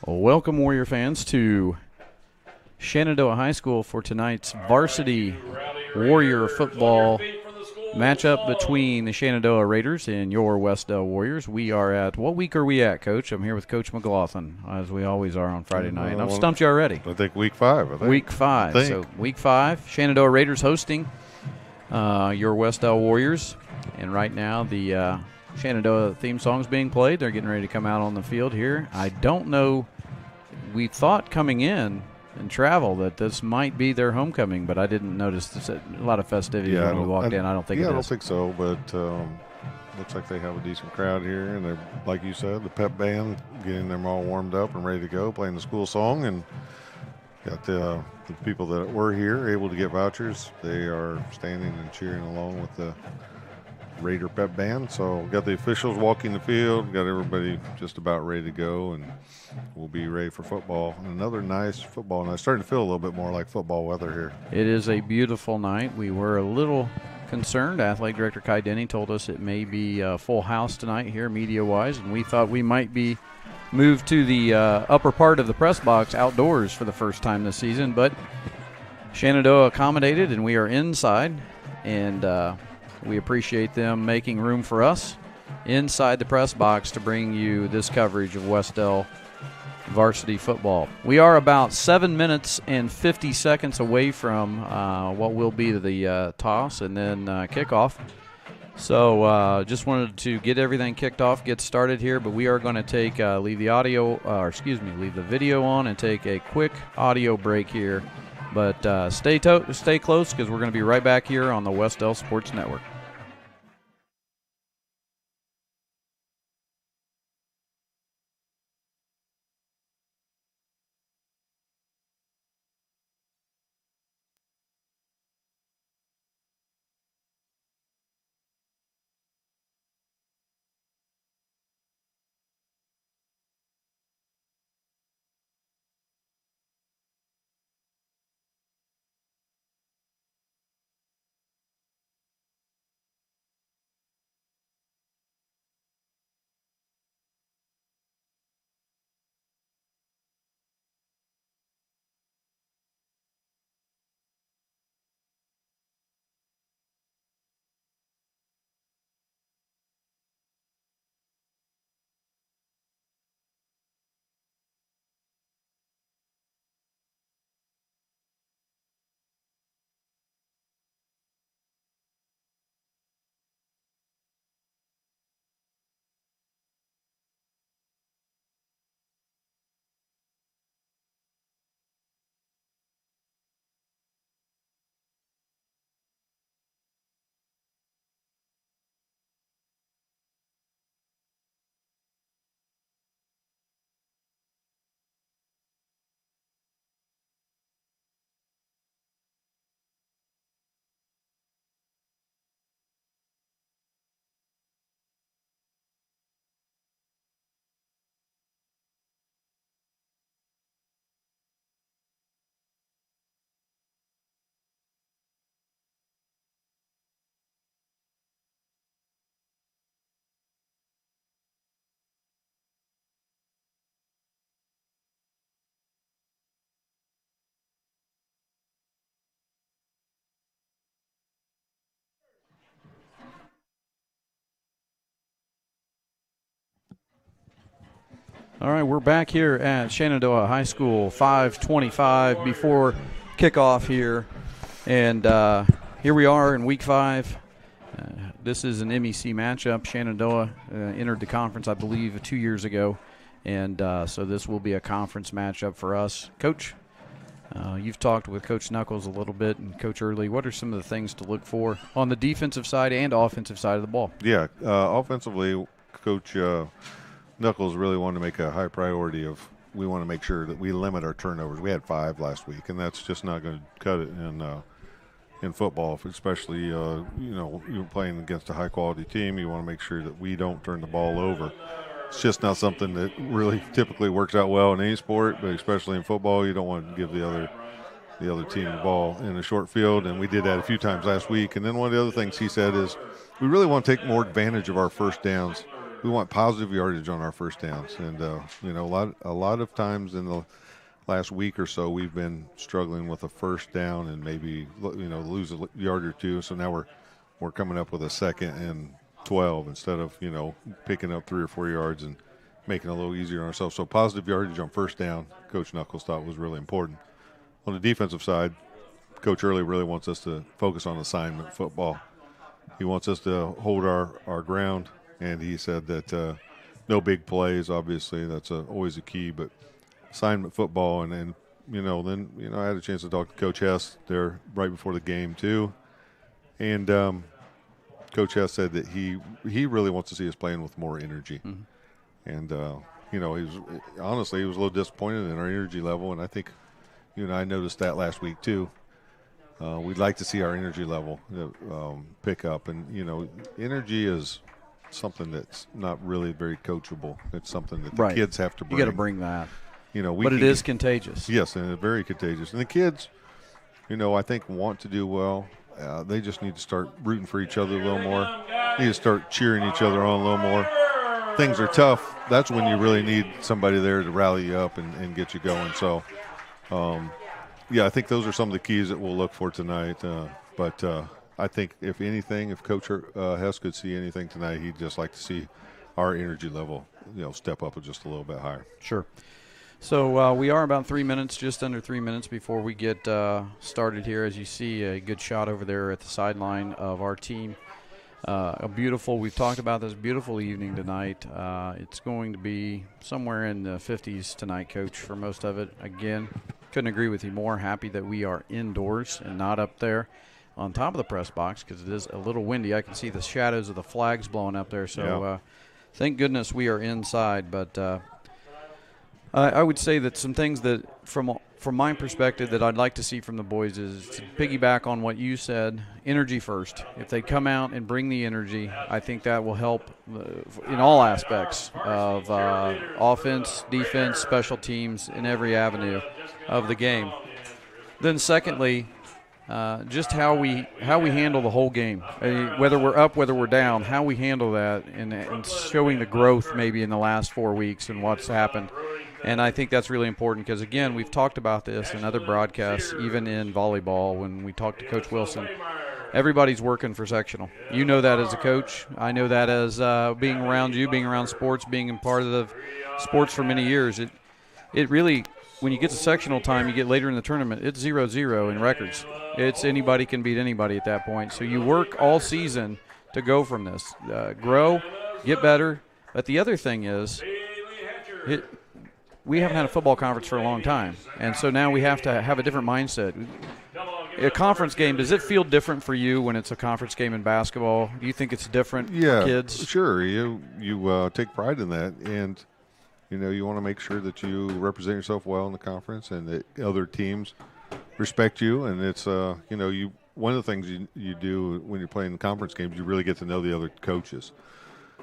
Welcome, Warrior fans, to Shenandoah High School for tonight's varsity Warrior football matchup between the Shenandoah Raiders and your Wes-Del Warriors. We are at, what week are we at, Coach? I'm here with Coach McLaughlin, as we always are on Friday night. I've stumped you already. I think week 5. Week 5. So week 5, Shenandoah Raiders hosting your Wes-Del Warriors. And right now the Shenandoah theme song is being played. They're getting ready to come out on the field here. I don't know. We thought coming in and travel that this might be their homecoming, but I didn't notice this, a lot of festivities when we walked in. I don't think it is. I don't think so, but looks like they have a decent crowd here. And they're, like you said, the pep band, getting them all warmed up and ready to go, playing the school song. And got the people that were here able to get vouchers. They are standing and cheering along with the Raider pep band. So got the officials walking the field, got everybody just about ready to go, and we'll be ready for football. And another nice football night. Starting to feel a little bit more like football weather here. It is a beautiful night. We were a little concerned. Athletic Director Kai Denny told us it may be a full house tonight here media-wise, and we thought we might be moved to the upper part of the press box outdoors for the first time this season, but Shenandoah accommodated, and we are inside, and we appreciate them making room for us inside the press box to bring you this coverage of Wes-Del varsity football. We are about 7 minutes and 50 seconds away from what will be the toss and then kickoff. So just wanted to get everything kicked off, get started here, but we are going to take leave the video on and take a quick audio break here. But stay close, because we're going to be right back here on the Wes-Del Sports Network. All right, we're back here at Shenandoah High School, 5:25 before kickoff here. And here we are in Week 5. This is an MEC matchup. Shenandoah entered the conference, I believe, 2 years ago. And so this will be a conference matchup for us. Coach, you've talked with Coach Knuckles a little bit, and Coach Early. What are some of the things to look for on the defensive side and offensive side of the ball? Yeah, offensively, Coach Knuckles really wanted to make a high priority of, we want to make sure that we limit our turnovers. We had 5 last week, and that's just not going to cut it in football, especially you're playing against a high-quality team. You want to make sure that we don't turn the ball over. It's just not something that really typically works out well in any sport, but especially in football, you don't want to give the other team the ball in a short field, and we did that a few times last week. And then one of the other things he said is we really want to take more advantage of our first downs we want positive yardage on our first downs. And, a lot of times in the last week or so, we've been struggling with a first down and maybe, lose a yard or two. So now we're coming up with a 2nd and 12 instead of, picking up 3 or 4 yards and making it a little easier on ourselves. So positive yardage on first down, Coach Knuckles thought was really important. On the defensive side, Coach Early really wants us to focus on assignment football. He wants us to hold our ground, and he said that no big plays, obviously, that's always a key, but assignment football. And then I had a chance to talk to Coach Hess there right before the game too. And Coach Hess said that he really wants to see us playing with more energy. Mm-hmm. And, he was a little disappointed in our energy level, and I think I noticed that last week too. We'd like to see our energy level pick up. And, energy is something that's not really very coachable. It's something that the kids have to bring. You got to bring that. But it is contagious. Yes, and it's very contagious. And the kids, I think want to do well. They just need to start rooting for each other a little more. Need to start cheering each other on a little more. Things are tough. That's when you really need somebody there to rally you up and get you going. So, I think those are some of the keys that we'll look for tonight. But I think, if anything, if Coach Hess could see anything tonight, he'd just like to see our energy level, step up just a little bit higher. Sure. So we are about 3 minutes, just under 3 minutes before we get started here. As you see, a good shot over there at the sideline of our team. We've talked about this beautiful evening tonight. It's going to be somewhere in the 50s tonight, Coach, for most of it. Again, couldn't agree with you more. Happy that we are indoors and not up there on top of the press box, because it is a little windy. I can see the shadows of the flags blowing up there. So thank goodness we are inside. But I would say that some things that, from my perspective, that I'd like to see from the boys is to piggyback on what you said, energy first. If they come out and bring the energy, I think that will help in all aspects of offense, defense, special teams, in every avenue of the game. Then secondly, just how we handle the whole game, whether we're up, whether we're down, how we handle that, and showing the growth maybe in the last 4 weeks and what's happened. And I think that's really important because, again, we've talked about this in other broadcasts, even in volleyball when we talked to Coach Wilson. Everybody's working for sectional. You know that as a coach. I know that as being around you, being around sports, being a part of the sports for many years. It really, when you get to sectional time, you get later in the tournament, it's 0-0 in records. It's anybody can beat anybody at that point. So you work all season to go from this, grow, get better. But the other thing is, we haven't had a football conference for a long time, and so now we have to have a different mindset. A conference game, does it feel different for you when it's a conference game in basketball? Do you think it's different for kids? Yeah, sure. You take pride in that, and you want to make sure that you represent yourself well in the conference and that other teams respect you. And it's one of the things you do when you're playing conference games, you really get to know the other coaches.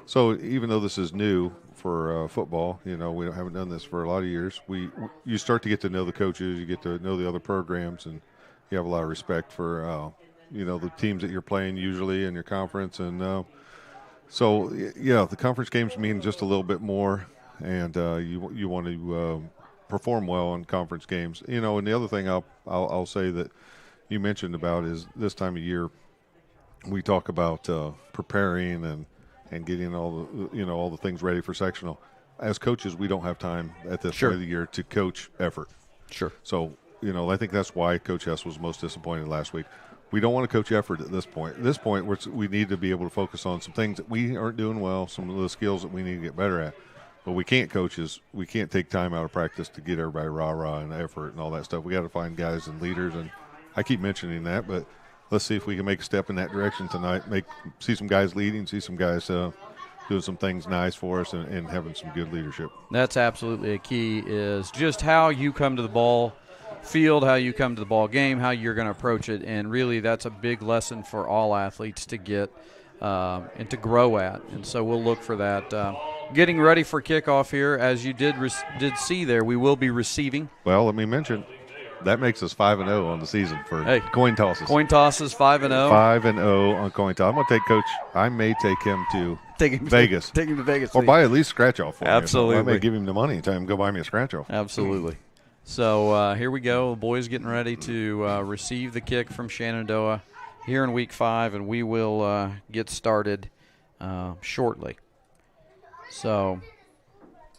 So even though this is new for football, we haven't done this for a lot of years. You start to get to know the coaches, you get to know the other programs, and you have a lot of respect for the teams that you're playing usually in your conference. And the conference games mean just a little bit more, and you want to perform well in conference games. And the other thing I'll say that you mentioned about is this time of year we talk about preparing and getting all the things ready for sectional. As coaches, we don't have time at this point of the year to coach effort. Sure. So, I think that's why Coach Hess was most disappointed last week. We don't want to coach effort at this point. At this point, we need to be able to focus on some things that we aren't doing well, some of the skills that we need to get better at. But we can't we can't take time out of practice to get everybody rah-rah and effort and all that stuff. We got to find guys and leaders, and I keep mentioning that, but let's see if we can make a step in that direction tonight. See some guys leading, see some guys doing some things nice for us and having some good leadership. That's absolutely a key, is just how you come to the ball field, how you come to the ball game, how you're going to approach it. And really that's a big lesson for all athletes to get and to grow at. And so we'll look for that. Getting ready for kickoff here, as you did see there, we will be receiving. Well, let me mention, that makes us 5-0 on the season for coin tosses. Coin tosses, 5-0. 5-0 on coin toss. I'm going to take Coach. I may take him to Take him Vegas. Take him to Vegas. Or buy at least scratch-off for Absolutely. me. I may give him the money and tell him go buy me a scratch-off. Absolutely. So here we go. The boys getting ready to receive the kick from Shenandoah here in Week 5, and we will get started shortly. So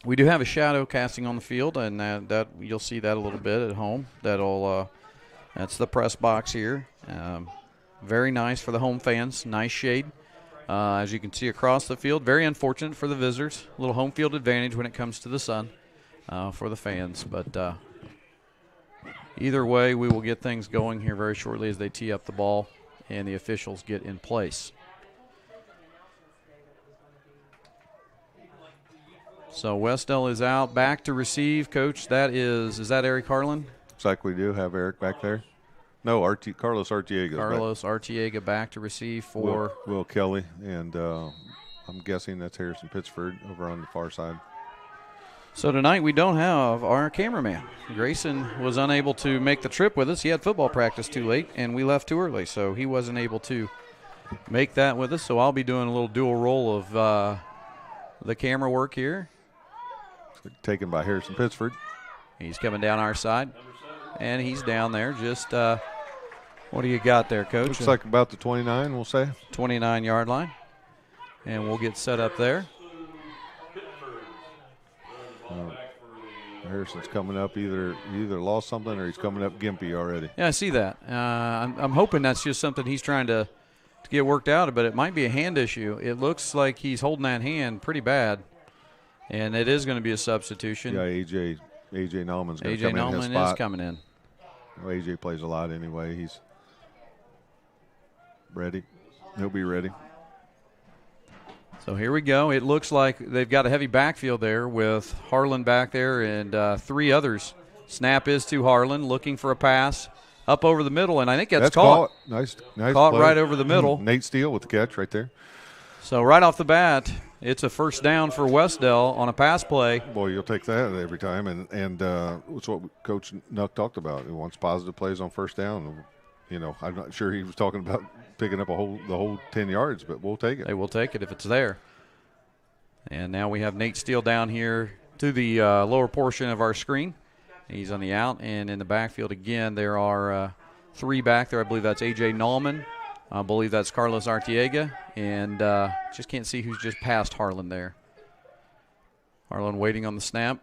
we do have a shadow casting on the field, and that you'll see that a little bit at home. That's the press box here. Very nice for the home fans. Nice shade. As you can see across the field, very unfortunate for the visitors. A little home field advantage when it comes to the sun for the fans. But either way, we will get things going here very shortly as they tee up the ball and the officials get in place. So Wes-Del is out, back to receive. Coach, is that Eric Harlan? Looks like we do have Eric back there. No, Carlos Artiega. Carlos Artiega back to receive for Will Kelly, and I'm guessing that's Harrison Pittsford over on the far side. So tonight we don't have our cameraman. Grayson was unable to make the trip with us. He had football practice too late, and we left too early, so he wasn't able to make that with us. So I'll be doing a little dual role of the camera work here. Taken by Harrison Pittsford. He's coming down our side, and he's down there. Just what do you got there, Coach? Looks like about the 29, we'll say. 29-yard line, and we'll get set up there. Harrison's coming up. Either lost something or he's coming up gimpy already. Yeah, I see that. I'm hoping that's just something he's trying to get worked out, but it might be a hand issue. It looks like he's holding that hand pretty bad, and it is going to be a substitution. Yeah, AJ Nallman's going to come in his spot. AJ Nallman is coming in. Well, AJ plays a lot anyway. He's ready. He'll be ready. So here we go. It looks like they've got a heavy backfield there with Harlan back there and three others. Snap is to Harlan, looking for a pass up over the middle, and I think that's caught. Nice caught play. Right over the middle. Nate Steele with the catch right there. So right off the bat, it's a first down for Wes-Del on a pass play. Boy, you'll take that every time, and it's what Coach Nuck talked about. He wants positive plays on first down. You know, I'm not sure he was talking about picking up the whole 10 yards, but we'll take it. They will take it if it's there. And now we have Nate Steele down here to the lower portion of our screen. He's on the out, and in the backfield again, there are three back there. I believe that's A.J. Nallman. I believe that's Carlos Artiega, and just can't see who's just past Harlan there. Harlan waiting on the snap.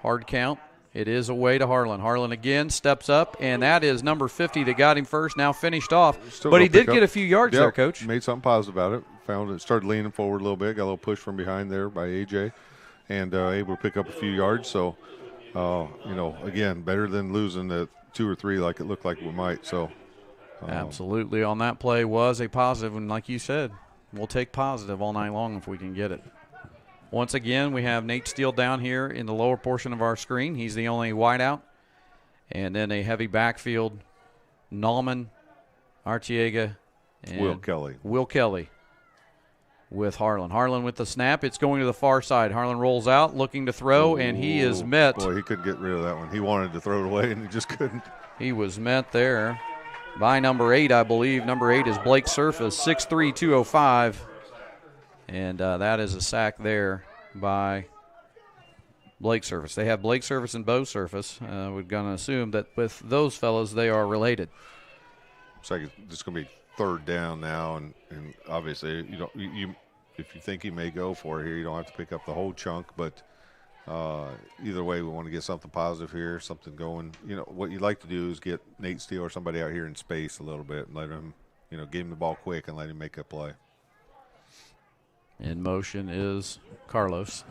Hard count. It is away to Harlan. Harlan again steps up, and that is number 50 that got him first, now finished off. But he did get a few yards there, Coach. Made something positive about it. Found it, started leaning forward a little bit, got a little push from behind there by A.J., and able to pick up a few yards. So, again, better than losing the 2 or 3 like it looked like we might. So, absolutely, on that play was a positive, and like you said, we'll take positive all night long if we can get it. Once again, we have Nate Steele down here in the lower portion of our screen. He's the only wideout. And then a heavy backfield, Nallman, Artiega, and Will Kelly with Harlan. Harlan with the snap. It's going to the far side. Harlan rolls out, looking to throw, and he is met. Boy, he couldn't get rid of that one. He wanted to throw it away, and he just couldn't. He was met there by number 8, I believe. Number 8 is Blake Surface, 6'3", 205. And that is a sack there by Blake Surface. They have Blake Surface and Bo Surface. We're going to assume that with those fellows, they are related. Looks like it's going to be third down now, and obviously, if you think he may go for it here, you don't have to pick up the whole chunk. But either way, we want to get something positive here, something going. You know, what you'd like to do is get Nate Steele or somebody out here in space a little bit and let him, give him the ball quick and let him make a play. In motion is Carlos.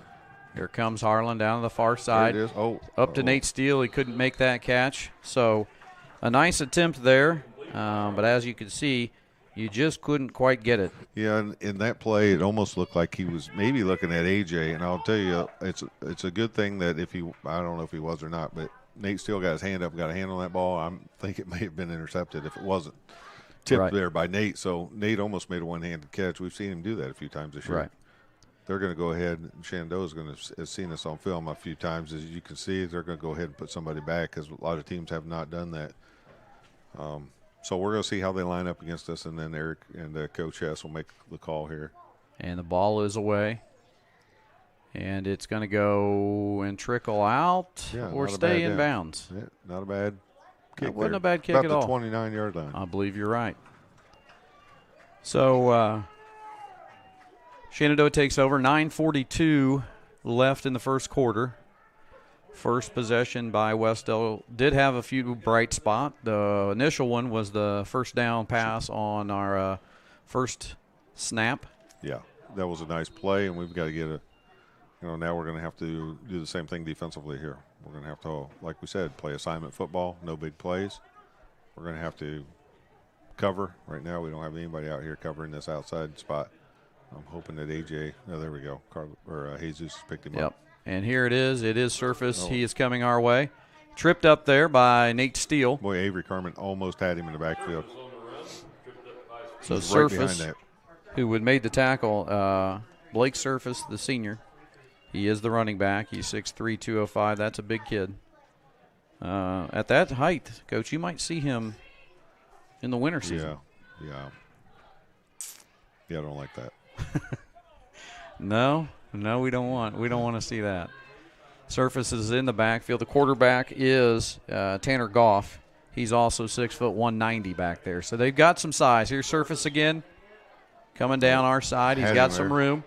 Here comes Harlan down to the far side. There it is. Up to Nate Steele. He couldn't make that catch. So a nice attempt there. But as you can see, you just couldn't quite get it. Yeah, and in that play, it almost looked like he was maybe looking at AJ. And I'll tell you, it's a good thing that I don't know if he was or not, but Nate Steele got his hand up, got a hand on that ball. I think it may have been intercepted if it wasn't tipped there by Nate. So Nate almost made a one-handed catch. We've seen him do that a few times this year. Right. They're going to go ahead, and Shenandoah has seen us on film a few times. As you can see, they're going to go ahead and put somebody back because a lot of teams have not done that. So we're going to see how they line up against us, and then Eric and Coach Hess will make the call here. And the ball is away. And it's going to go and trickle out or stay in bounds. Yeah, not a bad kick. That wasn't there. a bad kick at all. About the 29-yard line. I believe you're right. So Shenandoah takes over. 9:42 left in the first quarter. First possession by Wes-Del. Did have a few bright spots. The initial one was the first down pass on our first snap. Yeah, that was a nice play, and we've got to get a now we're going to have to do the same thing defensively here. We're going to have to, like we said, play assignment football, no big plays. We're going to have to cover. Right now we don't have anybody out here covering this outside spot. I'm hoping that AJ, there we go, Jesus picked him up. And here it is. It is surface. He is coming our way. Tripped up there by Nate Steele. Boy, Avery Carmen almost had him in the backfield. So Surface, right who would made the tackle, Blake Surface, the senior. He is the running back. He's 6'3", 205. That's a big kid. At that height, Coach, you might see him in the winter season. Yeah, I don't like that. No, we don't want to see that. Surface is in the backfield. The quarterback is Tanner Goff. He's also 6 foot 190 back there. So they've got some size. Here's Surface again, coming down our side. He's got some room.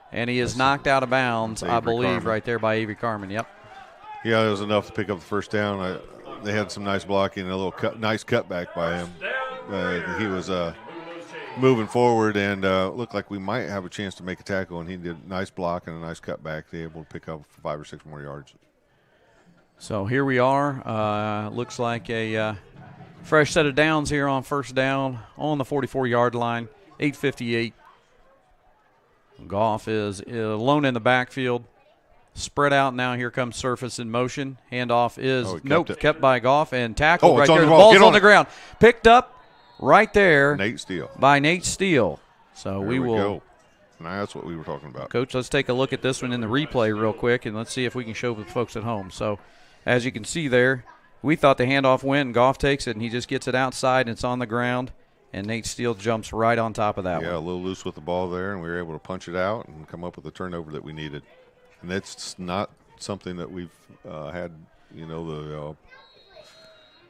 And he is knocked out of bounds, I believe, right there by Avery Carmen. Yep. Yeah, it was enough to pick up the first down. They had some nice blocking and a little nice cutback by him. He was moving forward and looked like we might have a chance to make a tackle, and he did a nice block and a nice cutback. They were able to pick up 5 or 6 more yards. So here we are. Looks like a fresh set of downs here on first down on the 44-yard line, 8:58. Goff is alone in the backfield. Spread out now. Here comes Surface in motion. Handoff is kept by Goff and tackled right there. The ball's on the ground. Picked up right there. Nate Steele. By Nate Steele. So we will go. Now that's what we were talking about. Coach, let's take a look at this one in the replay real quick, and let's see if we can show the folks at home. So as you can see there, we thought the handoff went, and Goff takes it, and he just gets it outside, and it's on the ground. And Nate Steele jumps right on top of that one. Yeah, a little loose with the ball there, and we were able to punch it out and come up with the turnover that we needed. And that's not something that we've had,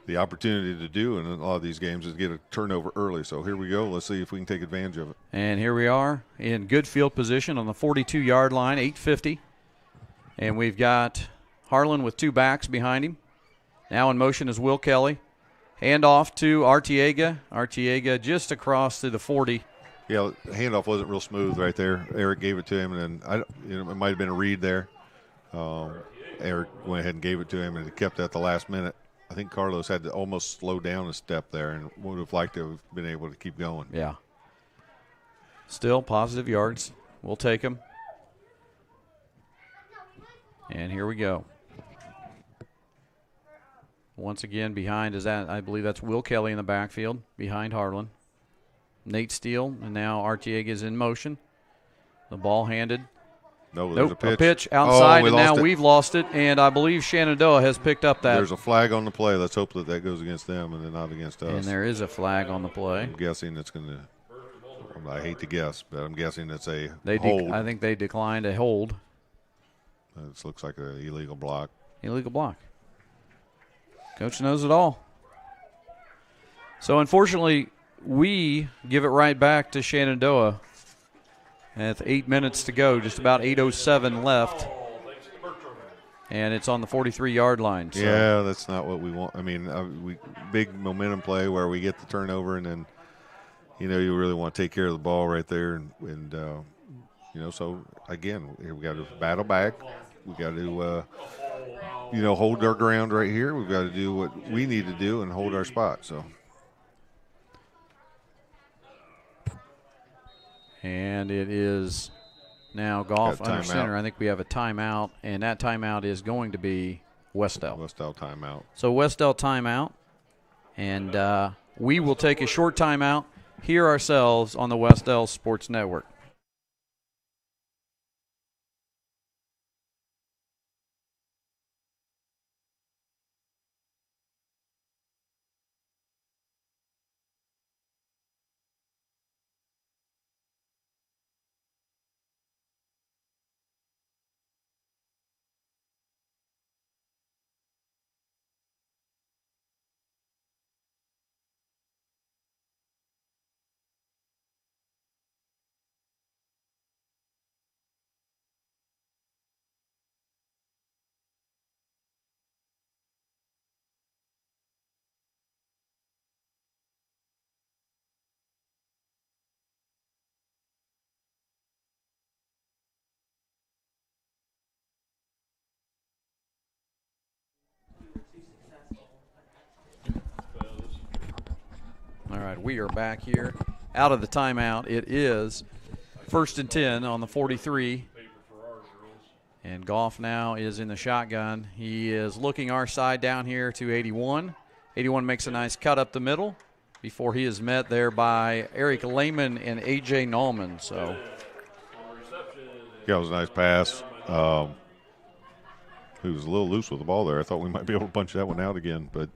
the opportunity to do in a lot of these games is get a turnover early. So here we go. Let's see if we can take advantage of it. And here we are in good field position on the 42-yard line, 8:50. And we've got Harlan with 2 backs behind him. Now in motion is Will Kelly. Hand off to Artiega. Artiega just across to the 40. Yeah, the handoff wasn't real smooth right there. Eric gave it to him, and then it might have been a read there. Eric went ahead and gave it to him, and he kept it at the last minute. I think Carlos had to almost slow down a step there and would have liked to have been able to keep going. Yeah. Still positive yards. We'll take them. And here we go. Once again, behind is that, I believe that's Will Kelly in the backfield, behind Harlan. Nate Steele, and now Artiega is in motion. The ball handed. No, there's a pitch outside, and now we've lost it, and I believe Shenandoah has picked up that. There's a flag on the play. Let's hope that goes against them and then not against us. And there is a flag on the play. I'm guessing it's going to – I hate to guess, but I'm guessing it's a hold. I think they declined a hold. This looks like an illegal block. Illegal block. Coach knows it all. So, unfortunately, we give it right back to Shenandoah. With 8 minutes to go, just about 8:07 left. And it's on the 43-yard line. So. Yeah, that's not what we want. I mean, big momentum play where we get the turnover, and then, you really want to take care of the ball right there. And so, again, we got to battle back. We got to hold our ground right here. We've got to do what we need to do and hold our spot. So, and it is now Goff under center. I think we have a timeout, and that timeout is going to be Wes-Del. Wes-Del timeout. So Wes-Del timeout, and we will take a short timeout here ourselves on the Wes-Del Sports Network. we are back here out of the timeout. It is 1st and 10 on the 43. And Goff now is in the shotgun. He is looking our side down here to 81. 81 makes a nice cut up the middle before he is met there by Eric Lehman and A.J. Nallman. So, yeah, it was a nice pass. He was a little loose with the ball there. I thought we might be able to punch that one out again, but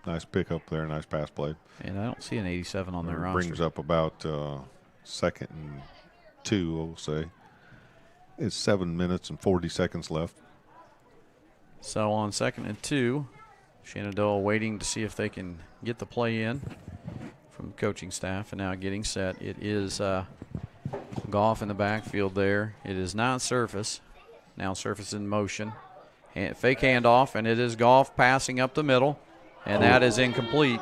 nice pick up there, nice pass play. And I don't see an 87 on their roster. Brings up about 2nd and 2, I'll say. It's 7 minutes and 40 seconds left. So on 2nd and 2, Shenandoah waiting to see if they can get the play in from the coaching staff, and now getting set. It is Goff in the backfield there. It is not Surface. Now Surface in motion. Fake handoff, and it is Goff passing up the middle, and that is incomplete.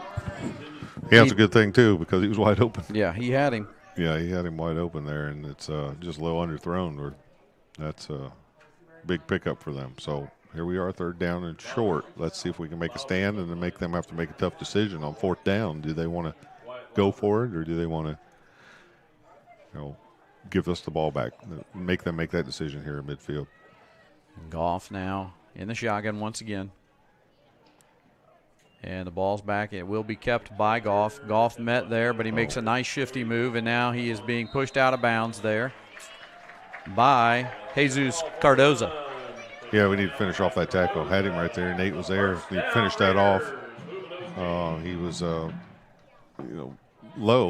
Yeah, that's a good thing, too, because he was wide open. Yeah, he had him. Yeah, he had him wide open there, and it's just a little underthrown. That's a big pickup for them. So here we are, 3rd down and short. Let's see if we can make a stand and then make them have to make a tough decision on 4th down. Do they want to go for it, or do they want to, give us the ball back? Make them make that decision here in midfield. Goff now in the shotgun once again. And the ball's back. It will be kept by Goff. Goff met there, but he makes a nice shifty move, and now he is being pushed out of bounds there by Jesus Cardoza. Yeah, we need to finish off that tackle. Had him right there. Nate was there. We finished that off. He was, low,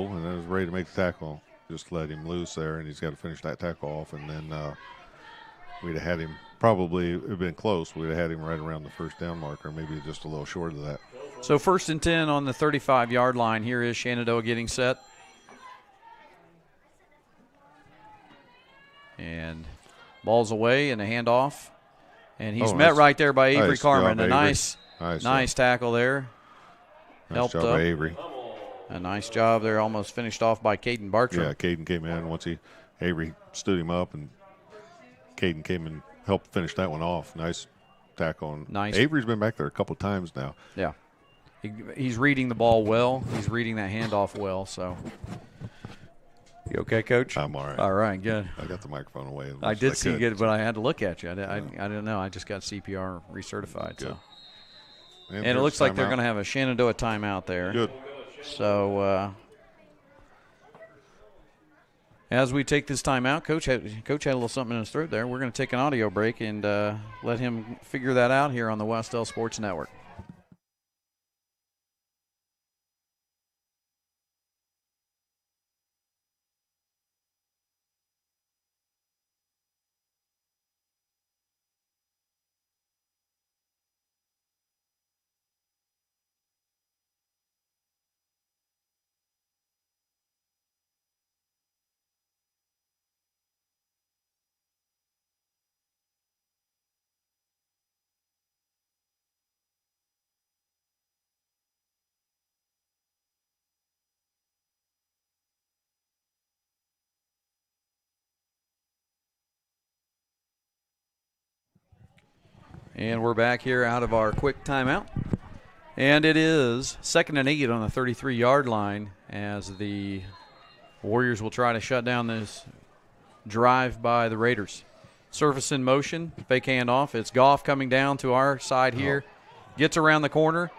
and then was ready to make the tackle. Just let him loose there, and he's got to finish that tackle off, and then we'd have had him. Probably it would have been close. We'd have had him right around the 1st down marker, maybe just a little short of that. So 1st and 10 on the 35-yard line. Here is Shenandoah getting set. And ball's away and a handoff. And he's met right there by Avery Carmen. A nice tackle there. Nice job by Avery. A nice job there, almost finished off by Caden Bartram. Yeah, Caden came in once Avery stood him up, and Caden came and helped finish that one off. Nice tackle. Nice. Avery's been back there a couple times now. Yeah. He's reading the ball well. He's reading that handoff well. So, you okay, Coach? I'm all right. All right, good. I got the microphone away. I did see it, but I had to look at you. I didn't know. I just got CPR recertified. Good. So. And it looks like they're going to have a Shenandoah timeout there. Good. So, as we take this timeout, Coach had a little something in his throat there. We're going to take an audio break and let him figure that out here on the Wes-Del Sports Network. And we're back here out of our quick timeout. And it is 2nd and 8 on the 33-yard line as the Warriors will try to shut down this drive by the Raiders. Surface in motion, fake handoff. It's Goff coming down to our side here. Gets around the corner,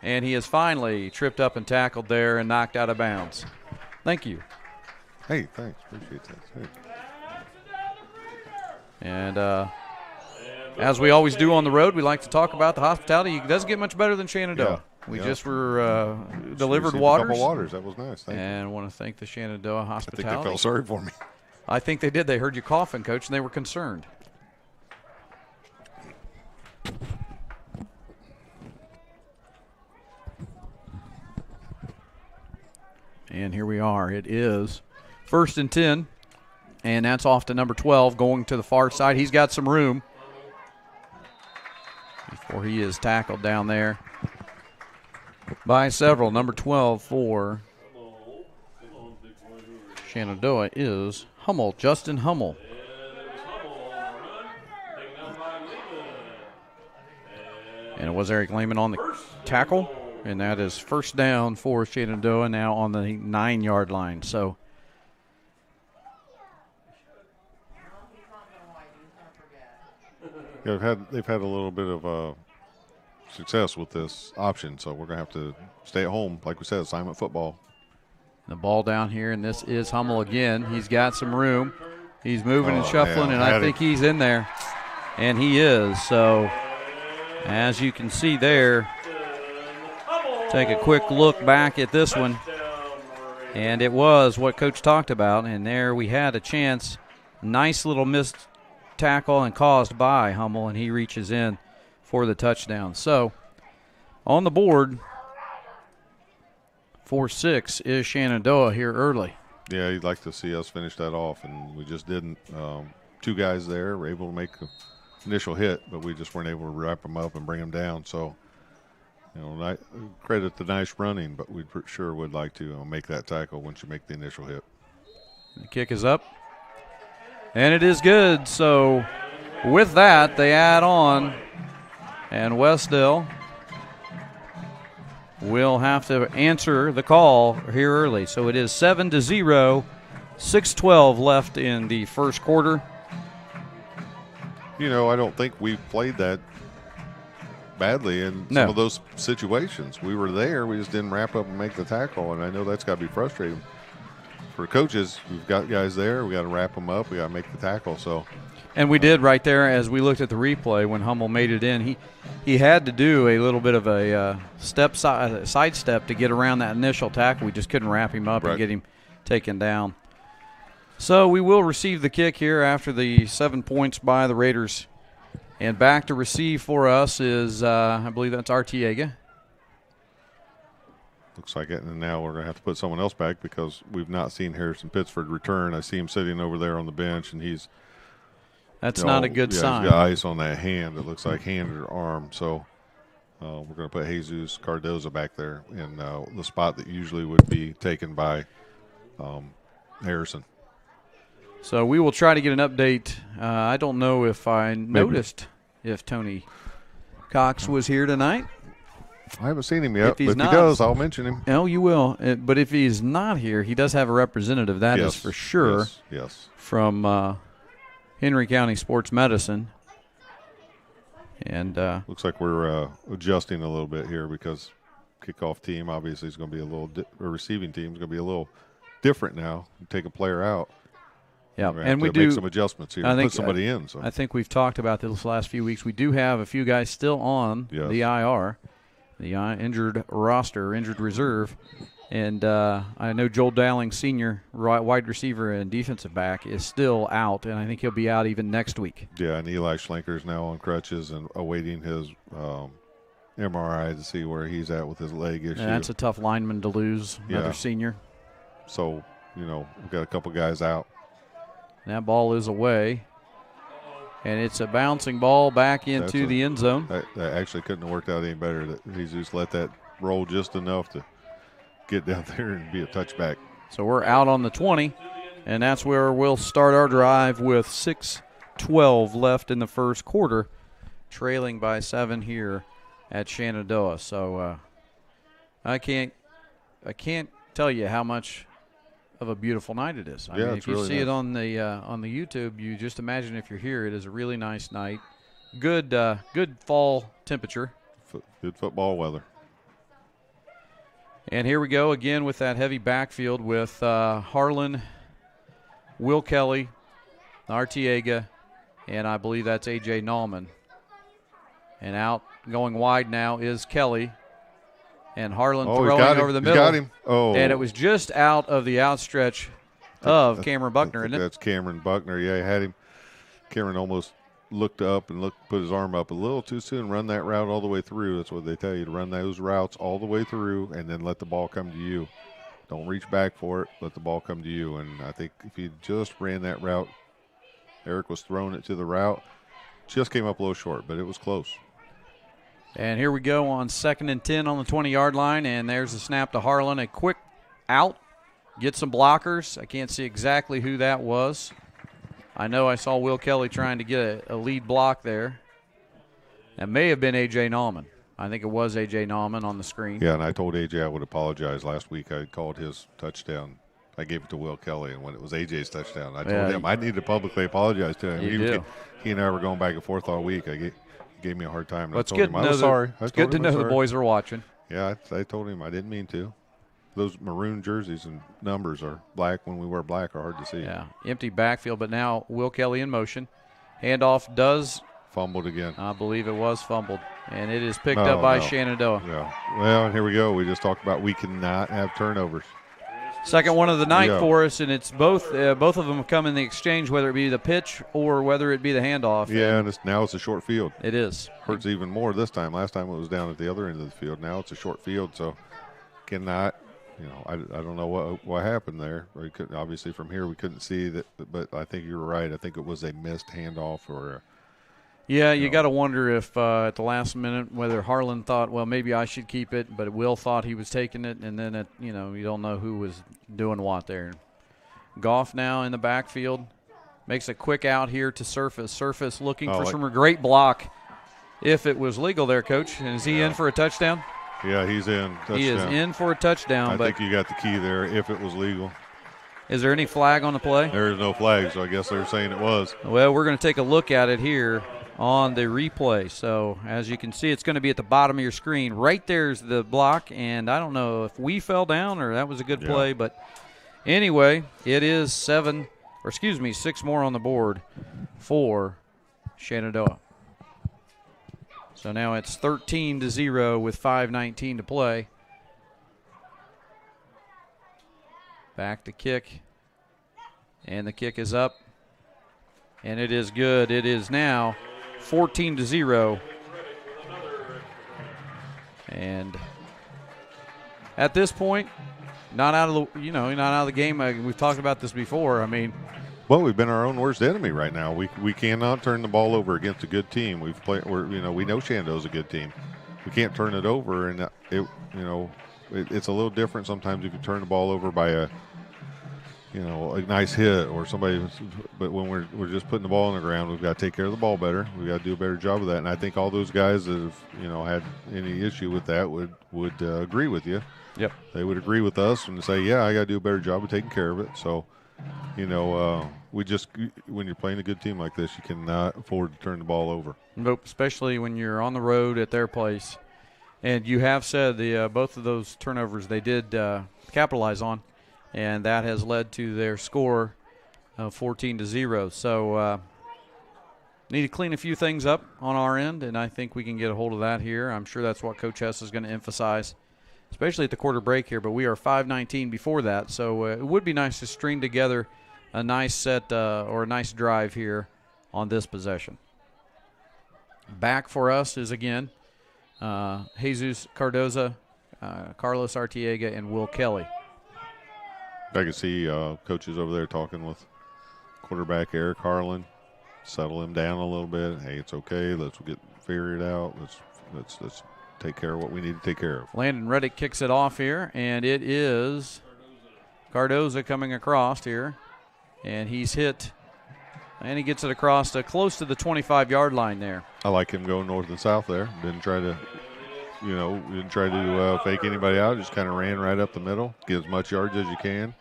and he is finally tripped up and tackled there and knocked out of bounds. Thank you. Hey, thanks. Appreciate that. Hey. And as we always do on the road, we like to talk about the hospitality. It doesn't get much better than Shenandoah. We just were delivered waters. A couple waters. That was nice. Thank you. And want to thank the Shenandoah hospitality. I think they felt sorry for me. I think they did. They heard you coughing, Coach, and they were concerned. And here we are. It is 1st and 10, and that's off to number 12 going to the far side. He's got some room before he is tackled down there by several. Number 12 for Shenandoah is Hummel, Justin Hummel. And it was Eric Lehman on the tackle. and that is first down for Shenandoah now on the 9-yard line. So yeah, they've had a little bit of success with this option, so we're going to have to stay at home. Like we said, assignment football. the ball down here, and this is Hummel again. He's got some room. He's moving and shuffling, and I think he's in there. And he is. So as you can see there, take a quick look back at this one. And it was what Coach talked about. And there we had a chance. Nice little missed tackle and caused by Hummel, and he reaches in for the touchdown. So on the board, 4-6 is Shenandoah here early. Yeah, you'd like to see us finish that off, and we just didn't. 2 guys there were able to make an initial hit, but we just weren't able to wrap them up and bring them down. So, credit the nice running, but we sure would like to make that tackle once you make the initial hit. The kick is up, and it is good. So with that, they add on, and Wes-Del will have to answer the call here early. So it is 7-0, 6:12 left in the first quarter. I don't think we've played that badly in some of those situations. We were there, we just didn't wrap up and make the tackle, and I know that's got to be frustrating for coaches. We've got guys there, we got to wrap them up, we got to make the tackle. So. And we did right there as we looked at the replay when Hummel made it in. He had to do a little bit of a side step to get around that initial tackle. We just couldn't wrap him up and get him taken down. So we will receive the kick here after the 7 points by the Raiders. And back to receive for us is, I believe that's Artiega. Looks like it, and now we're going to have to put someone else back because we've not seen Harrison Pittsford return. I see him sitting over there on the bench, and he's – that's not a good sign. He's got ice on that hand. It looks like hand or arm. So we're going to put Jesus Cardoza back there in the spot that usually would be taken by Harrison. So we will try to get an update. I don't know if I noticed if Tony Cox was here tonight. I haven't seen him yet, but if he not, does, I'll mention him. Oh, you will. But if he's not here, he does have a representative. That is for sure. Yes. From Henry County Sports Medicine. And looks like we're adjusting a little bit here because kickoff team obviously is going to be a little receiving team is going to be a little different now. Take a player out. Yeah, and we do make some adjustments here. Put somebody in. So I think we've talked about this last few weeks. We do have a few guys still on the IR, the injured roster, injured reserve. And I know Joel Dowling, senior wide receiver and defensive back, is still out, and I think he'll be out even next week. Yeah, and Eli Schlenker is now on crutches and awaiting his MRI to see where he's at with his leg issue. And that's a tough lineman to lose, another senior. So, we've got a couple guys out. And that ball is away, and it's a bouncing ball back into the end zone. That actually couldn't have worked out any better. That he's just let that roll just enough to get down there and be a touchback. So we're out on the 20, and that's where we'll start our drive with 6:12 left in the first quarter, trailing by 7 here at Shenandoah. So I can't tell you how much of a beautiful night it is. I mean, if you really see it on the YouTube, you just imagine if you're here, it is a really nice night. Good fall temperature. Good football weather. And here we go again with that heavy backfield with Harlan, Will Kelly, Artiega, and I believe that's A.J. Nallman. And out going wide now is Kelly. And Harlan throwing over the middle. Got him. Oh. And it was just out of the outstretch of Cameron Buckner, isn't it? That's Cameron Buckner. Yeah, he had him. Cameron almost looked up and put his arm up a little too soon, run that route all the way through. That's what they tell you, to run those routes all the way through and then let the ball come to you. Don't reach back for it. Let the ball come to you. And I think if he just ran that route, Eric was throwing it to the route. Just came up a little short, but it was close. And here we go on 2nd and 10 on the 20-yard line, and there's the snap to Harlan. A quick out, get some blockers. I can't see exactly who that was. I know I saw Will Kelly trying to get a lead block there. That may have been A.J. Nallman. I think it was A.J. Nauman on the screen. Yeah, and I told A.J. I would apologize. Last week I called his touchdown. I gave it to Will Kelly, and when it was A.J.'s touchdown, I told him I need to publicly apologize to him. He and I were going back and forth all week. He gave me a hard time. And well, I told him I was sorry. It's good to know the boys are watching. Yeah, I told him I didn't mean to. Those maroon jerseys and numbers are black. When we wear black, are hard to see. Yeah, empty backfield, but now Will Kelly in motion. Handoff does. Fumbled again. I believe it was fumbled, and it is picked up by Shenandoah. Yeah. Well, and here we go. We just talked about we cannot have turnovers. Second one of the night for us, and it's both of them come in the exchange, whether it be the pitch or whether it be the handoff. Yeah, and now it's a short field. It is. Hurts even more this time. Last time it was down at the other end of the field. Now it's a short field, so cannot. I don't know what happened there. Obviously from here we couldn't see that, but I think you're right. I think it was a missed handoff or. Yeah, you got to wonder if at the last minute whether Harlan thought, well, maybe I should keep it, but Will thought he was taking it, and then you don't know who was doing what there. Goff now in the backfield makes a quick out here to Surface. Surface looking for some great block. If it was legal there, Coach, and is he in for a touchdown? Yeah, he's in. Touchdown. He is in for a touchdown. I think you got the key there. If it was legal. Is there any flag on the play? There is no flag, so I guess they're saying it was. Well, we're going to take a look at it here on the replay. So as you can see, it's going to be at the bottom of your screen. Right there's the block, and I don't know if we fell down or that was a good play, but anyway, it is 6 more on the board for Shenandoah. So now it's 13-0 with 5:19 to play. Back to kick, and the kick is up, and it is good. It is now 14-0, and at this point, not out of the game. We've talked about this before. I mean, well, we've been our own worst enemy right now. We cannot turn the ball over against a good team. We know Shenandoah's a good team. We can't turn it over, and it's a little different sometimes if you turn the ball over by a nice hit or somebody. But when we're just putting the ball on the ground, we've got to take care of the ball better. We've got to do a better job of that. And I think all those guys that have had any issue with that would agree with you. Yep, they would agree with us and say, yeah, I got to do a better job of taking care of it. So. When you're playing a good team like this, you cannot afford to turn the ball over. Nope, especially when you're on the road at their place. And you have said both of those turnovers they did capitalize on, and that has led to their score of 14-0. So need to clean a few things up on our end, and I think we can get a hold of that here. I'm sure that's what Coach Hess is going to emphasize, especially at the quarter break here, but we are 5:19 before that, so it would be nice to string together a nice set or a nice drive here on this possession. Back for us is, again, Jesus Cardoza, Carlos Artiega, and Will Kelly. I can see coaches over there talking with quarterback Eric Harlan, settle him down a little bit. Hey, it's okay. Let's figure it out. Let's take care of what we need to take care of. Landon Reddick kicks it off here, and it is Cardoza coming across here, and he's hit, and he gets it across close to the 25-yard line there. I like him going north and south there. Didn't try to fake anybody out. Just kind of ran right up the middle. Get as much yards as you can.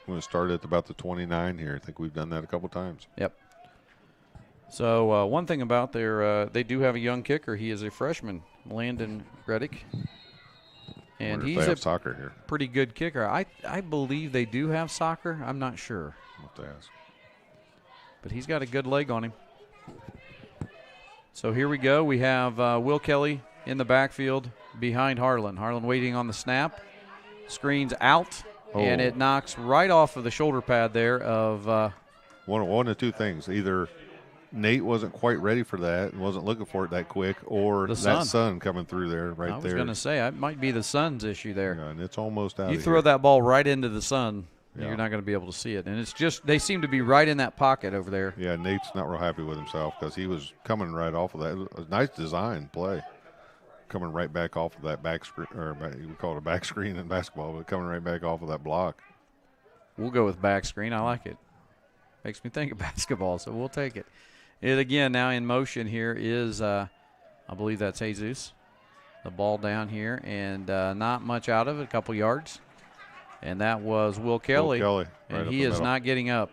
I'm going to start at about the 29 here. I think we've done that a couple times. Yep. So one thing about they do have a young kicker. He is a freshman, Landon Reddick. And he's a soccer here. Pretty good kicker. I believe they do have soccer. I'm not sure. I'll have to ask. But he's got a good leg on him. So here we go. We have Will Kelly in the backfield behind Harlan. Harlan waiting on the snap. Screens out, and it knocks right off of the shoulder pad there of one of two things. Either Nate wasn't quite ready for that and wasn't looking for it that quick, or that sun coming through there right there. I was going to say, it might be the sun's issue there. Yeah, and it's almost out You of throw here. that ball right into the sun, you're not going to be able to see it. And it's just, they seem to be right in that pocket over there. Yeah, Nate's not real happy with himself because he was coming right off of that. It was a nice design play. Coming right back off of that back screen, or we call it a back screen in basketball, but coming right back off of that block. We'll go with back screen. I like it. Makes me think of basketball, so we'll take it. It again now in motion here is, I believe that's Jesus. The ball down here, and not much out of it, a couple yards. And that was Will Kelly. Right, and he is not getting up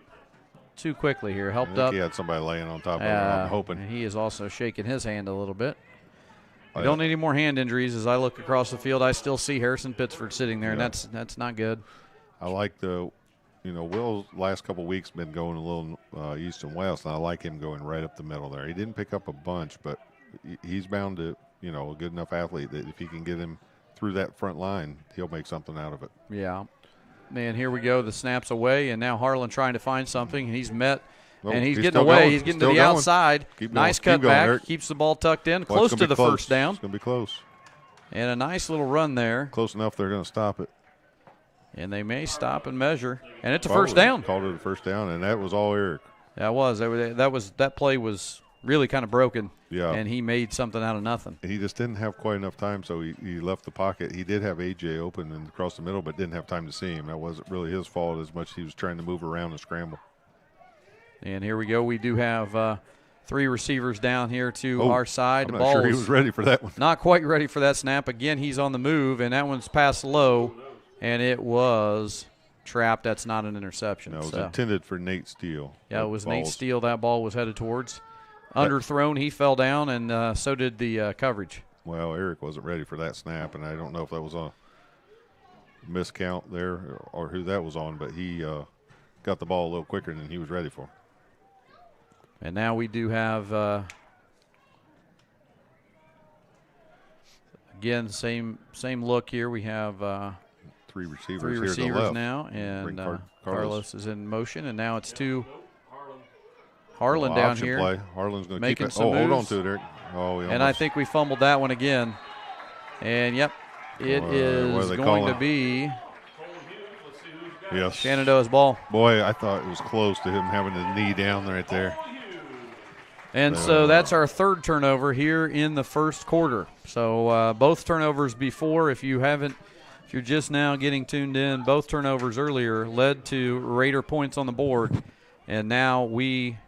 too quickly here. Helped up. He had somebody laying on top of him, I'm hoping. And he is also shaking his hand a little bit. We don't need any more hand injuries. As I look across the field, I still see Harrison Pittsford sitting there, and that's not good. I like Will's last couple weeks been going a little east and west, and I like him going right up the middle there. He didn't pick up a bunch, but he's bound to, a good enough athlete that if he can get him through that front line, he'll make something out of it. Yeah. And here we go. The snap's away, and now Harlan trying to find something, and he's met. And he's getting away. He's getting to the outside. Nice cutback. Keeps the ball tucked in. Close to the first down. It's going to be close. And a nice little run there. Close enough they're going to stop it. And they may stop and measure. And it's a first down. Called it a first down, and that was all Eric. That play was really kind of broken. Yeah. And he made something out of nothing. He just didn't have quite enough time, so he left the pocket. He did have A.J. open and across the middle, but didn't have time to see him. That wasn't really his fault as much as he was trying to move around and scramble. And here we go. We do have 3 receivers down here to our side. I'm not sure he was ready for that one. Not quite ready for that snap. Again, he's on the move, and that one's passed low, and it was trapped. That's not an interception. No, it was intended for Nate Steele. Yeah, it was Nate Steele that ball was headed towards. Underthrown, he fell down, and so did the coverage. Well, Eric wasn't ready for that snap, and I don't know if that was a miscount there or who that was on, but he got the ball a little quicker than he was ready for. And now we do have, again, same look here. We have 3 receivers, here to the left. Now, and Carlos is in motion, and now it's Harlan down here. Play. Harlan's going to keep it. Hold on to it, Eric. And I think we fumbled that one again. And, yep, it is going to be Shenandoah's ball. Boy, I thought it was close to him having the knee down right there. And so that's our 3rd turnover here in the first quarter. So both turnovers before, if you're just now getting tuned in, both turnovers earlier led to Raider points on the board. And now we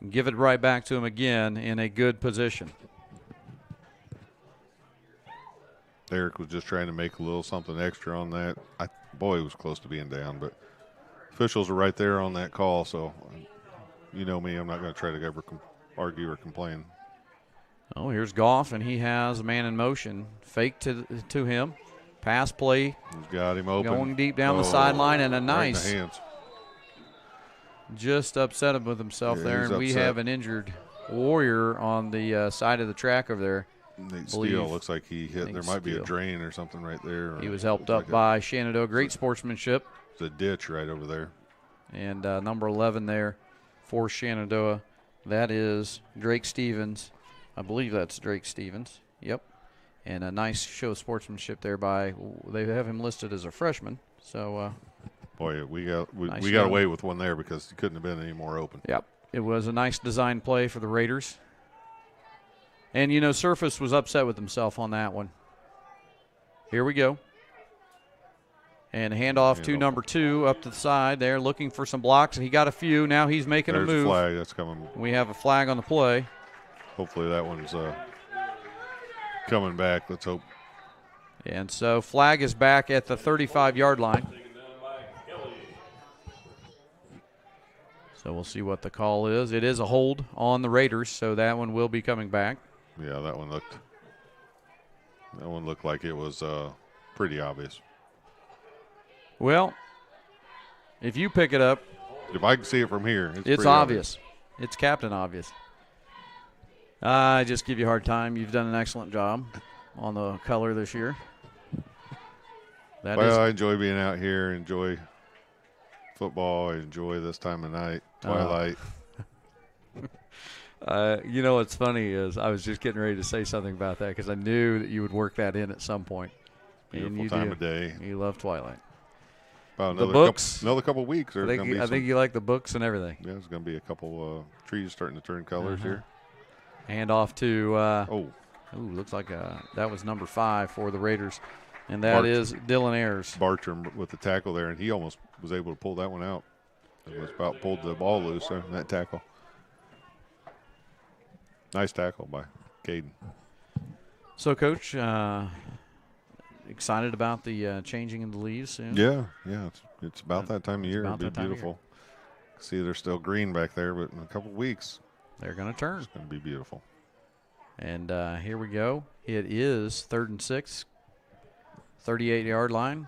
give it right back to him again in a good position. Eric was just trying to make a little something extra on that. Boy, he was close to being down, but officials are right there on that call, so you know me, I'm not going to try to ever argue or complain. Oh, here's Goff, and he has a man in motion. Fake to him. Pass play. He's got him open. Going deep down the sideline, and a nice. Right in the hands. Just upset with himself there, and we have an injured Warrior on the side of the track over there. Nate Steele looks like he hit. There might be a drain or something right there. He was helped up by Shenandoah. Great sportsmanship. It's a ditch right over there. And number 11 there for Shenandoah. That is Drake Stevens. I believe that's Drake Stevens. Yep. And a nice show of sportsmanship there they have him listed as a freshman. So, boy, we got away with one there because he couldn't have been any more open. Yep. It was a nice design play for the Raiders. And, Surface was upset with himself on that one. Here we go. And handoff to number 2 up to the side there, looking for some blocks, and he got a few. Now he's making a move. There's a flag that's coming. We have a flag on the play. Hopefully that one's coming back. Let's hope. And so flag is back at the 35-yard line. So we'll see what the call is. It is a hold on the Raiders, so that one will be coming back. Yeah, that one looked like it was pretty obvious. Well, if you pick it up, if I can see it from here, it's obvious. It's Captain Obvious. I just give you a hard time. You've done an excellent job on the color this year. I enjoy being out here. Enjoy football. I enjoy this time of night, twilight. What's funny is I was just getting ready to say something about that because I knew that you would work that in at some point. Beautiful time of day. You love twilight. About the books. Another couple of weeks. I think you like the books and everything. Yeah, there's going to be a couple trees starting to turn colors here. Hand off to looks like that was number 5 for the Raiders, and that is Dylan Ayers. Bartram with the tackle there, and he almost was able to pull that one out. It was about pulled the ball loose on that tackle. Nice tackle by Caden. So, Coach, excited about the changing of the leaves soon? Yeah. It's about that time of year. about It'll that be time of beautiful. See, they're still green back there, but in a couple of weeks, They're going to turn. it's going to be beautiful. And here we go. It is 3rd and 6, 38-yard line.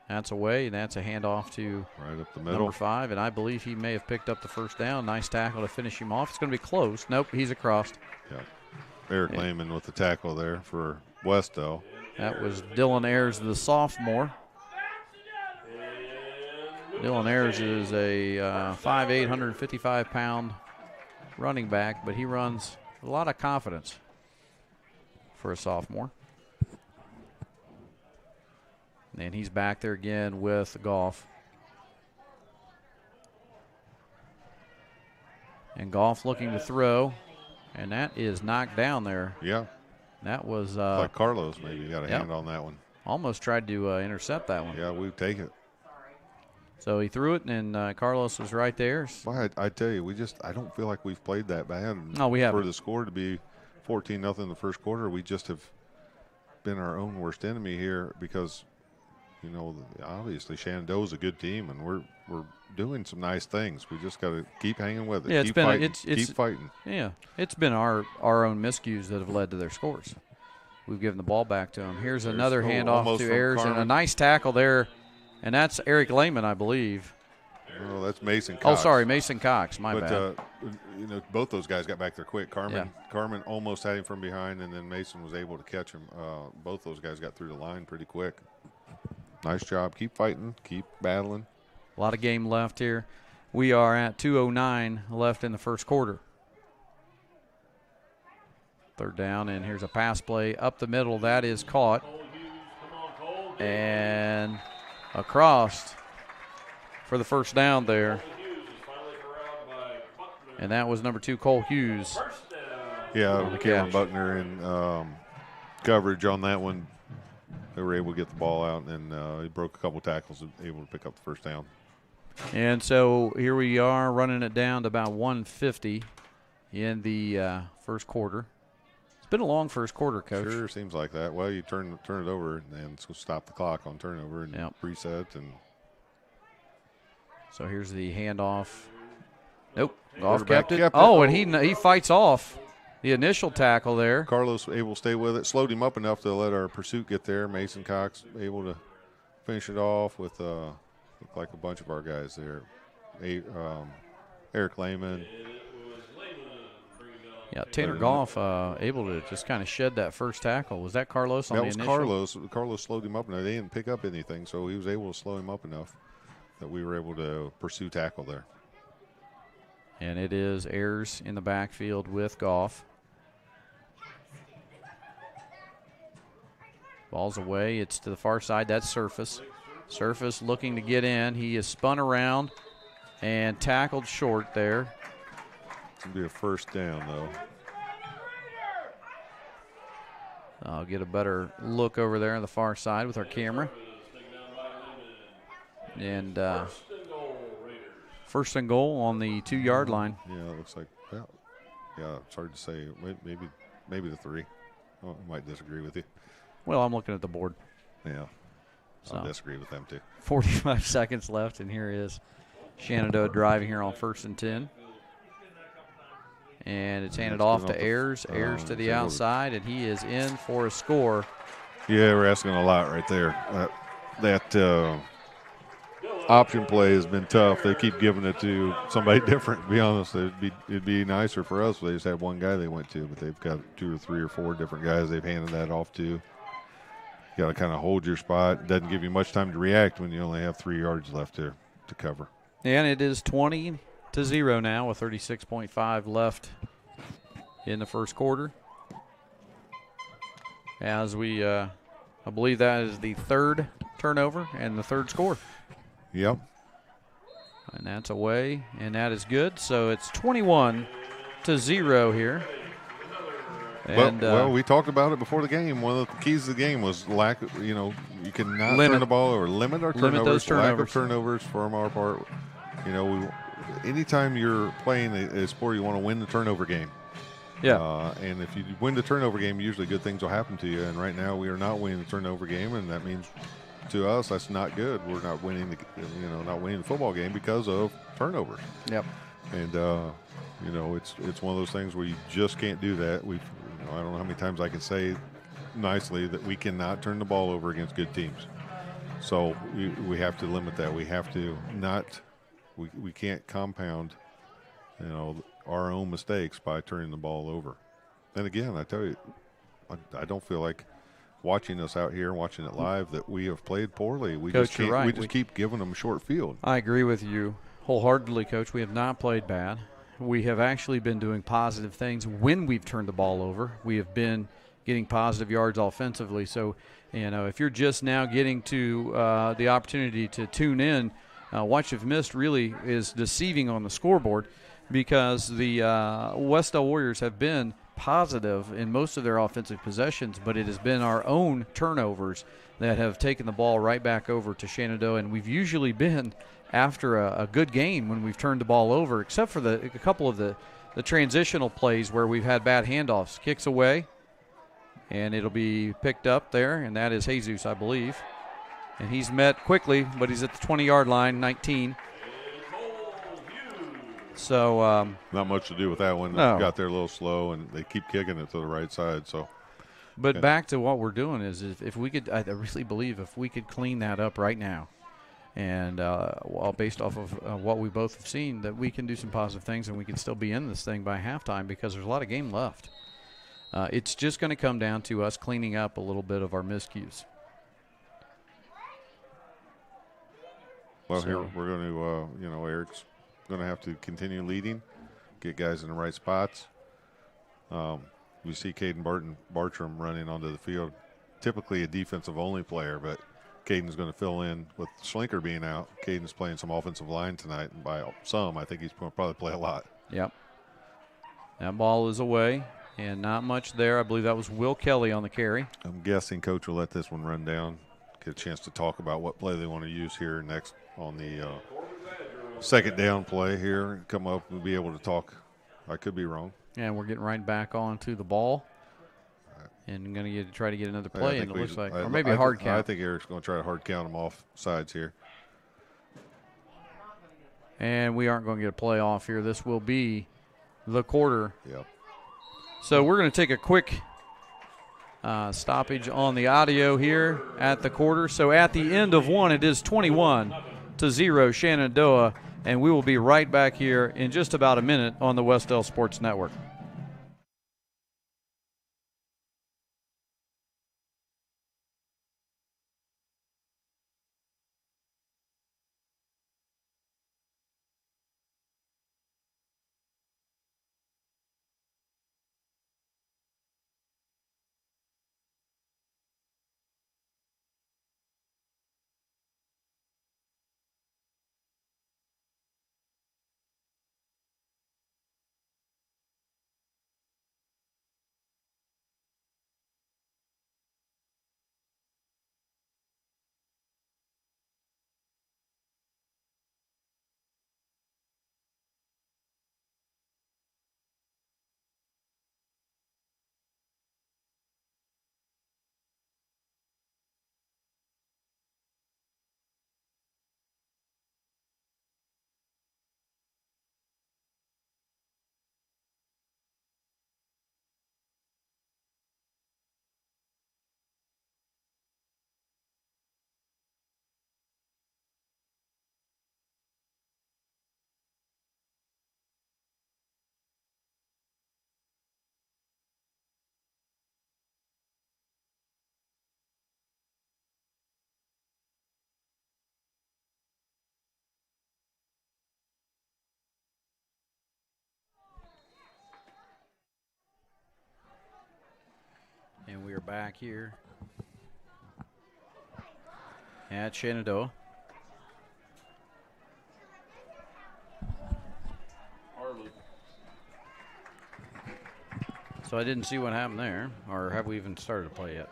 That's away. That's a handoff to Right up the middle. number 5, and I believe he may have picked up the first down. Nice tackle to finish him off. It's going to be close. Nope, he's across. Yeah. Eric Lehman with the tackle there for Wes-Del. That was Dylan Ayers, the sophomore. Dylan Ayers is a 5'8", 155-pound running back, but he runs a lot of confidence for a sophomore. And he's back there again with Goff. And Goff looking to throw, and that is knocked down there. Yeah. That was Like Carlos maybe got a yep. hand on that one. Almost tried to intercept that one. Yeah, we take it. So he threw it, and Carlos was right there. Well, I tell you, I don't feel like we've played that bad. No, we haven't. For the score to be 14-0 in the first quarter, we just have been our own worst enemy here because, you know, obviously Shenandoah is a good team, and we're doing some nice things. We just got to keep hanging with it. Yeah, keep fighting. Keep fighting. Yeah, it's been our own miscues that have led to their scores. We've given the ball back to them. Here's another handoff to Ayers, and a nice tackle there. And that's Eric Lehman, I believe. Oh, that's Mason Cox. Oh, sorry, Mason Cox. My bad. You know, both those guys got back there quick. Carmen almost had him from behind, and then Mason was able to catch him. Both those guys got through the line pretty quick. Nice job. Keep fighting. Keep battling. A lot of game left here. We are at 2:09 left in the first quarter. 3rd down, and here's a pass play up the middle. That is caught. And across for the first down there. And that was number 2, Cole Hughes. Yeah, Cameron Buckner in coverage on that one. They were able to get the ball out, and he broke a couple tackles and able to pick up the first down. And so here we are running it down to about 150 in the first quarter. It's been a long first quarter, Coach. Sure seems like that. Well, you turn it over and stop the clock on turnover and reset. And so here's the handoff. Nope, Goff kept it. Oh, and he fights off the initial tackle there. Carlos able to stay with it, slowed him up enough to let our pursuit get there. Mason Cox able to finish it off with looked like a bunch of our guys there. Eric Lehman. Yeah, Tanner Goff able to just kind of shed that first tackle. Was that Carlos on the initial? That was Carlos. Carlos slowed him up, and they didn't pick up anything, so he was able to slow him up enough that we were able to pursue tackle there. And it is Ayers in the backfield with Goff. Ball's away. It's to the far side. That's Surface. Surface looking to get in. He is spun around and tackled short there. It's going to be a first down, though. I'll get a better look over there on the far side with our camera. And first and goal on the 2-yard line. Yeah, it looks like, yeah, it's hard to say. Maybe the 3. I might disagree with you. Well, I'm looking at the board. Yeah, so, I disagree with them, too. 45 seconds left, and here is Shenandoah driving here on 1st and 10. And it's handed off to Ayers. Ayers to the outside, and he is in for a score. Yeah, we're asking a lot right there. That option play has been tough. They keep giving it to somebody different, to be honest. It'd be nicer for us if they just had one guy they went to, but they've got 2 or 3 or 4 different guys they've handed that off to. You got to kind of hold your spot. It doesn't give you much time to react when you only have 3 yards left to cover. And it is 20-0 now with 36.5 left in the first quarter. As we, I believe that is the 3rd turnover and the 3rd score. Yep. And that's away, and that is good. So it's 21-0 here. And, well, we talked about it before the game. One of the keys of the game was lack of, you cannot turn the ball over. Limit our turnovers. Those turnovers. Lack of turnovers from our part. Anytime you're playing a sport, you want to win the turnover game. Yeah. And if you win the turnover game, usually good things will happen to you. And right now we are not winning the turnover game, and that means to us that's not good. We're not winning not winning the football game because of turnovers. Yep. And it's one of those things where you just can't do that. I don't know how many times I can say nicely that we cannot turn the ball over against good teams. So we have to limit that. We have to not. We can't compound, our own mistakes by turning the ball over. And again, I tell you, I don't feel like watching us out here and watching it live that we have played poorly. We Coach, just can't. you're right. We just keep giving them short field. I agree with you wholeheartedly, Coach. We have not played bad. We have actually been doing positive things when we've turned the ball over. We have been getting positive yards offensively. So, if you're just now getting to the opportunity to tune in, what you've missed really is deceiving on the scoreboard, because the Wes-Del Warriors have been positive in most of their offensive possessions, but it has been our own turnovers that have taken the ball right back over to Shenandoah, and we've usually been after a good game when we've turned the ball over, except for a couple of the transitional plays where we've had bad handoffs. Kicks away, and it'll be picked up there, and that is Jesus, I believe. And he's met quickly, but he's at the 20-yard line, 19. So not much to do with that one. No. Got there a little slow, and they keep kicking it to the right side. So, but back to what we're doing is if we could, I really believe if we could clean that up right now, and based off of what we both have seen, that we can do some positive things and we can still be in this thing by halftime, because there's a lot of game left. It's just going to come down to us cleaning up a little bit of our miscues. Well, here we're going to, Eric's going to have to continue leading, get guys in the right spots. We see Caden Bartram running onto the field, typically a defensive-only player, but Caden's going to fill in with Schlinker being out. Caden's playing some offensive line tonight, and by some, I think he's going to probably play a lot. Yep. That ball is away, and not much there. I believe that was Will Kelly on the carry. I'm guessing Coach will let this one run down, get a chance to talk about what play they want to use here next on the second down play here, come up and be able to talk. I could be wrong. And we're getting right back onto the ball. And I'm going to try to get another play, and it looks like, or maybe a hard count. I think Eric's going to try to hard count them off sides here. And we aren't going to get a play off here. This will be the quarter. Yep. So we're going to take a quick stoppage on the audio here at the quarter. So at the end of one, it is 21-0 Shenandoah, and we will be right back here in just about a minute on the Wes-Del Sports Network. And we are back here at Shenandoah. So I didn't see what happened there, or have we even started to play yet?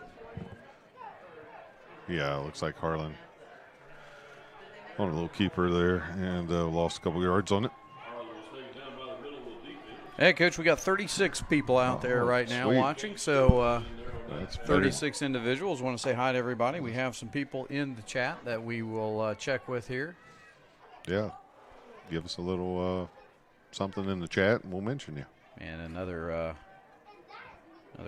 Yeah, it looks like Harlan on a little keeper there and lost a couple yards on it. Hey, Coach, we got 36 people out there right now sweet. watching. So That's 36 individuals. Want to say hi to everybody. We have some people in the chat that we will check with here. Yeah. Give us a little something in the chat, and we'll mention you. And another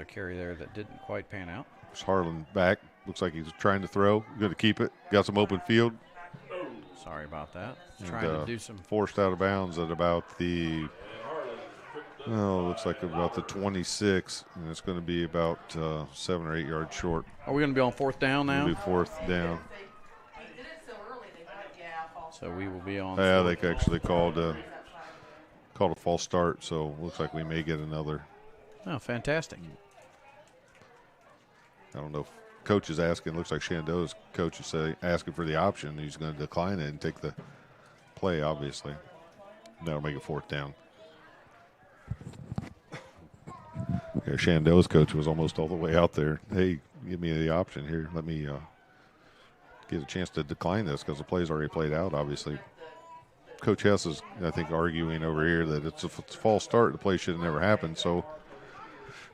carry there that didn't quite pan out. There's Harlan back. Looks like he's trying to throw. Going to keep it. Got some open field. Sorry about that. And, Trying to do some. Forced out of bounds at about the, looks like about the 26, and it's going to be about 7 or 8 yards short. Are we going to be on fourth down now? It'll be fourth down. So we will be on. Yeah, they actually called a false start, so looks like we may get another. Oh, fantastic. I don't know if coach is asking. Looks like Shenandoah's coach is asking for the option. He's going to decline it and take the play, obviously. That'll make it fourth down. Yeah, Shenandoah's coach was almost all the way out there. Hey, give me the option here. Let me get a chance to decline this because the play's already played out, obviously. Coach Hess is, I think, arguing over here that it's a false start. The play should have never happened. So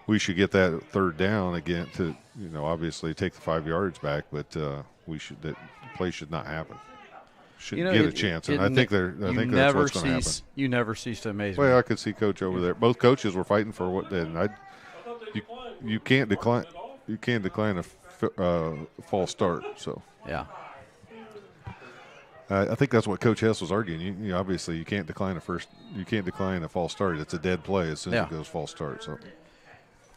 we should get that third down again to, obviously take the 5 yards back, but that play should not happen. Shouldn't get a chance, and I think that's what's going to happen. You never cease to amaze me. Well, I could see Coach over there. Both coaches were fighting for what did, and you can't decline. You can't decline a false start. So yeah. I think that's what Coach Hess was arguing. Obviously, you can't decline a false start. It's a dead play as soon as it goes false start.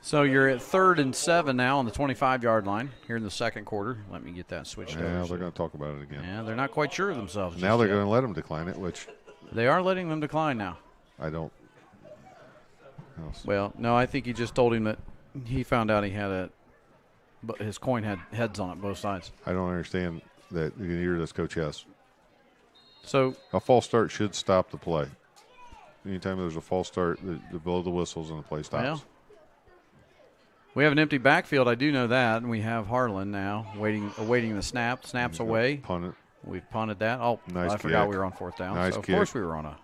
So you're at 3rd and 7 now on the 25-yard line here in the second quarter. Let me get that switched over. Yeah, they're going to talk about it again. Yeah, they're not quite sure of themselves. Now they're going to let them decline it, which they are letting them decline now. I don't. Well, no, I think he just told him that he found out he had his coin had heads on it, both sides. I don't understand that. You can hear this, Coach Hess. So a false start should stop the play. Anytime there's a false start, they blow the whistles and the play stops. Well, we have an empty backfield. I do know that, and we have Harlan now awaiting the snap. Snaps away. Punt it. We've punted that. Oh, nice I forgot we were on fourth down. Nice so kick. Of course we were on a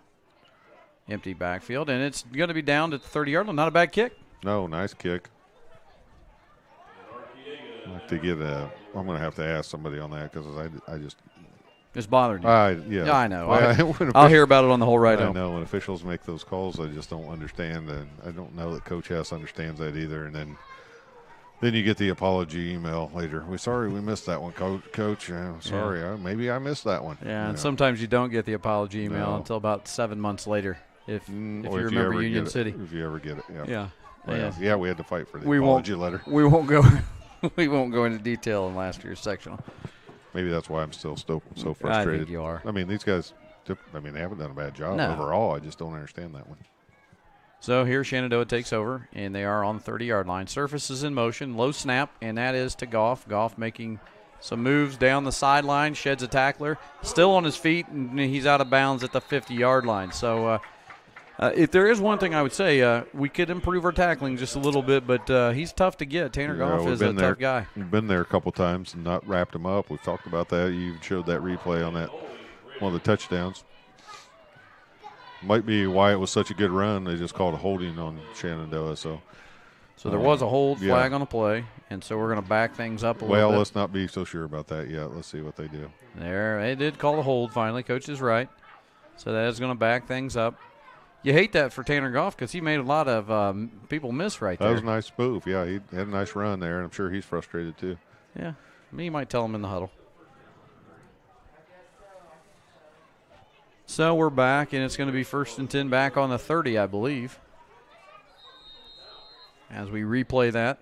empty backfield, and it's going to be down to the 30-yard line. Not a bad kick. No, nice kick. I'd like to get I'm going to have to ask somebody on that because I just. It's bothering you. Yeah, I know. Well, I'll hear about it on the whole ride home. I know when officials make those calls, I just don't understand, and I don't know that Coach Hess understands that either. And then you get the apology email later. We're sorry we missed that one, Coach. Sorry, maybe I missed that one. Yeah, and sometimes you don't get the apology email until about 7 months later. If you remember Union City, if you ever get it, yeah. Yeah, we had to fight for the apology letter. We won't go. We won't go into detail in last year's sectional. Maybe that's why I'm still so frustrated. I think you are. I mean, these guys, they haven't done a bad job overall. I just don't understand that one. So here Shenandoah takes over, and they are on the 30-yard line. Surface is in motion, low snap, and that is to Goff. Goff making some moves down the sideline, sheds a tackler, still on his feet, and he's out of bounds at the 50-yard line. So if there is one thing I would say, we could improve our tackling just a little bit, but he's tough to get. Tanner Goff is a tough guy. We've been there a couple times and not wrapped him up. We've talked about that. You showed that replay on that one of the touchdowns. Might be why it was such a good run. They just called a holding on Shenandoah. So there was a hold flag on the play, and so we're going to back things up a little bit. Well, let's not be so sure about that yet. Let's see what they do. They did call a hold finally. Coach is right. So that is going to back things up. You hate that for Tanner Goff because he made a lot of people miss right there. That was a nice spoof. Yeah, he had a nice run there, and I'm sure he's frustrated too. Yeah, you might tell him in the huddle. So we're back, and it's going to be 1st and 10 back on the 30, I believe, as we replay that.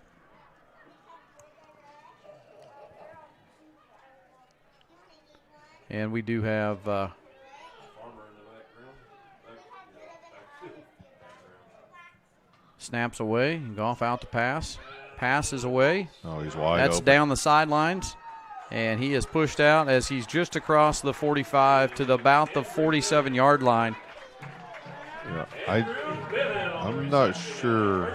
And we do have snaps away. Goff out to pass. Pass is away. Oh, he's wide That's open. Down the sidelines. And he is pushed out as he's just across the 45 to about the 47-yard line. Yeah, I'm not sure.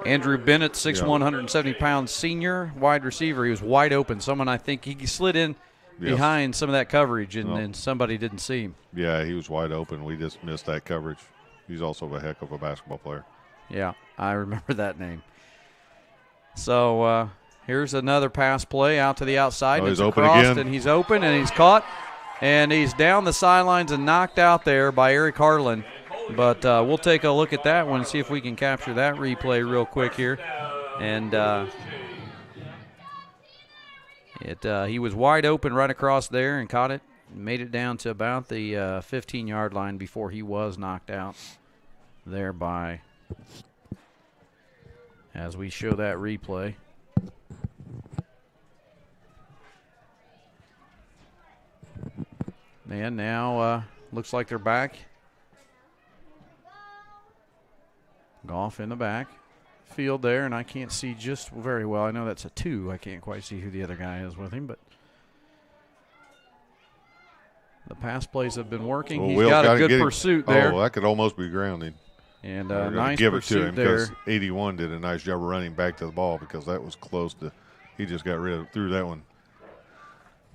Andrew Bennett, 6'1", 170-pound senior wide receiver. He was wide open. I think he slid in behind some of that coverage, and somebody didn't see him. Yeah, he was wide open. We just missed that coverage. He's also a heck of a basketball player. Yeah, I remember that name. So here's another pass play out to the outside. Oh, and he's it's open across, again. and he's open, and he's caught. And he's down the sidelines and knocked out there by Eric Harlan. But we'll take a look at that one and see if we can capture that replay real quick here. And he was wide open right across there and caught it. Made it down to about the 15-yard line before he was knocked out there by, as we show that replay. And now looks like they're back. Goff in the back field there, and I can't see just very well. I know that's a 2. I can't quite see who the other guy is with him, but the pass plays have been working. Well, He's Will's got a gotta good pursuit there. Oh, that could almost be grounding. And We're gonna nice give it to pursuit him there. because 81 did a nice job of running back to the ball because that was close to. He just got threw that one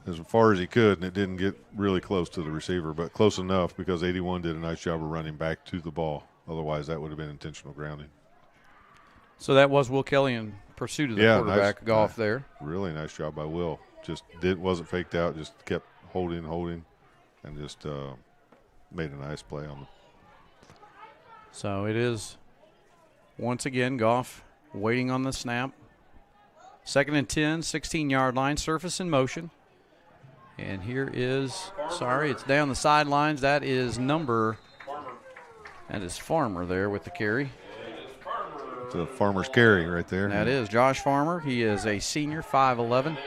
as far as he could, and it didn't get really close to the receiver, but close enough because 81 did a nice job of running back to the ball. Otherwise, that would have been intentional grounding. So that was Will Kelly in pursuit of the quarterback, Goff there. Really nice job by Will. Just wasn't faked out, just kept holding, and just made a nice play on them. So it is, once again, Goff waiting on the snap. 2nd and 10, 16-yard line, surface in motion. And here is, it's down the sidelines. That is Farmer there with the carry. It's a Farmer's carry right there. That is Josh Farmer. He is a senior, 5'11".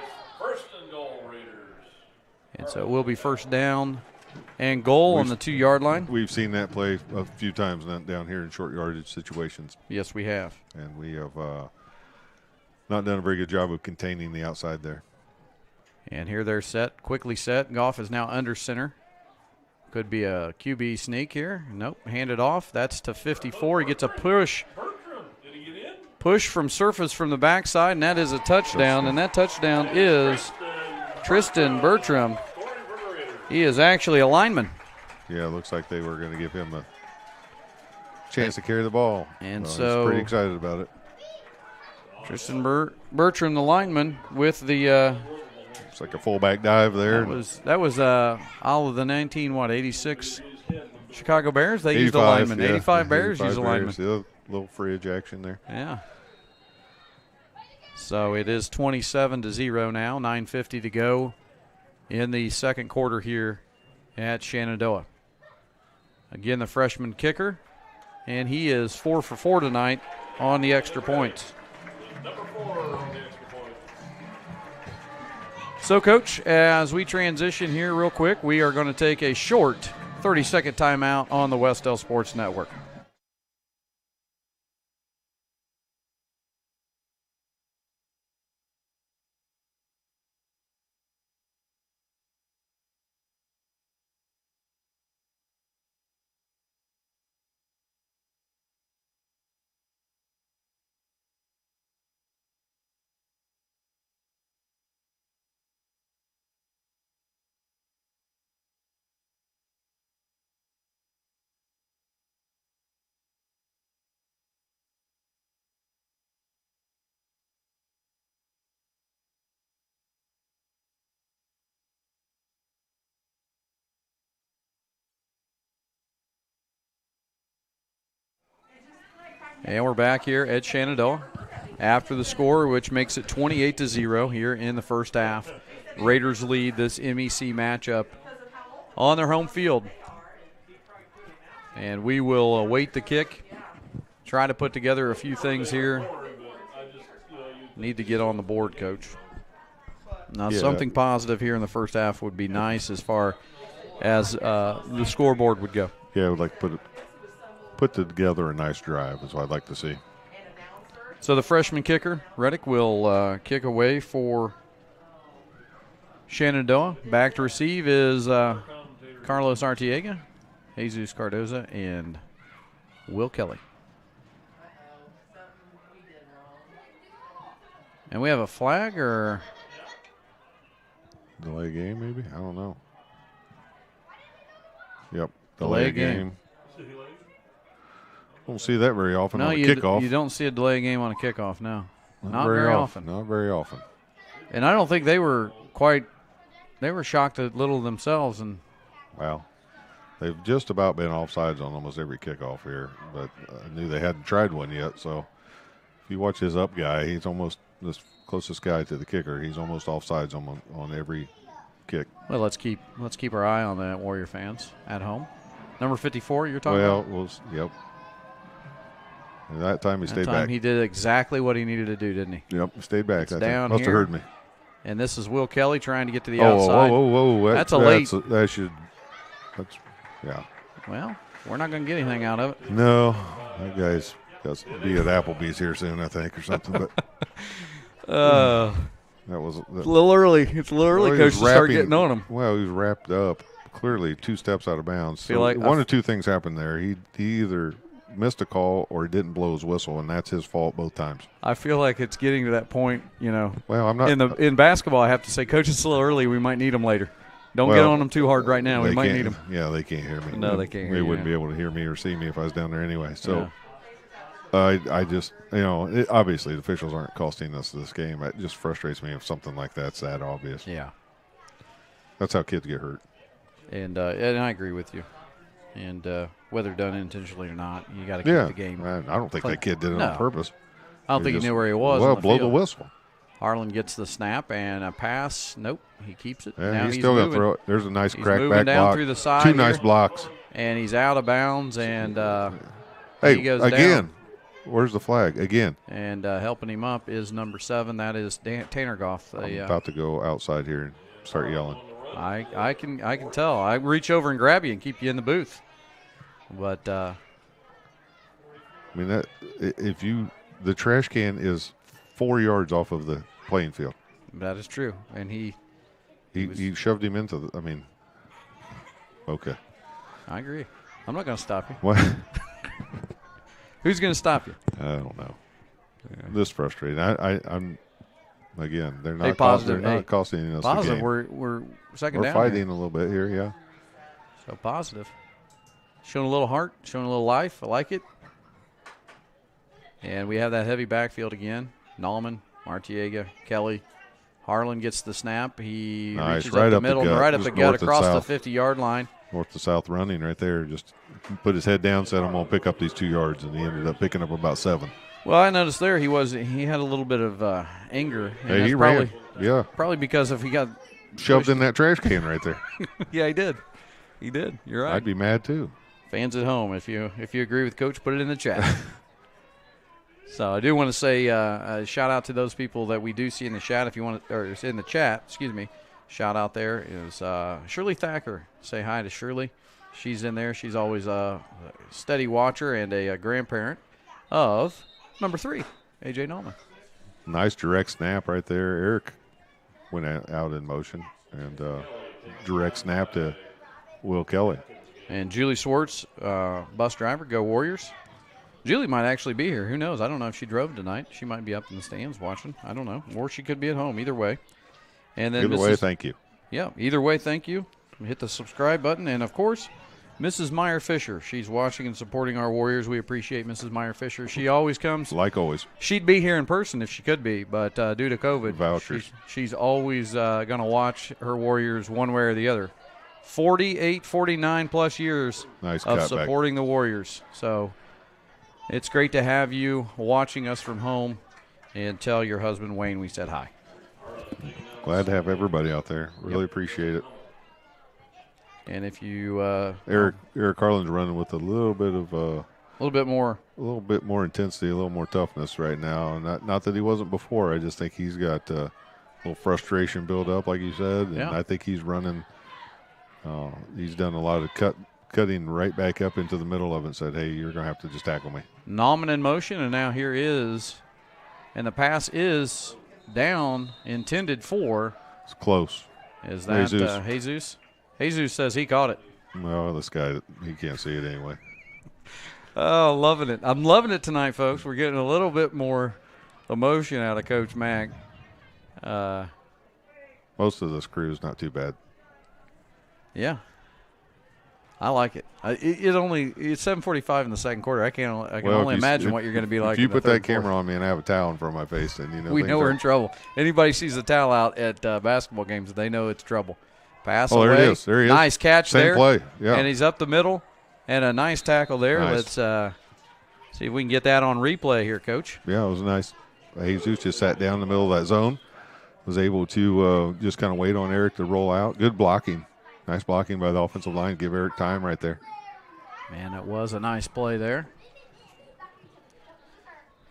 And so it will be first down and goal on the 2-yard line. We've seen that play a few times down here in short yardage situations. Yes, we have. And we have not done a very good job of containing the outside there. And here they're set, quickly set. Goff is now under center. Could be a QB sneak here. Nope, handed off. That's to 54. He gets a push. Push from surface from the backside, and that is a touchdown. And that touchdown is Tristan Bertram. He is actually a lineman. Yeah, it looks like they were going to give him a chance to carry the ball. And so so he's pretty excited about it. Tristan Bertram, the lineman, with the it's like a fullback dive there. That was all of the 86 Chicago Bears. They used a 85, lineman. yeah. 85 Bears used a lineman. Yeah, little fridge action there. Yeah. So it is 27-0 now. 9:50 to go in the second quarter here at Shenandoah. Again, the freshman kicker, and he is 4 for 4 tonight on the extra points. So, Coach, as we transition here real quick, we are going to take a short 30-second timeout on the Wes-Del Sports Network. And we're back here at Shenandoah after the score, which makes it 28-0 here in the first half. Raiders lead this MEC matchup on their home field. And we will await the kick, try to put together a few things here. Need to get on the board, Coach. Now, something positive here in the first half would be nice as far as the scoreboard would go. Yeah, I would like to put together a nice drive is what I'd like to see. So the freshman kicker, Reddick, will kick away for Shenandoah. Back to receive is Carlos Artiega, Jesus Cardoza, and Will Kelly. And we have a flag or delay game, maybe? I don't know. Yep, delay game. Don't see that very often No, on a you kickoff. don't see a delay game on a kickoff. No, not very often. Not very often. And I don't think they were quite. They were shocked a little themselves. And well, they've just about been offsides on almost every kickoff here, but I knew they hadn't tried one yet. So if you watch his up guy, he's almost the closest guy to the kicker. He's almost offsides on every kick. well, let's keep our eye on that, Warrior fans at home. Number 54, you're talking about? Yep. And that time he stayed That time back. he did exactly what he needed to do, didn't he? Yep, stayed back. It's down Must have here. heard me. And this is Will Kelly trying to get to the outside. Whoa. That's a late. Yeah. Well, we're not going to get anything out of it. No, that guy's got to be at Applebee's here soon, I think, or something. But that was a little early. It's a little early, Coach, to start getting on him. Well, he was wrapped up, clearly 2 steps out of bounds. So like one of two things happened there. He either missed a call or he didn't blow his whistle, and that's his fault both times. I feel like it's getting to that point, Well, I'm not in basketball. I have to say, Coach, it's a little early. We might need him later. Don't get on them too hard right now. We might need them. Yeah, they can't hear me. No, they can't hear They you. wouldn't be able to hear me or see me if I was down there anyway. So I just, obviously the officials aren't costing us this game. It just frustrates me if something like that's that obvious. Yeah. That's how kids get hurt. And I agree with you. And whether done intentionally or not, you got to keep the game. I don't think that kid did it on purpose. I don't think he knew where he was. Well, on the blow field. the whistle. Harlan gets the snap and a pass. Nope, he keeps it. Yeah, now he's still going to throw it. There's a nice crack back down block. Through the side 2 here, nice blocks. And he's out of bounds. And hey, he goes again, down. Where's the flag? Again. And helping him up is number 7. That is Tanner Goff. I'm about to go outside here and start yelling. I can tell. I reach over and grab you and keep you in the booth. But I mean, that the trash can is 4 yards off of the playing field. That is true. And he shoved him into okay. I agree. I'm not going to stop you. What? Who's going to stop you? I don't know. Yeah. This frustrating. I'm again. They're not positive. They're not costing us positive. the game. We're second We're down. Fighting here. a little bit here. Yeah. So positive. Showing a little heart. Showing a little life. I like it. And we have that heavy backfield again. Nallman, Martiega, Kelly. Harlan gets the snap. He reaches right up the up middle, the gut. right up Just the gut north and across the south. 50-yard line. North to south running right there. Just put his head down, said, I'm going to pick up these 2 yards, and he ended up picking up about 7. Well, I noticed there he had a little bit of anger. And Hey, that's he probably, ran. Yeah. Probably because if he got Shoved in that trash can right there. Yeah, he did. He did. You're right. I'd be mad too. Fans at home, if you agree with Coach, put it in the chat. So I do want to say a shout out to those people that we do see in the chat. If you want to, or in the chat, excuse me. Shout out there is Shirley Thacker. Say hi to Shirley. She's in there. She's always a steady watcher and a grandparent of number 3, AJ Nallman. Nice direct snap right there. Eric went out in motion and direct snap to Will Kelly. And Julie Swartz, bus driver, go Warriors. Julie might actually be here. Who knows? I don't know if she drove tonight. She might be up in the stands watching. I don't know. Or she could be at home. Either way. And then Either way, thank you. Yeah, either way, thank you. Hit the subscribe button. And, of course, Mrs. Meyer Fisher. She's watching and supporting our Warriors. We appreciate Mrs. Meyer Fisher. She always comes. Like always. She'd be here in person if she could be, but due to COVID, Vouchers. she's always going to watch her Warriors one way or the other. 48, 49-plus years Nice of cutback. supporting the Warriors. So it's great to have you watching us from home, and tell your husband, Wayne, we said hi. Glad to have everybody out there. Really appreciate it. And if you Eric Carlin's running with a little bit more intensity, a little more toughness right now. Not that he wasn't before. I just think he's got a little frustration build up, like you said, and I think he's running. He's done a lot of cutting right back up into the middle of it and said, hey, you're going to have to just tackle me. Nallman in motion, and now here is, and the pass is down, intended for. It's close. Is that Jesus? Jesus says he caught it. Well, this guy, he can't see it anyway. Oh, loving it. I'm loving it tonight, folks. We're getting a little bit more emotion out of Coach Mack. Most of this crew is not too bad. Yeah. I like it. It's 7:45 in the second quarter. I can only imagine what you're going to be like. If you put that camera camera on me and I have a towel in front of my face, then we know we're in trouble. Anybody sees a towel out at basketball games, they know it's trouble. Pass away. There it is. There he is. Nice catch Same there. play. Yeah. And he's up the middle, and a nice tackle there. Nice. Let's see if we can get that on replay here, Coach. Yeah, it was nice. Jesus just sat down in the middle of that zone, was able to just kind of wait on Eric to roll out. Good blocking. Nice blocking by the offensive line. Give Eric time right there. Man, that was a nice play there.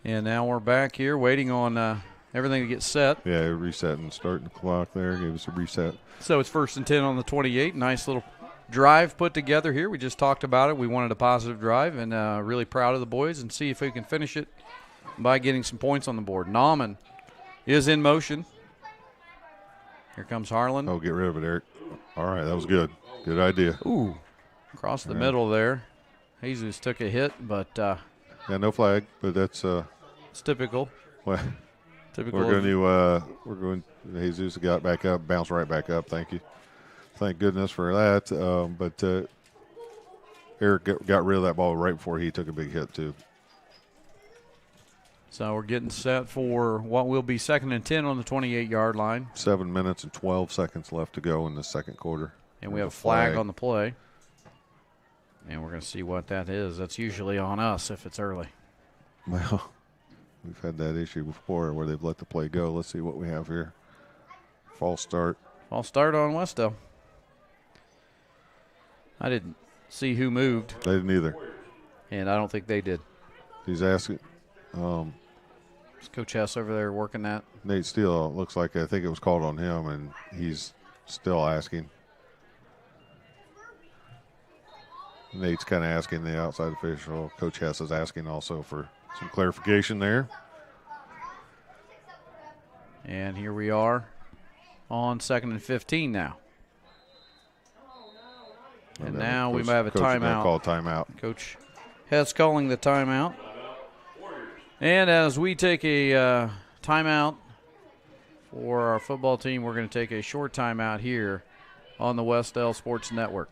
And now we're back here waiting on everything to get set. Yeah, resetting, starting the clock there. Gave us a reset. So it's 1st and 10 on the 28. Nice little drive put together here. We just talked about it. We wanted a positive drive, and really proud of the boys, and see if we can finish it by getting some points on the board. Nauman is in motion. Here comes Harlan. Oh, get rid of it, Eric. All right, that was good. Good idea. Ooh, across the middle there. Jesus took a hit, but yeah, no flag, but that's it's typical. Well, typical. we're going. Jesus got back up, bounced right back up. Thank you. Thank goodness for that. But Eric got rid of that ball right before he took a big hit too. So we're getting set for what will be 2nd and 10 on the 28-yard line. 7 minutes and 12 seconds left to go in the second quarter. And we have a flag on the play. And we're going to see what that is. That's usually on us if it's early. Well, we've had that issue before where they've let the play go. Let's see what we have here. False start. False start on Wes-Del. I didn't see who moved. They didn't either. And I don't think they did. He's asking. Is Coach Hess over there working that? Nate Steele looks like I think it was called on him, and he's still asking. Nate's kind of asking the outside official. Coach Hess is asking also for some clarification there. And here we are on 2nd and 15 now. And now we might have a timeout. Call timeout. Coach Hess calling the timeout. And as we take a timeout for our football team, we're going to take a short timeout here on the Wes-Del Sports Network.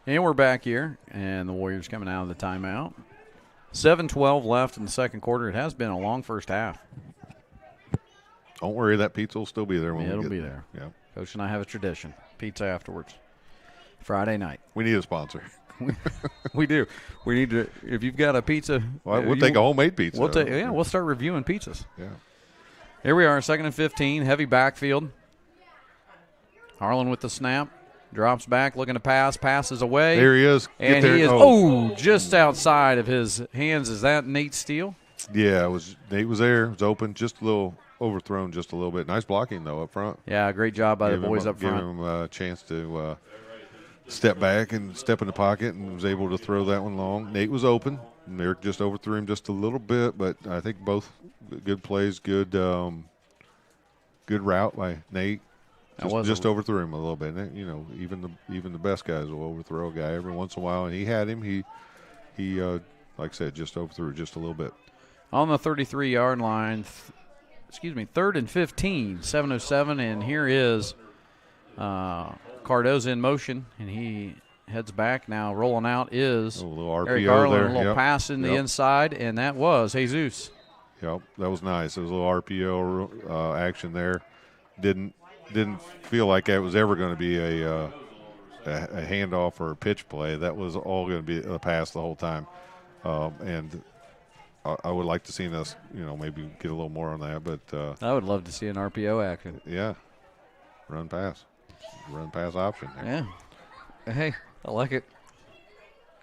And we're back here, and the Warriors coming out of the timeout. 7:12 left in the second quarter. It has been a long first half. Don't worry, that pizza will still be there. It'll be there. Yeah. Coach and I have a tradition. Pizza afterwards. Friday night. We need a sponsor. We do. We need to. If you've got a pizza, we'll take a homemade pizza. We'll start reviewing pizzas. Yeah. Here we are, 2nd and 15, heavy backfield. Harlan with the snap, drops back, looking to pass, passes away. There he is. And he is just outside of his hands. Is that Nate Steele? Yeah, Nate was there. It was open, just a little overthrown, just a little bit. Nice blocking though up front. Yeah, great job by the boys up front. Gave him a chance to step back and step in the pocket, and was able to throw that one long. Nate was open. Eric just overthrew him just a little bit, but I think both good plays, good route by Nate. Just overthrew him a little bit. And, you know, even the best guys will overthrow a guy every once in a while, and he had him. He like I said, just overthrew just a little bit. On the 33-yard line, 3rd and 15, 7:07, and here is Cardoza in motion, and he heads back now. Rolling out is a little RPO Eric Garland, there. A little pass in the inside, and that was Jesus. Yep, that was nice. It was a little RPO action there. Didn't feel like that was ever going to be a a handoff or a pitch play. That was all going to be a pass the whole time. And I would like to see us, maybe get a little more on that. But I would love to see an RPO action. yeah, run pass option there. Yeah. Hey, I like it.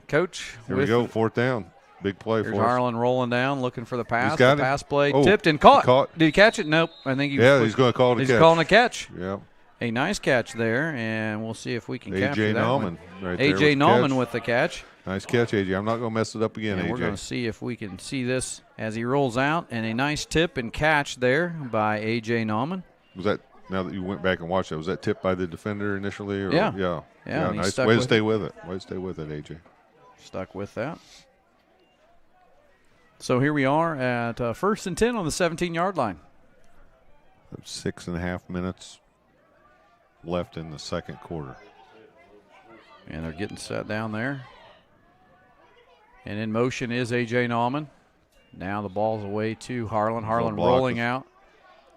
Coach. Here we go, 4th down. Big play There's for us. Harlan rolling down, looking for the pass. He's got the it. pass play Oh, tipped and caught. caught. Did he catch it? Nope. I think he's going to call it a catch. He's calling a catch. Yeah. A nice catch there, and we'll see if we can capture that Nauman one. right there. A.J. Nauman with the catch. Nice catch, A.J. I'm not going to mess it up again, and A.J. We're going to see if we can see this as he rolls out, and a nice tip and catch there by A.J. Nauman. Was that, now that you went back and watched that, was that tipped by the defender initially? Or, Yeah. Nice way to stay with it. Way to stay with it, A.J. Stuck with that. So here we are at 1st and 10 on the 17-yard line. 6.5 minutes left in the second quarter. And they're getting set down there. And in motion is A.J. Nauman. Now the ball's away to Harlan. Harlan rolling out,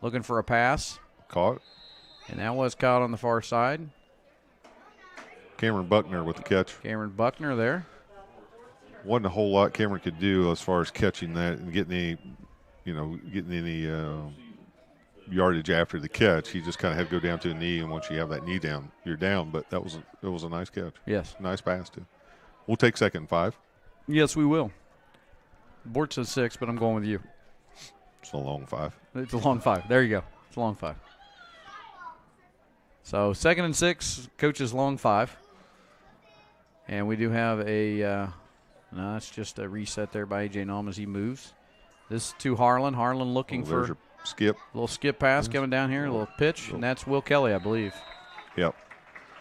looking for a pass. Caught. And that was caught on the far side. Cameron Buckner with the catch. Cameron Buckner there. Wasn't a whole lot Cameron could do as far as catching that and getting any yardage after the catch. He just kind of had to go down to a knee, and once you have that knee down, you're down. But it was a nice catch. Yes. Nice pass, too. We'll take 2nd and 5. Yes, we will. The board says 6, but I'm going with you. It's a long 5. It's a long 5. There you go. It's a long 5. So 2nd and 6, coach's long 5. And we do have no, that's just a reset there by A.J. Nauman as he moves. This to Harlan. Harlan looking for a skip. A little skip pass coming down here, a little pitch, and that's Will Kelly, I believe. Yep.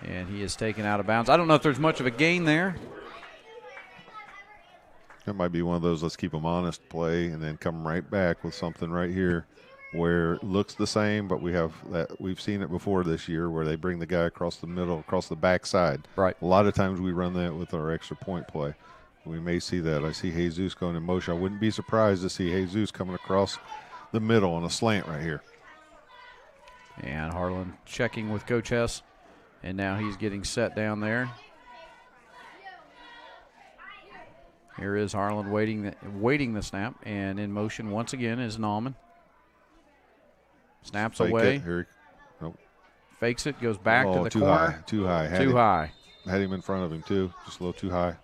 And he is taken out of bounds. I don't know if there's much of a gain there. That might be one of those let's keep them honest play and then come right back with something right here where it looks the same, but we've seen it before this year where they bring the guy across the middle, across the backside. Right. A lot of times we run that with our extra point play. We may see that. I see Jesus going in motion. I wouldn't be surprised to see Jesus coming across the middle on a slant right here. And Harlan checking with Coach Hess, and now he's getting set down there. Here is Harlan waiting the snap, and in motion once again is Nauman. Snaps away. Nope. Fakes it, goes back to the too corner. High, too high. Had him in front of him, too. Just a little too high.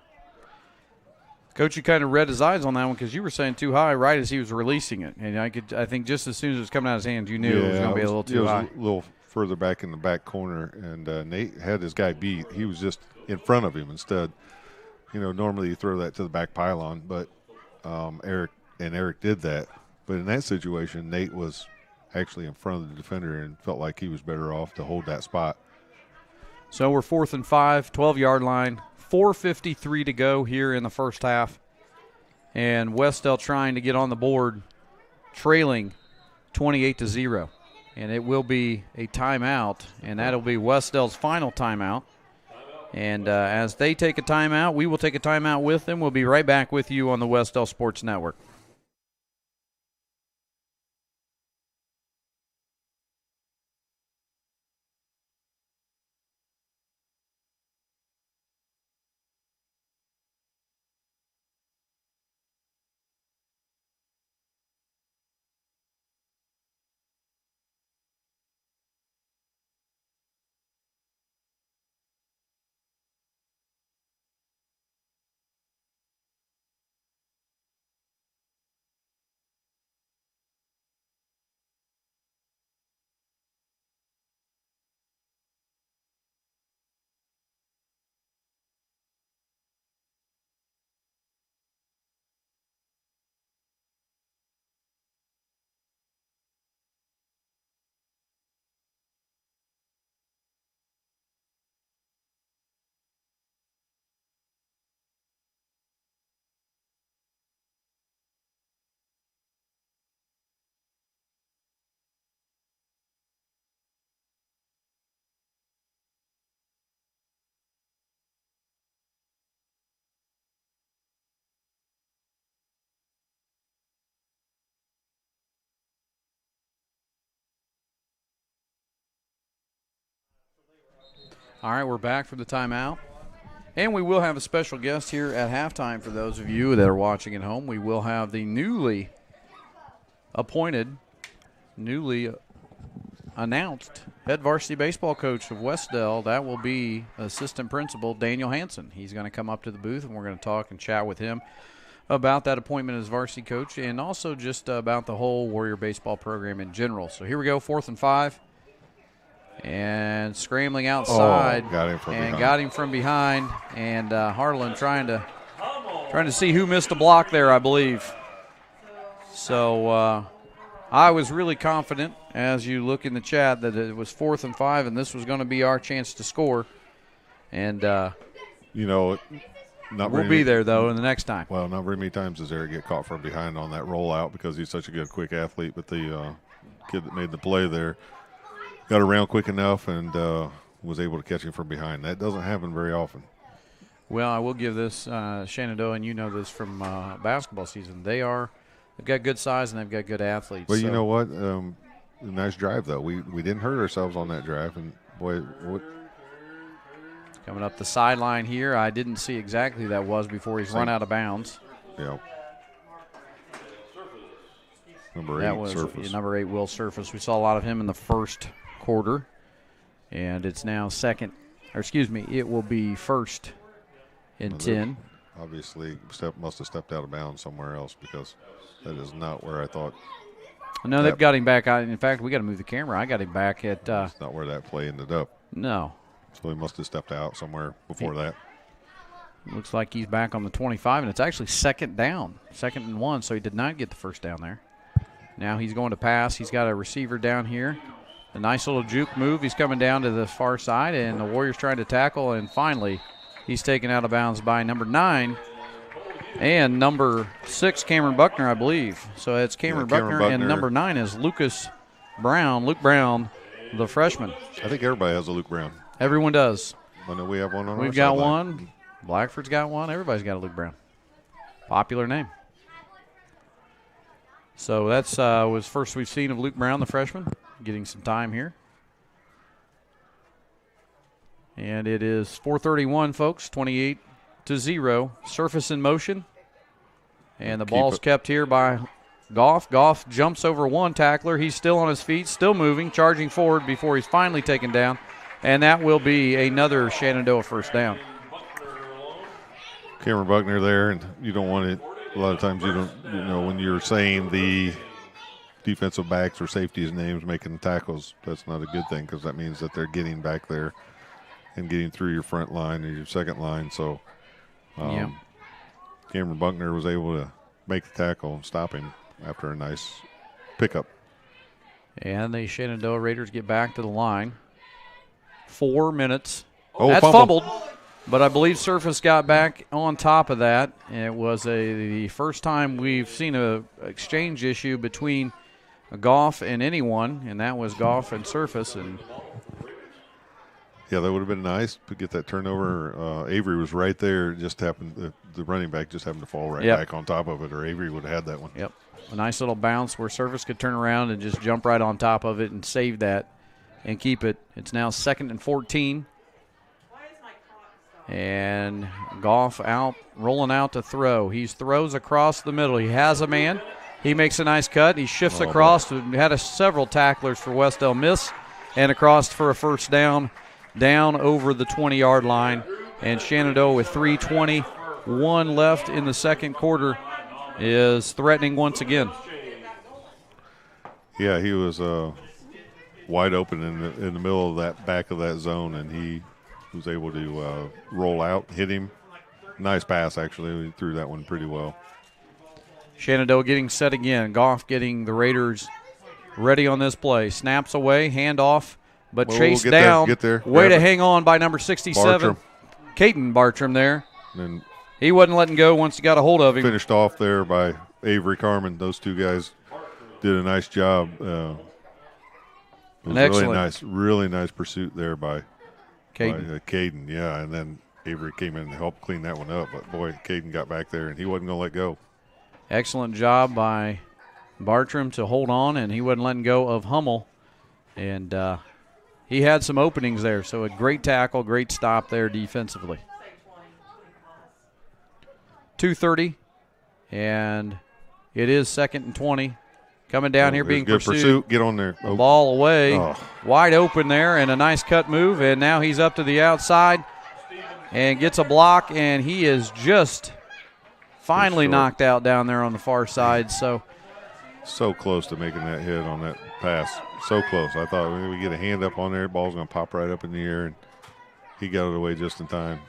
Coach, you kind of read his eyes on that one because you were saying too high right as he was releasing it. And I think just as soon as it was coming out of his hands, you knew it was going to be a little too high. A little further back in the back corner, and Nate had his guy beat. He was just in front of him instead. Normally you throw that to the back pylon, but Eric did that. But in that situation, Nate was actually in front of the defender and felt like he was better off to hold that spot. So we're 4th and 5, 12-yard line, 4:53 to go here in the first half. And Wes-Del trying to get on the board, trailing 28-0. And it will be a timeout, and that'll be Wes-Del's final timeout. And as they take a timeout, we will take a timeout with them. We'll be right back with you on the Wes-Del Sports Network. All right, we're back from the timeout. And we will have a special guest here at halftime for those of you that are watching at home. We will have the newly announced head varsity baseball coach of Wes-Del. That will be assistant principal Daniel Hansen. He's going to come up to the booth, and we're going to talk and chat with him about that appointment as varsity coach and also just about the whole Warrior baseball program in general. So here we go, 4th and 5. And scrambling outside. Got him from behind. And Harlan trying to see who missed a block there, I believe. So I was really confident, as you look in the chat, that it was 4th and 5, and this was going to be our chance to score. And we'll be there, though, in the next time. Well, not very many times does Eric get caught from behind on that rollout because he's such a good, quick athlete. But the kid that made the play there got around quick enough and was able to catch him from behind. That doesn't happen very often. Well, I will give this Shenandoah, and you know this from basketball season. They've got good size and they've got good athletes. Well, you know what? Nice drive, though. We didn't hurt ourselves on that drive. And, boy, what – coming up the sideline here, I didn't see exactly who that was before he's run out of bounds. Yeah. Number 8, Surface. Number 8, Will Surface. We saw a lot of him in the first quarter, and it's now it will be first and 10. Obviously, must have stepped out of bounds somewhere else because that is not where I thought. No, they've got him back. In fact, we got to move the camera. I got him back at. That's not where that play ended up. No. So he must have stepped out somewhere before that. Looks like he's back on the 25, and it's actually second and 1, so he did not get the first down there. Now he's going to pass. He's got a receiver down here. A nice little juke move. He's coming down to the far side, and the Warriors trying to tackle, and finally he's taken out of bounds by number 9 and number 6, Cameron Buckner, I believe. So it's Cameron Buckner, and number 9 is Luke Brown, the freshman. I think everybody has a Luke Brown. Everyone does. I know we have one on our We've got sideline. one. Blackford's got one. Everybody's got a Luke Brown. Popular name. So that's was first we've seen of Luke Brown, the freshman, getting some time here. And it is 4:31, folks, 28-0. Surface in motion. And the ball's kept here by Goff. Goff jumps over one tackler. He's still on his feet, still moving, charging forward before he's finally taken down. And that will be another Shenandoah first down. Cameron Buckner there, and you don't want it. A lot of times you don't, when you're saying the defensive backs or safeties' names making tackles, that's not a good thing because that means that they're getting back there and getting through your front line and your second line. So Cameron Buckner was able to make the tackle and stop him after a nice pickup. And the Shenandoah Raiders get back to the line. 4 minutes. Oh, that's fumbled. But I believe Surface got back on top of that. And it was the first time we've seen a exchange issue between Goff and anyone, and that was Goff and Surface. And yeah, that would have been nice to get that turnover. Avery was right there. Just happened the running back just happened to fall back on top of it, or Avery would have had that one. Yep, a nice little bounce where Surface could turn around and just jump right on top of it and save that and keep it. It's now 2nd and 14. And Goff rolling out to throw. He throws across the middle. He has a man. He makes a nice cut. He shifts across. We had several tacklers for Wes-Del miss, and across for a first down over the 20-yard line. And Shenandoah with 3:21 left in the second quarter is threatening once again. Yeah, he was wide open in the middle of that back of that zone, and he was able to roll out, hit him. Nice pass, actually. He threw that one pretty well. Shenandoah getting set again. Goff getting the Raiders ready on this play. Snaps away, handoff, but chased down. Get there. Way to hang on by number 67. Caden Bartram there. And he wasn't letting go once he got a hold of him. Finished off there by Avery Carmen. Those two guys did a nice job. It was really nice pursuit there by Caden. Yeah, and then Avery came in and helped clean that one up. But, boy, Caden got back there, and he wasn't going to let go. Excellent job by Bartram to hold on, and he wasn't letting go of Hummel. And he had some openings there. So a great tackle, great stop there defensively. 2:30, and it is 2nd and 20. Coming down here being good pursuit. Get on there. The ball away. Wide open there, and a nice cut move, and now he's up to the outside and gets a block, and he is just finally knocked out down there on the far side. So close to making that hit on that pass. So close. I thought when we get a hand up on there, the ball's going to pop right up in the air, and he got it away just in time.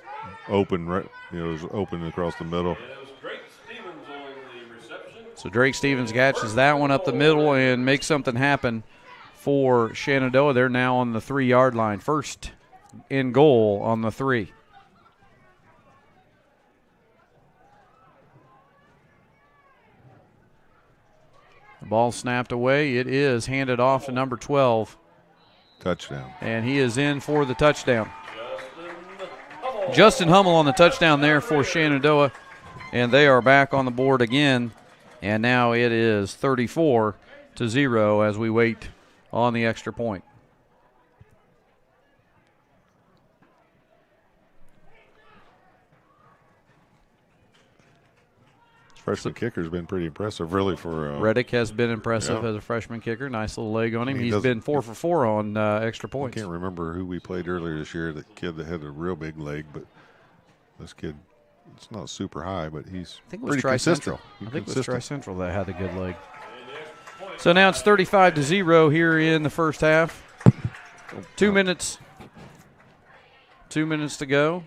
Open, right? It was open across the middle. So Drake Stevens catches that one up the middle and makes something happen for Shenandoah. They're now on the 3-yard line. First in goal on the 3. The ball snapped away. It is handed off to number 12. Touchdown. And he is in for the touchdown. Justin Hummel on the touchdown there for Shenandoah. And they are back on the board again. And now it is 34-0 as we wait on the extra point. Freshman kicker's been pretty impressive, really, for Reddick has been impressive as a freshman kicker. Nice little leg on him. He's been 4 for 4 on extra points. I can't remember who we played earlier this year, the kid that had a real big leg, but this kid, it's not super high, but he's pretty consistent. I think it was Tri-Central that had a good leg. So now it's 35-0 here in the first half. 2 minutes. 2 minutes to go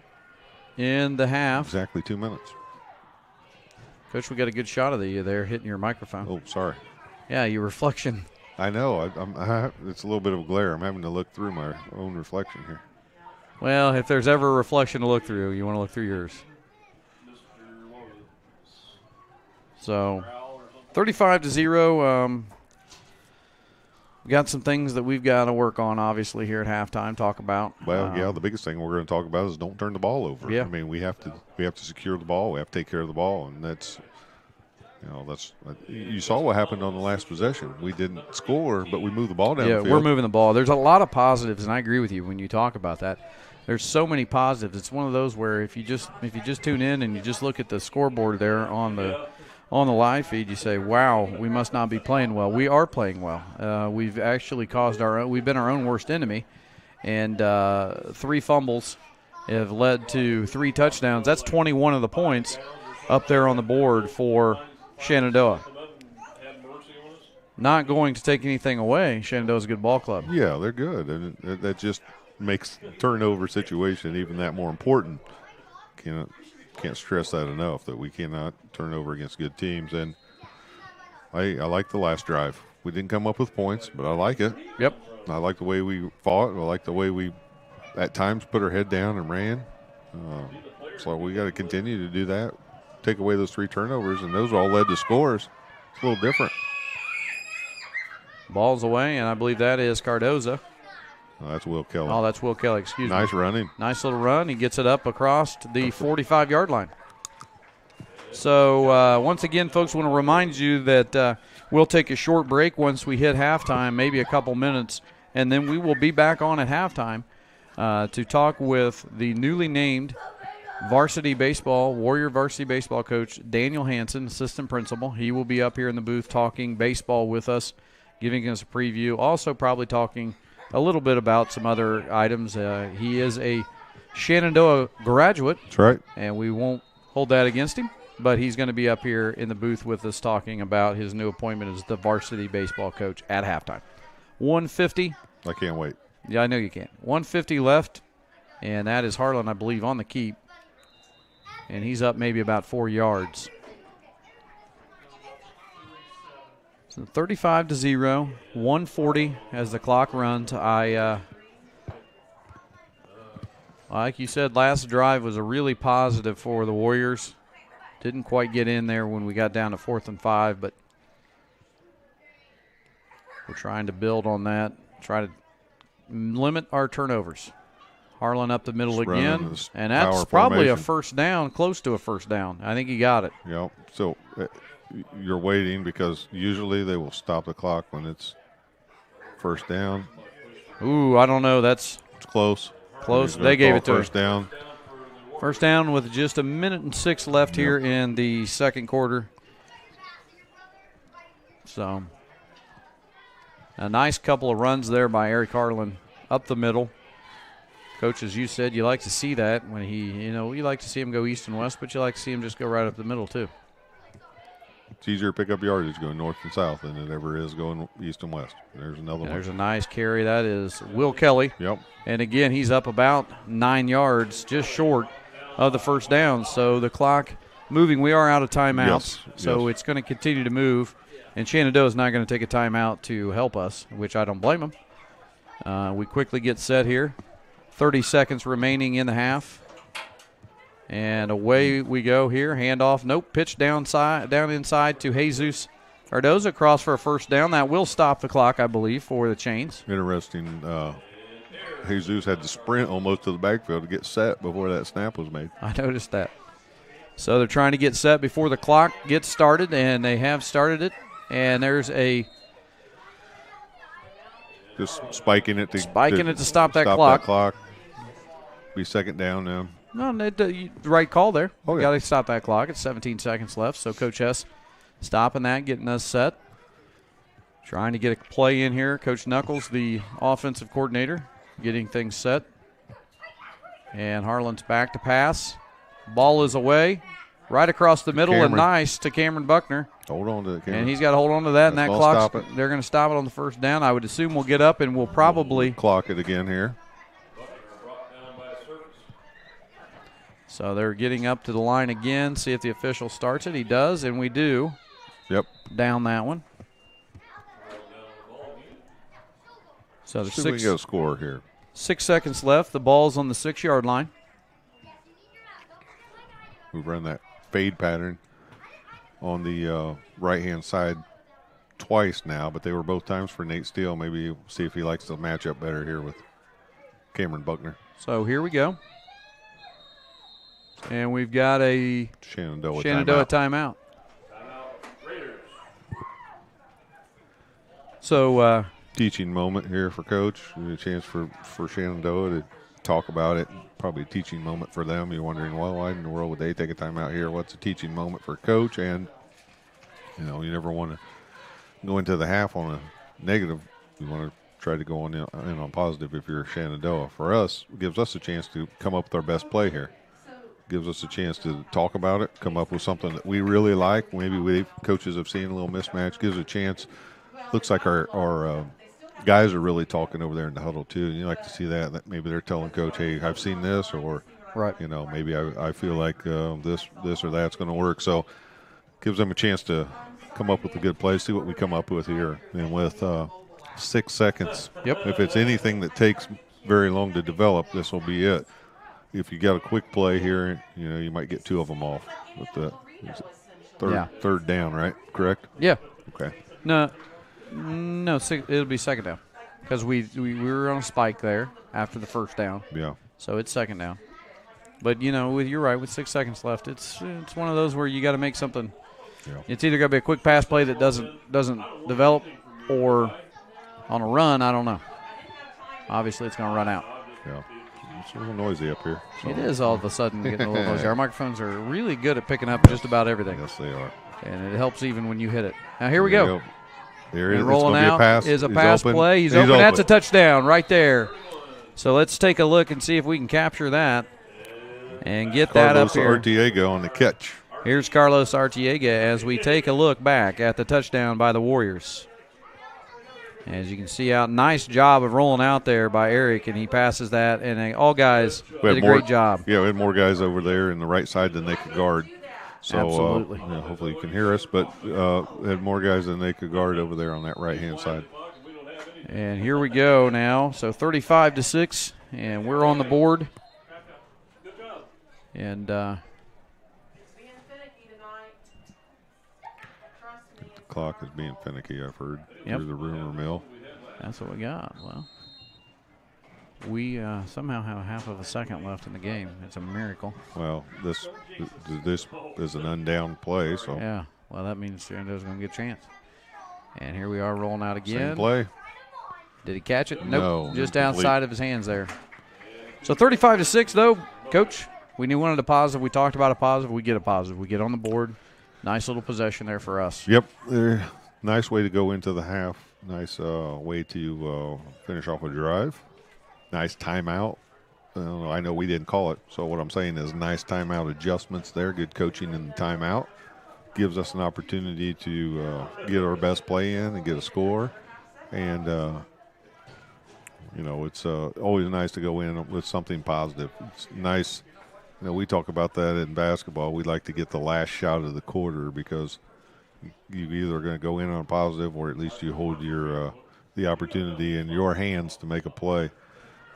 in the half. Exactly 2 minutes. Coach, we got a good shot of you there hitting your microphone. Oh, sorry. Yeah, your reflection. I know. It's a little bit of a glare. I'm having to look through my own reflection here. Well, if there's ever a reflection to look through, you want to look through yours. So, 35-0. We got some things that we've got to work on, obviously, here at halftime. Talk about. Well, yeah, the biggest thing we're going to talk about is don't turn the ball over. Yeah. I mean, we have to secure the ball. We have to take care of the ball, and that's you saw what happened on the last possession. We didn't score, but we moved the ball down the field. Yeah, we're moving the ball. There's a lot of positives, and I agree with you when you talk about that. There's so many positives. It's one of those where if you just tune in and you just look at the scoreboard there on the live feed, you say, wow, we must not be playing well. We are playing well. We've actually we've been our own worst enemy, and 3 fumbles have led to 3 touchdowns. That's 21 of the points up there on the board for Shenandoah. Not going to take anything away. Shenandoah's a good ball club. Yeah, they're good, and that just makes turnover situation even that more important. Can't stress that enough, that we cannot turn over against good teams. And I like the last drive. We didn't come up with points, but I like it. Yep. I like the way we fought. I like the way we at times put our head down and ran. So we got to continue to do that. Take away those 3 turnovers, and those all led to scores. It's a little different. Ball's away, and I believe that is Cardoza. Oh, that's Will Kelly. Oh, that's Will Kelly, excuse me. Nice running. Nice little run. He gets it up across the 45-yard line. So, once again, folks, want to remind you that we'll take a short break once we hit halftime, maybe a couple minutes, and then we will be back on at halftime to talk with the newly named Warrior Varsity Baseball coach, Daniel Hansen, assistant principal. He will be up here in the booth talking baseball with us, giving us a preview, also probably talking a little bit about some other items. He is a Shenandoah graduate. That's right. And we won't hold that against him, but he's going to be up here in the booth with us talking about his new appointment as the varsity baseball coach at halftime. 150. I can't wait. Yeah, I know you can't. 150 left, and that is Harlan, I believe, on the keep. And he's up maybe about 4 yards. So 35-0, 140 as the clock runs. Like you said, last drive was a really positive for the Warriors. Didn't quite get in there when we got down to 4th and 5, but we're trying to build on that, try to limit our turnovers. Harlan up the middle Just again, and that's probably a first down, close to a first down. I think he got it. Yeah, so you're waiting because usually they will stop the clock when it's first down. Ooh, I don't know. It's close. Close. They gave it to first down. First down with just 1:06 left here in the second quarter. So a nice couple of runs there by Eric Harlan up the middle. Coach, as you said, you like to see that when you like to see him go east and west, but you like to see him just go right up the middle too. It's easier to pick up yardage going north and south than it ever is going east and west. There's another one. There's a nice carry. That is Will Kelly. Yep. And again, he's up about 9 yards, just short of the first down. So the clock moving. We are out of timeouts. Yes. So it's going to continue to move. And Shenandoah is not going to take a timeout to help us, which I don't blame them. We quickly get set here. 30 seconds remaining in the half. And away we go here. Handoff. Nope. Pitch down inside to Jesus Cardoza. Across for a first down. That will stop the clock, I believe, for the Chains. Interesting. Jesus had to sprint almost to the backfield to get set before that snap was made. I noticed that. So they're trying to get set before the clock gets started, and they have started it. And there's a just spiking it to stop that clock. Be second down now. No, the right call there. Oh, yeah. Got to stop that clock. It's 17 seconds left. So Coach Hess stopping that, getting us set. Trying to get a play in here. Coach Knuckles, the offensive coordinator, getting things set. And Harlan's back to pass. Ball is away. Right across the middle and nice to Cameron Buckner. Hold on to it, Cameron. And he's got to hold on to that, and that clock, stop they're going to stop it on the first down. I would assume we'll get up and we'll probably clock it again here. So they're getting up to the line again, see if the official starts it. He does, and we do. Yep. Down that one. So there's we can get a score here. 6 seconds left. The ball's on the 6-yard line. We've run that fade pattern on the right-hand side twice now, but they were both times for Nate Steele. Maybe see if he likes to match up better here with Cameron Buckner. So here we go. And we've got a Shenandoah timeout. So teaching moment here for Coach. A chance for Shenandoah to talk about it. Probably a teaching moment for them. You're wondering, well, why in the world would they take a timeout here? What's a teaching moment for Coach? And, you never want to go into the half on a negative. You want to try to go in on positive if you're Shenandoah. For us, it gives us a chance to come up with our best play here. Gives us a chance to talk about it, come up with something that we really like. Maybe coaches have seen a little mismatch. Gives a chance. Looks like our guys are really talking over there in the huddle too. And you like to see that maybe they're telling Coach, "Hey, I've seen this," or right. Maybe I feel like this or that's going to work. So gives them a chance to come up with a good play. See what we come up with here. And with 6 seconds, if it's anything that takes very long to develop, this will be it. If you got a quick play here, you might get 2 of them off with the third down, right? Correct? Yeah. Okay. No, it'll be second down because we were on a spike there after the first down. Yeah. So it's second down. But you're right. With 6 seconds left, it's one of those where you got to make something. Yeah. It's either got to be a quick pass play that doesn't develop, or on a run. I don't know. Obviously, it's going to run out. Yeah. It's a little noisy up here. So. It is all of a sudden getting a little noisy. Our microphones are really good at picking up just about everything. Yes, they are. And it helps even when you hit it. Now, here we go. There it is. Rolling out is a pass play. He's open. That's a touchdown right there. So let's take a look and see if we can capture that and get that up here. Carlos Artiega on the catch. Here's Carlos Artiega as we take a look back at the touchdown by the Warriors. As you can see out, nice job of rolling out there by Eric, and he passes that, and all guys did a great job. Yeah, we had more guys over there in the right side than they could guard. So absolutely. Hopefully you can hear us, but had more guys than they could guard over there on that right-hand side. And here we go now. So 35-6, and we're on the board. And the clock is being finicky, I've heard, through the rumor mill. That's what we got. Well, we somehow have a half of a second left in the game. It's a miracle. Well, this is an undown play, so. Yeah, well, that means Shenandoah's going to get a chance. And here we are rolling out again. Same play. Did he catch it? No, Nope, just incomplete. outside of his hands there. So 35-6, though, Coach. We wanted a positive. We talked about a positive. We get a positive. We get on the board. Nice little possession there for us. Yep. Nice way to go into the half. Nice way to finish off a drive. Nice timeout. I know we didn't call it, so what I'm saying is nice timeout adjustments there. Good coaching in the timeout. Gives us an opportunity to get our best play in and get a score. And, it's always nice to go in with something positive. It's nice. We talk about that in basketball. We like to get the last shot of the quarter because you either are going to go in on a positive or at least you hold your the opportunity in your hands to make a play.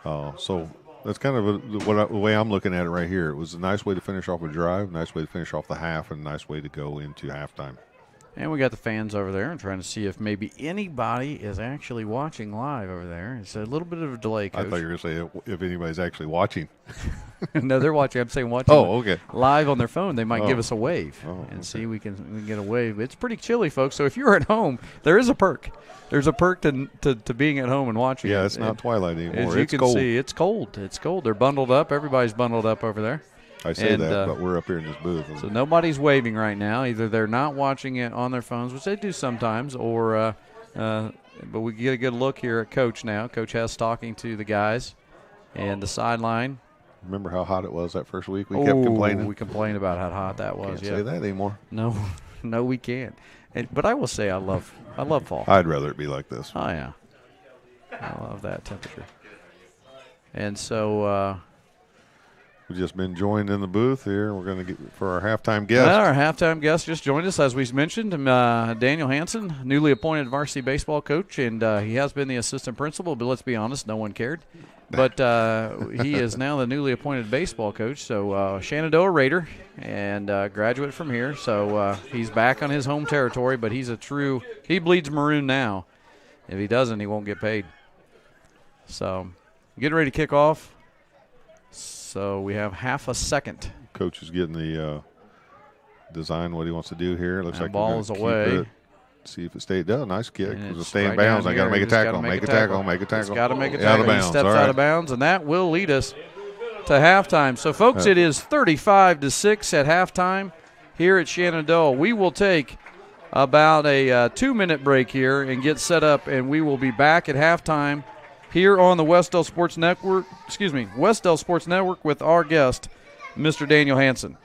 So that's kind of the way I'm looking at it right here. It was a nice way to finish off a drive, nice way to finish off the half, and a nice way to go into halftime. And we got the fans over there and trying to see if maybe anybody is actually watching live over there. It's a little bit of a delay, Coach. I thought you were going to say if anybody's actually watching. No, they're watching. I'm saying watching okay. live on their phone. They might give us a wave and see we can get a wave. It's pretty chilly, folks. So if you're at home, there is a perk. There's a perk to being at home and watching. Yeah, it's not twilight anymore. As you can see, it's cold. It's cold. They're bundled up. Everybody's bundled up over there. I say that, but we're up here in this booth. So nobody's waving right now. Either they're not watching it on their phones, which they do sometimes, or but we get a good look here at Coach now. Coach Hess talking to the guys and the sideline. Remember how hot it was that first week? We kept complaining. We complained about how hot that was. Can't say that anymore. No, we can't. But I will say I love fall. I'd rather it be like this. Oh, yeah. I love that temperature. And so we've just been joined in the booth here. We're going to get for our halftime guest. Our halftime guest just joined us, as we mentioned, Daniel Hansen, newly appointed varsity baseball coach, and he has been the assistant principal, but let's be honest, no one cared. But he is now the newly appointed baseball coach, so Shenandoah Raider, and graduate from here. So he's back on his home territory, but he bleeds maroon now. If he doesn't, he won't get paid. So getting ready to kick off. So we have half a second. Coach is getting the design what he wants to do here. Looks like the ball is away. See if it stays down. Nice kick. And It's stay in right bounds. down I got to here. make a tackle. Gotta Make a tackle. Make a tackle. It's got to make a Out tackle. of bounds. He steps All out right. of bounds, and that will lead us to halftime. So, folks, it is 35-6 at halftime here at Shenandoah. We will take about a 2-minute break here and get set up, and we will be back at halftime here on the Wes-Del Sports Network. Wes-Del Sports Network with our guest, Mr. Daniel Hansen.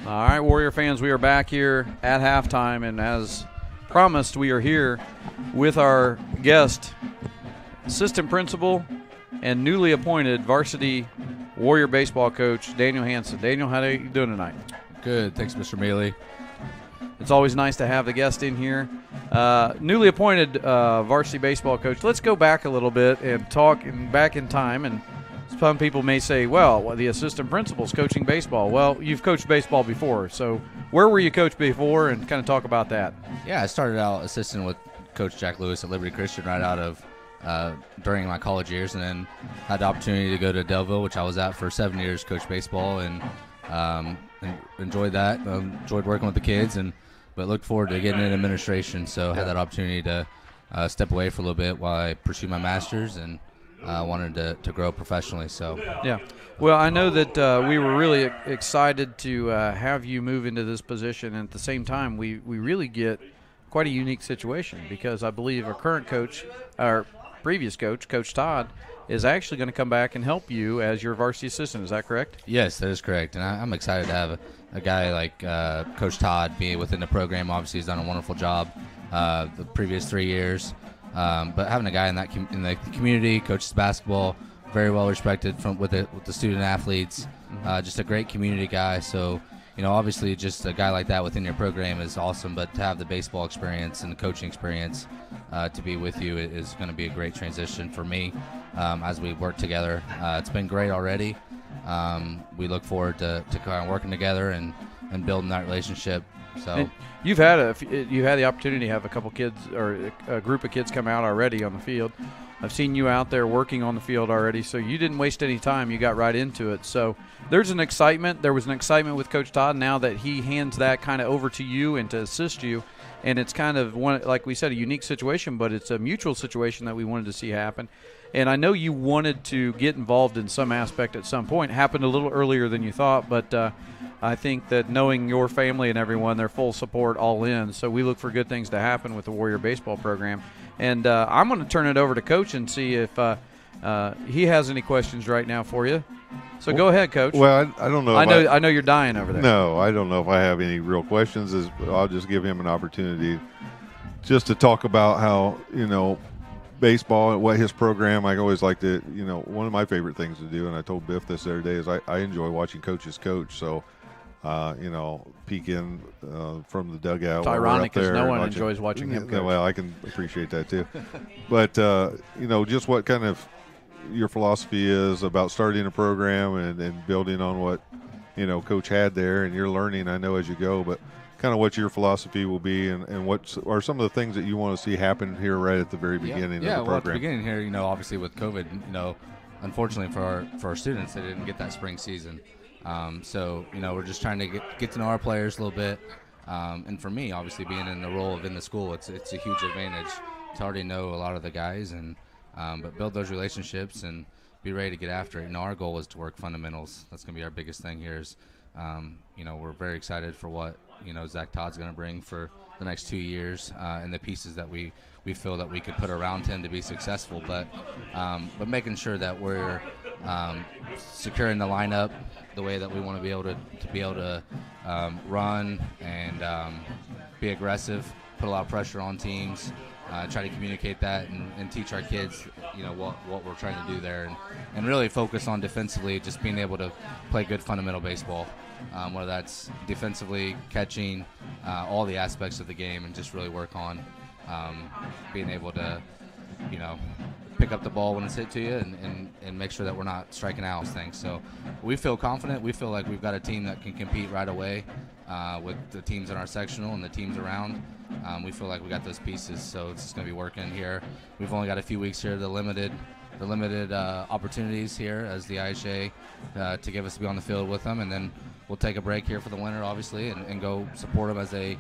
All right, Warrior fans, we are back here at halftime, and as promised, we are here with our guest, assistant principal and newly appointed varsity Warrior baseball coach, Daniel Hansen. Daniel, how are you doing tonight? Good, thanks, Mr. Mealy. It's always nice to have the guest in here. Newly appointed varsity baseball coach. Let's go back a little bit and talk back in time. And some people may say, well, the assistant principal's coaching baseball. Well, you've coached baseball before. So where were you coached before, and kind of talk about that? Yeah, I started out assistant with Coach Jack Lewis at Liberty Christian right out of during my college years, and then had the opportunity to go to Delville, which I was at for 7 years, coach baseball, and enjoyed that. Enjoyed working with the kids, but looked forward to getting in administration. So had that opportunity to step away for a little bit while I pursued my master's, and wanted to grow professionally. So yeah, well, I know that we were really excited to have you move into this position, and at the same time, we really get quite a unique situation, because I believe our current coach, our previous coach, Coach Todd, is actually going to come back and help you as your varsity assistant. Is that correct? Yes, that is correct, and I'm excited to have a guy like Coach Todd be within the program. Obviously, he's done a wonderful job the previous 3 years, but having a guy in the community, coaches basketball, very well respected with the student athletes, just a great community guy. So, obviously, just a guy like that within your program is awesome, but to have the baseball experience and the coaching experience to be with you is going to be a great transition for me as we work together. It's been great already. We look forward to kind of working together and building that relationship. So and you've had the opportunity to have a couple kids or a group of kids come out already on the field. I've seen you out there working on the field already, so you didn't waste any time. You got right into it. So there's an excitement. There was an excitement with Coach Todd now that he hands that kind of over to you and to assist you. And it's kind of, like we said, a unique situation, but it's a mutual situation that we wanted to see happen. And I know you wanted to get involved in some aspect at some point. It happened a little earlier than you thought, but I think that knowing your family and everyone, they're full support all in. So we look for good things to happen with the Warrior baseball program. And I'm going to turn it over to Coach and see if he has any questions right now for you. So go ahead, Coach. Well, I don't know. I know you're dying over there. No, I don't know if I have any real questions. I'll just give him an opportunity just to talk about how, baseball and what his program. I always like to, one of my favorite things to do, and I told Biff this the other day, is I enjoy watching coaches coach. So, peek in from the dugout. It's ironic because no one watching, enjoys watching him coach. Well, I can appreciate that too. But, just what kind of your philosophy is about starting a program and building on what, Coach had there, and you're learning, I know, as you go, but kind of what your philosophy will be and what are some of the things that you want to see happen here right at the very beginning of the program. Well, at the beginning here, obviously with COVID, unfortunately for our students, they didn't get that spring season. So, we're just trying to get to know our players a little bit. And for me, obviously being in the role of in the school, it's a huge advantage to already know a lot of the guys and but build those relationships and be ready to get after it. Our goal is to work fundamentals. That's going to be our biggest thing here is, we're very excited for what, Zach Todd's going to bring for the next 2 years and the pieces that we feel that we could put around him to be successful. But making sure that we're securing the lineup the way that we want to be able to run and be aggressive, put a lot of pressure on teams, try to communicate that and teach our kids, what we're trying to do there, and really focus on defensively, just being able to play good fundamental baseball, whether that's defensively, catching, all the aspects of the game, and just really work on being able to, pick up the ball when it's hit to you and make sure that we're not striking out things. So we feel confident. We feel like we've got a team that can compete right away with the teams in our sectional and the teams around. We feel like we got those pieces, so it's just going to be working here. We've only got a few weeks here, the limited opportunities here as the IHA to give us to be on the field with them, and then we'll take a break here for the winter, obviously, and go support them as they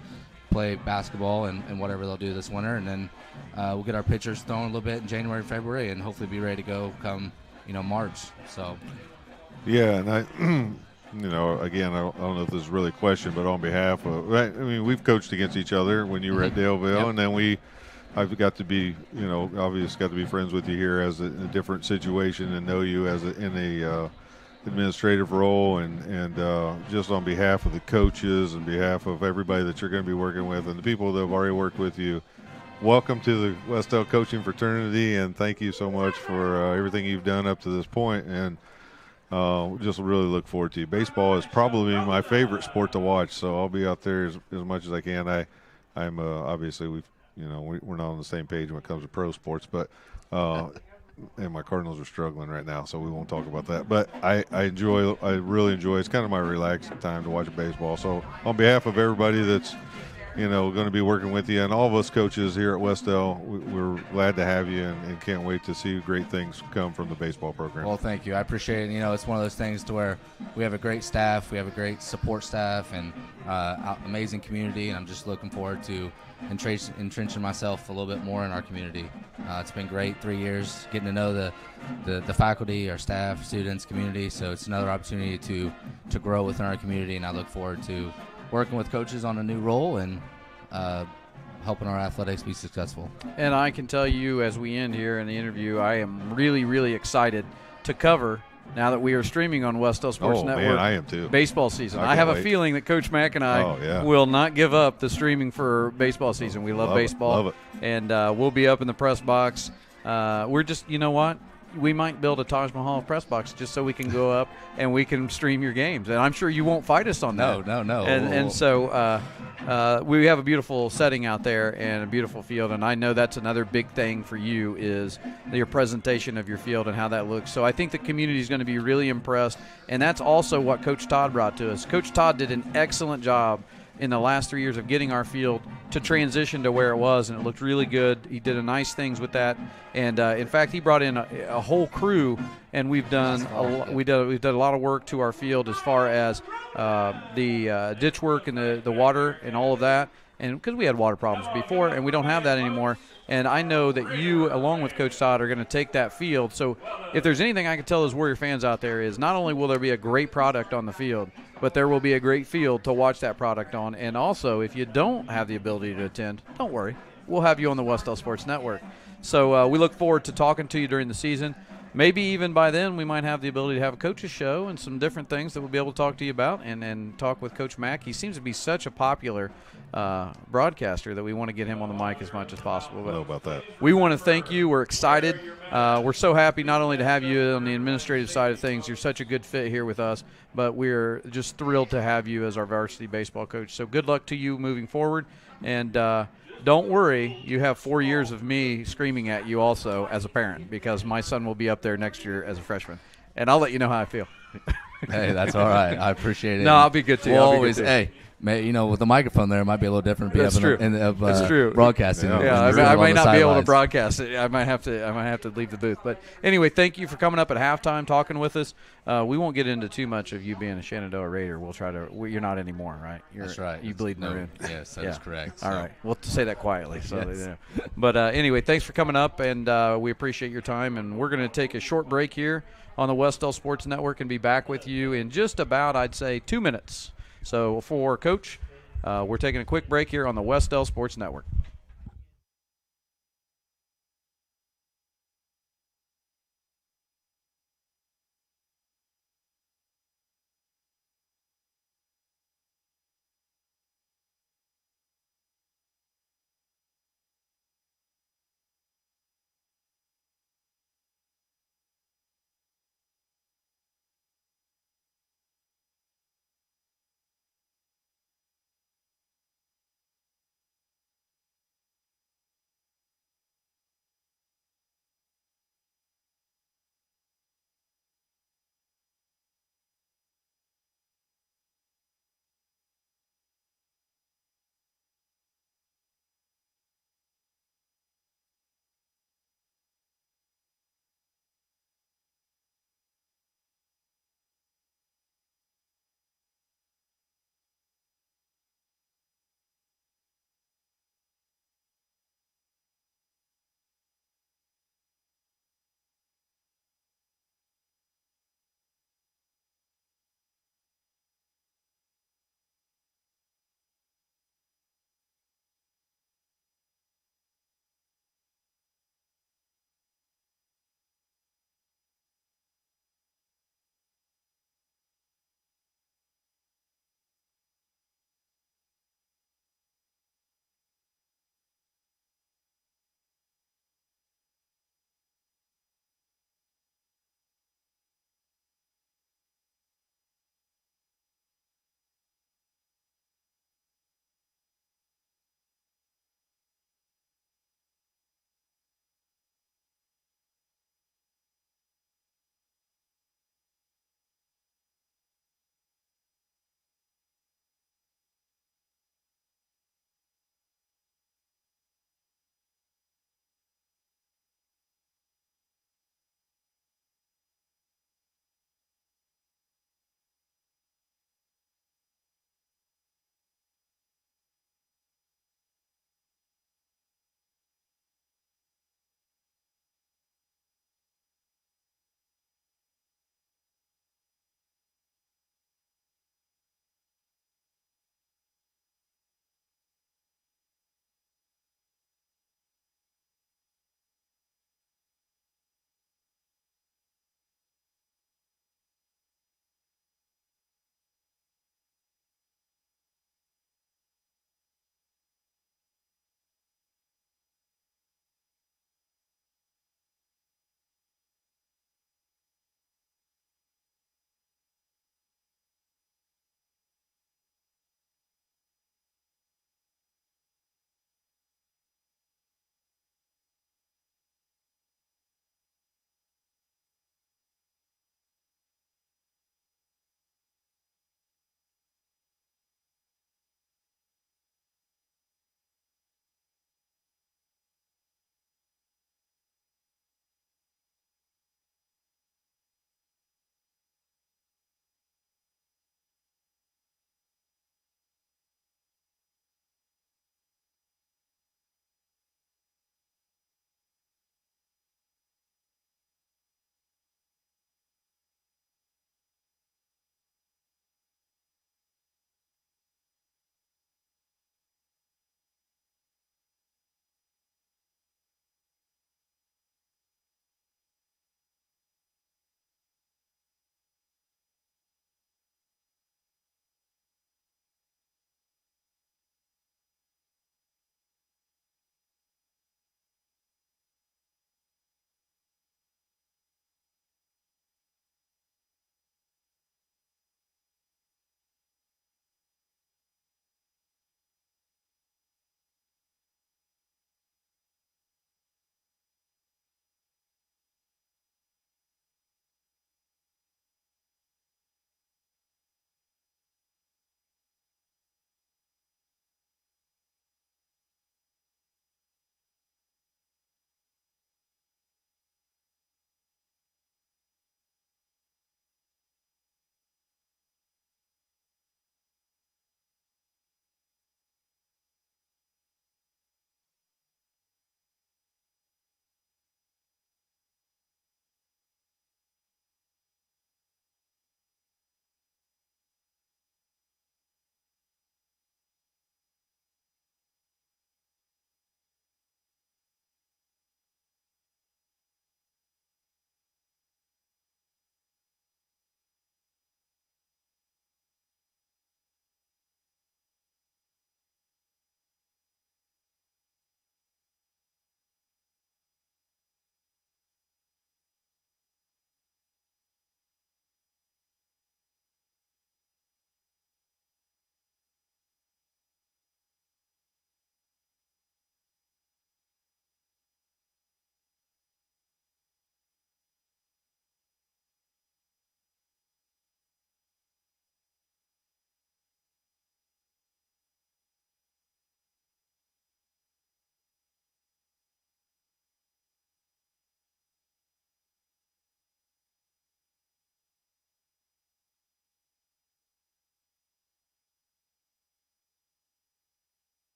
play basketball and whatever they'll do this winter, and then we'll get our pitchers thrown a little bit in January, February, and hopefully be ready to go come March. So yeah, and again, I don't know if this is really a question, but on behalf of, we've coached against each other when you were at Daleville, Yep. and then I've got to be, obviously got to be friends with you here as a different situation and know you as in a administrative role, and just on behalf of the coaches and behalf of everybody that you're going to be working with and the people that have already worked with you, welcome to the Wes-Del coaching fraternity, and thank you so much for everything you've done up to this point, and just really look forward to you. Baseball is probably my favorite sport to watch, so I'll be out there as much as I can. I'm obviously we're not on the same page when it comes to pro sports, but and my Cardinals are struggling right now, so we won't talk about that. But I really enjoy. It's kind of my relaxing time to watch baseball. So on behalf of everybody that's going to be working with you, and all of us coaches here at Wes-Del, we're glad to have you, and can't wait to see great things come from the baseball program. Well, thank you. I appreciate it. It's one of those things to where we have a great staff, we have a great support staff, and amazing community, and I'm just looking forward to entrenching myself a little bit more in our community. It's been great 3 years getting to know the faculty, our staff, students, community, so it's another opportunity to grow within our community, and I look forward to working with coaches on a new role and helping our athletics be successful. And I can tell you, as we end here in the interview, I am really, really excited to cover, now that we are streaming on Wes-Del Sports Network, man, I am too. baseball season. I have a feeling that Coach Mack and I will not give up the streaming for baseball season. We love baseball. Love it. And we'll be up in the press box. We're just, you know what? We might build a Taj Mahal press box just so we can go up and we can stream your games. And I'm sure you won't fight us on that. No. And so we have a beautiful setting out there and a beautiful field. And I know that's another big thing for you is your presentation of your field and how that looks. So I think the community is going to be really impressed. And that's also what Coach Todd brought to us. Coach Todd did an excellent job in the last 3 years of getting our field to transition to where it was, and it looked really good. He did nice things with that, and in fact, he brought in a whole crew, and we've done we've done a lot of work to our field as far as the ditch work and the water and all of that, and because we had water problems before, and we don't have that anymore. And I know that you, along with Coach Todd, are going to take that field. So if there's anything I can tell those Warrior fans out there is not only will there be a great product on the field, but there will be a great field to watch that product on. And also, if you don't have the ability to attend, don't worry. We'll have you on the Wes-Del Sports Network. So we look forward to talking to you during the season. Maybe even by then we might have the ability to have a coach's show and some different things that we'll be able to talk to you about and talk with Coach Mack. He seems to be such a popular broadcaster that we want to get him on the mic as much as possible. But I know about that. We want to thank you. We're excited. We're so happy not only to have you on the administrative side of things. You're such a good fit here with us, but we're just thrilled to have you as our varsity baseball coach. So good luck to you moving forward. And don't worry, you have 4 years of me screaming at you also as a parent, because my son will be up there next year as a freshman. And I'll let you know how I feel. Hey, that's all right. I appreciate it. No, I'll be good to you. We'll I'll be always, good to you. hey, with the microphone there, it might be a little different. That's true. That's true. Broadcasting. Yeah, I might not be able to broadcast it. I might have to leave the booth. But anyway, thank you for coming up at halftime, talking with us. We won't get into too much of you being a Shenandoah Raider. We'll try to. You're not anymore, right? That's right. You bleed maroon. Yes, that is correct. All right. We'll say that quietly. So yes. they know. But anyway, thanks for coming up, and we appreciate your time. And we're going to take a short break here on the Wes-Del Sports Network and be back with you in just about, I'd say, 2 minutes. So for Coach, we're taking a quick break here on the Wes-Del Sports Network.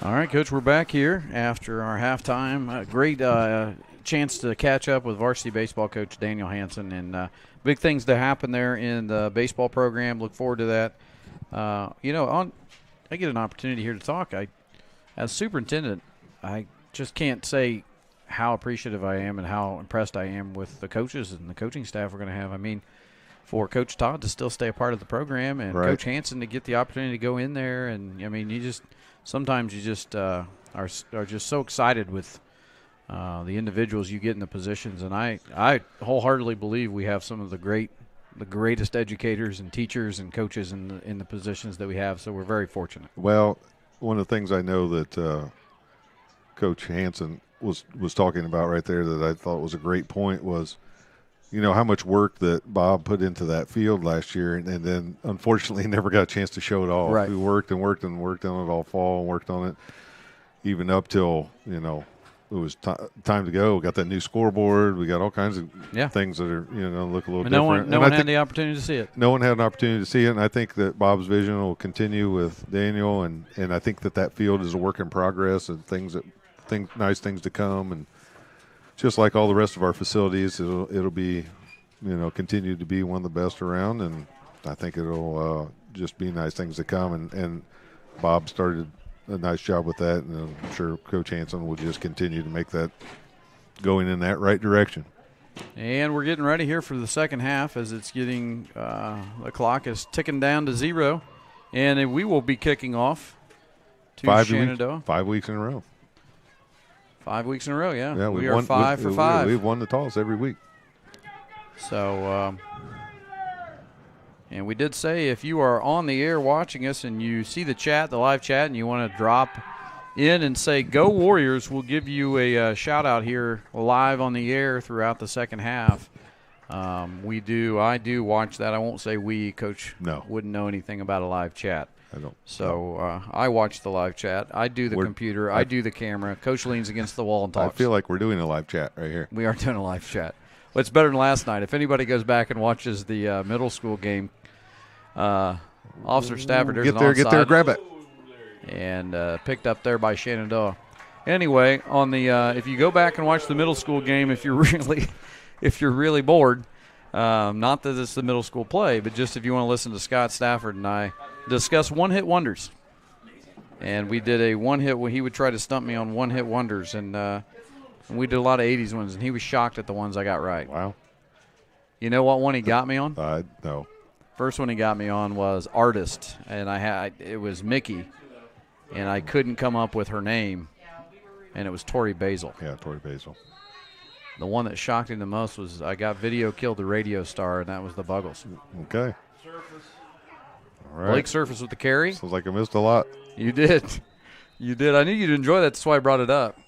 All right, Coach, we're back here after our halftime. Great chance to catch up with varsity baseball coach Daniel Hansen, and big things to happen there in the baseball program. Look forward to that. I get an opportunity here to talk. As superintendent, I just can't say how appreciative I am and how impressed I am with the coaches and the coaching staff we're going to have. I mean, for Coach Todd to still stay a part of the program and Right. Coach Hansen to get the opportunity to go in there, and I mean, sometimes you just are just so excited with the individuals you get in the positions, and I wholeheartedly believe we have some of the greatest educators and teachers and coaches in the positions that we have. So we're very fortunate. Well, one of the things I know that Coach Hansen was talking about right there that I thought was a great point was, how much work that Bob put into that field last year, and then unfortunately never got a chance to show it all. Right. We worked and worked and worked on it all fall and worked on it even up till, it was time to go. We got that new scoreboard. We got all kinds of things that are, look a little But different. no one had the opportunity to see it. No one had an opportunity to see it, and I think that Bob's vision will continue with Daniel, and I think that field is a work in progress and nice things to come, and just like all the rest of our facilities, it'll be, continue to be one of the best around, and I think it'll just be nice things to come, and Bob started a nice job with that, and I'm sure Coach Hansen will just continue to make that going in that right direction. And we're getting ready here for the second half as it's getting the clock is ticking down to 0, and we will be kicking off to Shenandoah. 5 weeks in a row. 5 weeks in a row, yeah. Yeah, we are 5 for 5. We've won the toss every week. So, and we did say if you are on the air watching us and you see the live chat, and you want to drop in and say, "Go Warriors," we'll give you a shout-out here live on the air throughout the second half. I do watch that. I won't say we. Coach wouldn't know anything about a live chat. I don't. So I watch the live chat. I do the computer. I do the camera. Coach leans against the wall and talks. I feel like we're doing a live chat right here. We are doing a live chat. Well, it's better than last night. If anybody goes back and watches the middle school game, Officer Stafford, there's get there, grab it. And picked up there by Shenandoah. Anyway, on the if you go back and watch the middle school game, if you're really bored, not that it's the middle school play, but just if you want to listen to Scott Stafford and I discuss one-hit wonders. And we did a one-hit where he would try to stump me on one-hit wonders, and we did a lot of 80s ones, and he was shocked at the ones I got right. Wow. You know what one he got me on? No. First one he got me on was Artist, and it was Mickey, and I couldn't come up with her name, and it was Tori Basil. Yeah, Tori Basil. The one that shocked him the most was I got Video Killed the Radio Star, and that was the Buggles. Okay. All right. Blake Surface with the carry. Sounds like I missed a lot. You did. You did. I knew you'd enjoy that. That's why I brought it up.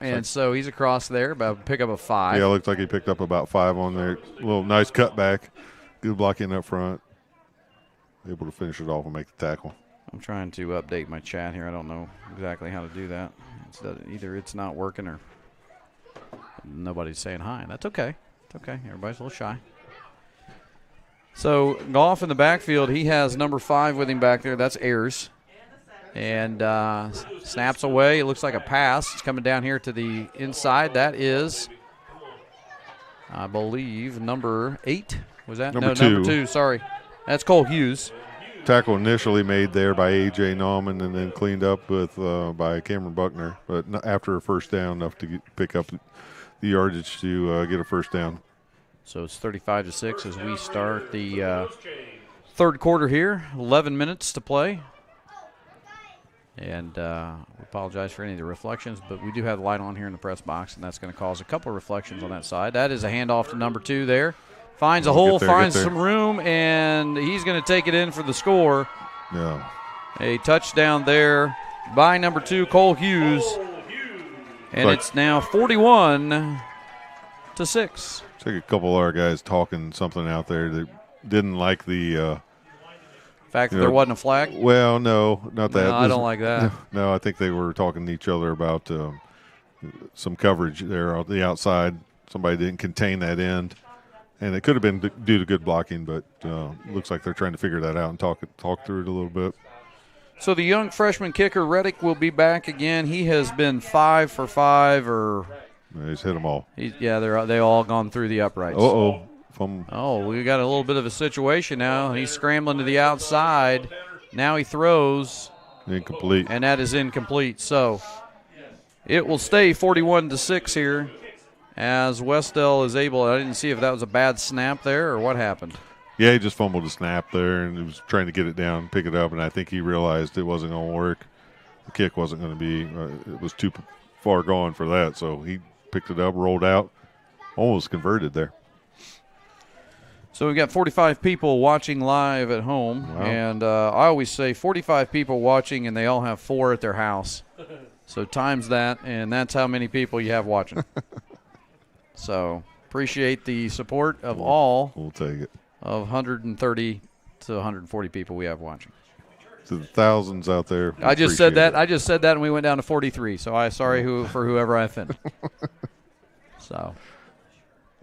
And so he's across there, about pick up a 5. Yeah, it looks like he picked up about 5 on there. A little nice cutback. Good blocking up front. Able to finish it off and make the tackle. I'm trying to update my chat here. I don't know exactly how to do that. Either it's not working or nobody's saying hi. That's okay. It's okay. Everybody's a little shy. So Goff in the backfield, he has number 5 with him back there. That's Ayers. And snaps away. It looks like a pass. It's coming down here to the inside. That is, I believe, number 8. Was that? Number 2. Number 2, sorry. That's Cole Hughes. Tackle initially made there by A.J. Nauman and then cleaned up with by Cameron Buckner. But after a first down, enough to pick up the yardage to get a first down. So it's 35-6 as we start the third quarter here. 11 minutes to play. And we apologize for any of the reflections, but we do have the light on here in the press box, and that's going to cause a couple of reflections on that side. That is a handoff to number 2 there. Finds a hole, finds some room, and he's going to take it in for the score. Yeah. A touchdown there by number 2, Cole Hughes. And it's now 41-6. It's like a couple of our guys talking something out there that didn't like the fact that there wasn't a flag? Well, no, not that. No, I don't like that. No, I think they were talking to each other about some coverage there on the outside. Somebody didn't contain that end, and it could have been due to good blocking, but looks like they're trying to figure that out and talk through it a little bit. So the young freshman kicker, Reddick, will be back again. He has been 5 for 5 or He's hit them all. they all gone through the uprights. We got a little bit of a situation now. He's scrambling to the outside. Now he throws. Incomplete. And that is incomplete. So it will stay 41-6 here as Wes-Del is able. I didn't see if that was a bad snap there or what happened. Yeah, he just fumbled a snap there, and he was trying to get it down, pick it up, and I think he realized it wasn't going to work. The kick wasn't going to be it was too far gone for that, so he picked it up, rolled out, almost converted there. So we've got 45 people watching live at home, wow. And I always say 45 people watching, and they all have 4 at their house. So times that, and that's how many people you have watching. So appreciate the support of all. We'll take it. Of 130 to 140 people we have watching. To the thousands out there. I just said that, and we went down to 43. So I'm sorry for whoever I offended. So.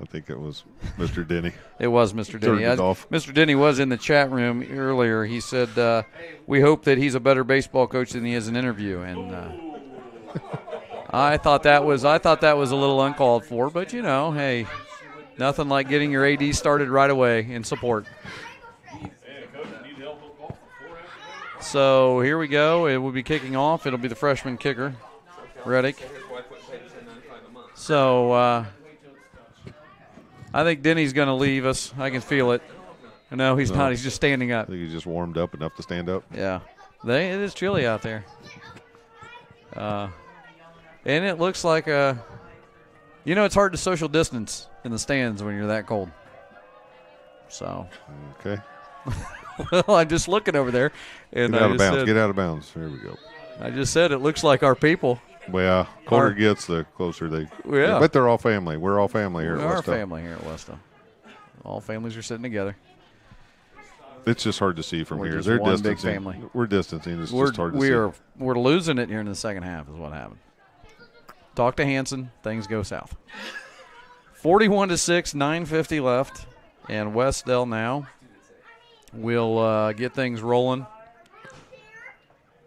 I think it was Mr. Denny. It was Mr. Denny. Mr. Denny was in the chat room earlier. He said, we hope that he's a better baseball coach than he is an interview. And I thought that was a little uncalled for. But, hey, nothing like getting your AD started right away in support. So here we go. It will be kicking off. It'll be the freshman kicker, Reddick. So I think Denny's going to leave us. I can feel it. No, he's not. He's just standing up. I think he's just warmed up enough to stand up. Yeah. It is chilly out there. And it looks like it's hard to social distance in the stands when you're that cold. So. Okay. Well, I'm just looking over there. And Get out of bounds. Get out of bounds. There we go. I just said it looks like our people. Well, colder it gets, the closer they. Yeah. But they're all family. We're all family here at Wes-Del. We are family here at Wes-Del. All families are sitting together. It's just hard to see from here. They're one big family. We're distancing. It's just hard to see. We're losing it here in the second half is what happened. Talk to Hanson. Things go south. 41-6, 9:50 left. And Wes-Del now will get things rolling.